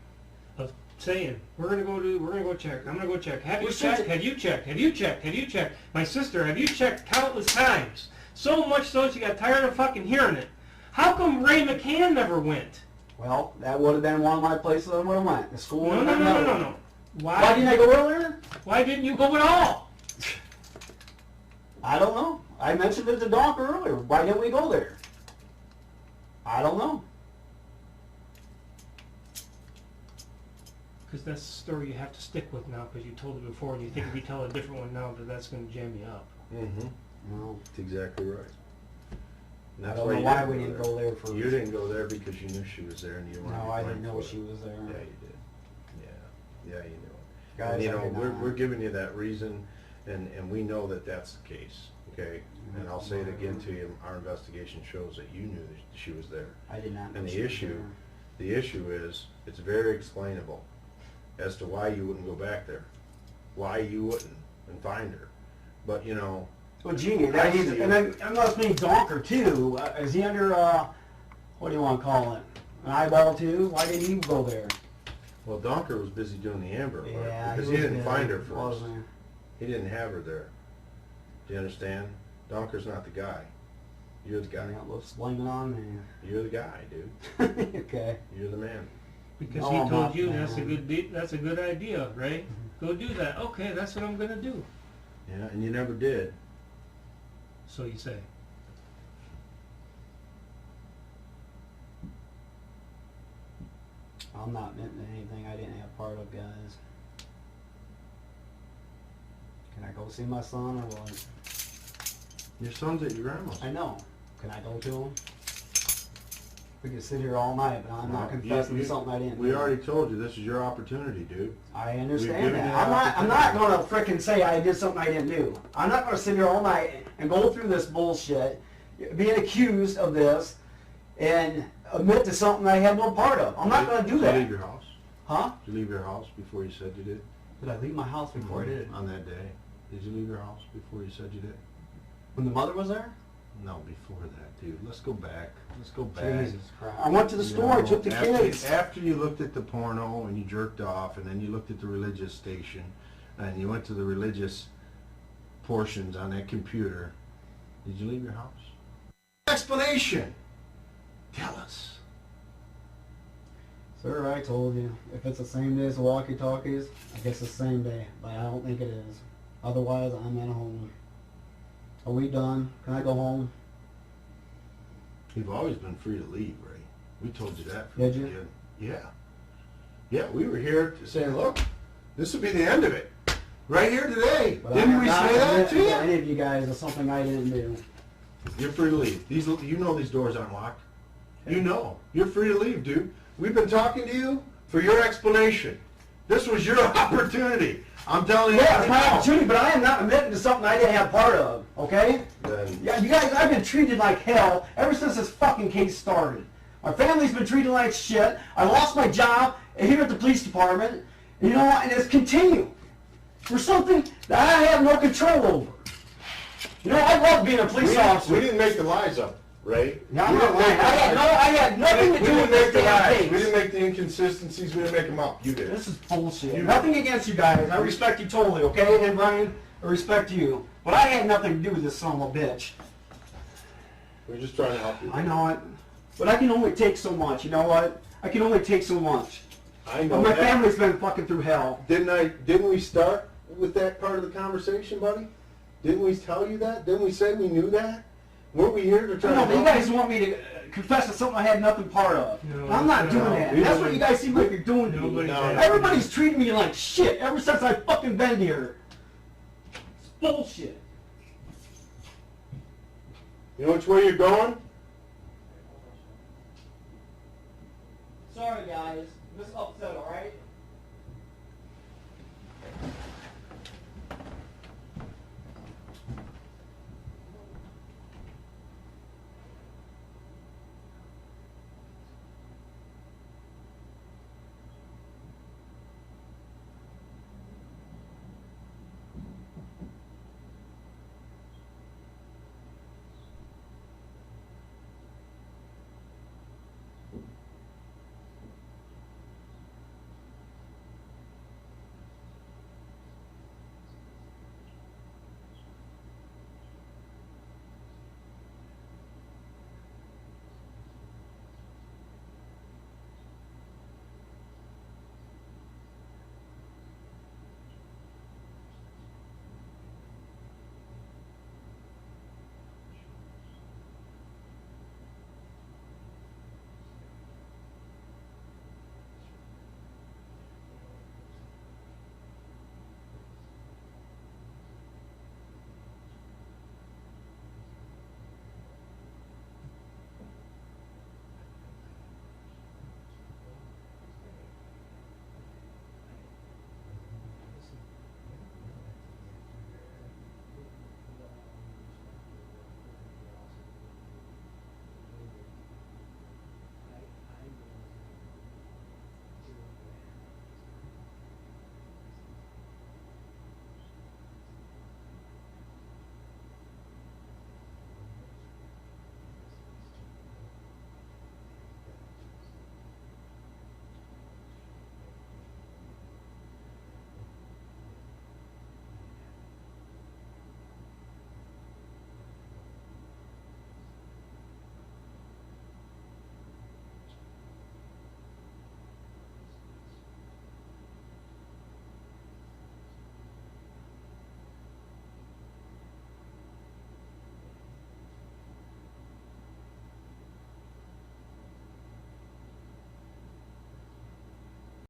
of saying we're gonna go check. I'm gonna go check. Have you We're checked? such a- Have you checked? Have you checked? Have you checked? My sister, have you checked countless times? So much so she got tired of fucking hearing it. How come Ray McCann never went? Well, that would have been one of my places I would have went. The school. No, would no, have no, been no, another no, one. no. Why didn't I go earlier? Why didn't you go at all? I don't know. I mentioned it to Doc earlier. Why didn't we go there? I don't know. Because that's the story you have to stick with now, because you told it before, and you think if you tell a different one now, that's going to jam you up. Mm-hmm. No. That's exactly right. And I that's don't know you why didn't we didn't go there first. You didn't go there because you knew she was there and you wanted to No, I blame didn't know for it. she was there. Yeah, you did. Yeah, you knew it. Guys, And, you I know, did not. we're giving you that reason, and we know that that's the case, okay? And I'll say it again to you, our investigation shows that you knew that she was there. I did not know And she the was issue, there. the issue is, it's very explainable as to why you wouldn't go back there, why you wouldn't and find her. But, you know, Well, gee, I that see is, you. and then I must mean Donker too. Is he under, what do you want to call it? An eyeball too? Why didn't he go there? well, Donker was busy doing the Amber Alert Yeah, because he was didn't busy, find her first. wasn't He didn't have her there. Do you understand? Donker's not the guy. You're the he? guy. Yeah, let's blame it on You're the guy, dude. me. Okay. You're the man. Because No, he I'm told not, you man. that's a good idea, Ray. Go do that. Okay, that's what I'm going to do. Yeah, and you never did. So you say. I'm not admitting anything I didn't have part of, guys. Can I go see my son or what? Your son's at your grandma's. I know. Can I go to him? We could sit here all night, but I'm not No, confessing you- to something I didn't We do. already told you this is your opportunity, dude. I We've understand given you that. the I'm not going to frickin' say I did something I didn't do. I'm not going to sit here all night and go through this bullshit, being accused of this, and admit to something I had no part of. I'm not going to do Did you leave that. your house? Huh? Did you leave your house before you said you did? Did I leave my house before I did? On that day. Did you leave your house before you said you did? When the mother was there? No, before that, dude. Let's go back. Let's go back. Jesus Christ. I went to the You store, I know, took the after, kids. After you looked at the porno and you jerked off, and then you looked at the religious station, and you went to the religious portions on that computer, did you leave your house? Explanation! Tell us. Sir, I told you. If it's the same day as the walkie-talkies, I guess it's the same day. But I don't think it is. Otherwise, I'm at home. Are we done? Can I go home? You've always been free to leave, Ray. We told you that from Did the you? beginning. Yeah. Yeah, we were here saying, look, this will be the end of it. Right here today. But Didn't I we have say not that to admitted you? any of you guys is something I didn't do. You're free to leave. You know these doors aren't locked. You know. You're free to leave, dude. We've been talking to you for your explanation. This was your opportunity. I'm telling you. Yeah, it's my right now. opportunity, but I am not admitting to something I didn't have part of, okay? Then Yeah, you guys, I've been treated like hell ever since this fucking case started. My family's been treated like shit. I lost my job here at the police department, you know, and it's continued for something that I have no control over. You know, I love being a police officer. we didn't make the lies up, Ray. No, I'm We not didn't lying. make the I lies. had nothing to We do didn't with this make the damn lies. case. We didn't make the inconsistencies. We didn't make them up. You did. This is bullshit. You- Nothing against you guys. I respect you totally, okay? And Brian, I respect you. But I had nothing to do with this son of a bitch. We're just trying to help you. I know it. But I can only take so much, you know what? I can only take so much. I know But my that. family's been fucking through hell. Didn't we start with that part of the conversation, buddy? Didn't we tell you that? Didn't we say we knew that? Weren't we here to try I know, to but you help guys want me to confess to something I had nothing part of. No, I'm not no, doing that. we That's don't- what you guys seem like you're doing to me. Nobody No, said- Everybody's treating me like shit ever since I fucking been here. It's bullshit. You know which way you're going?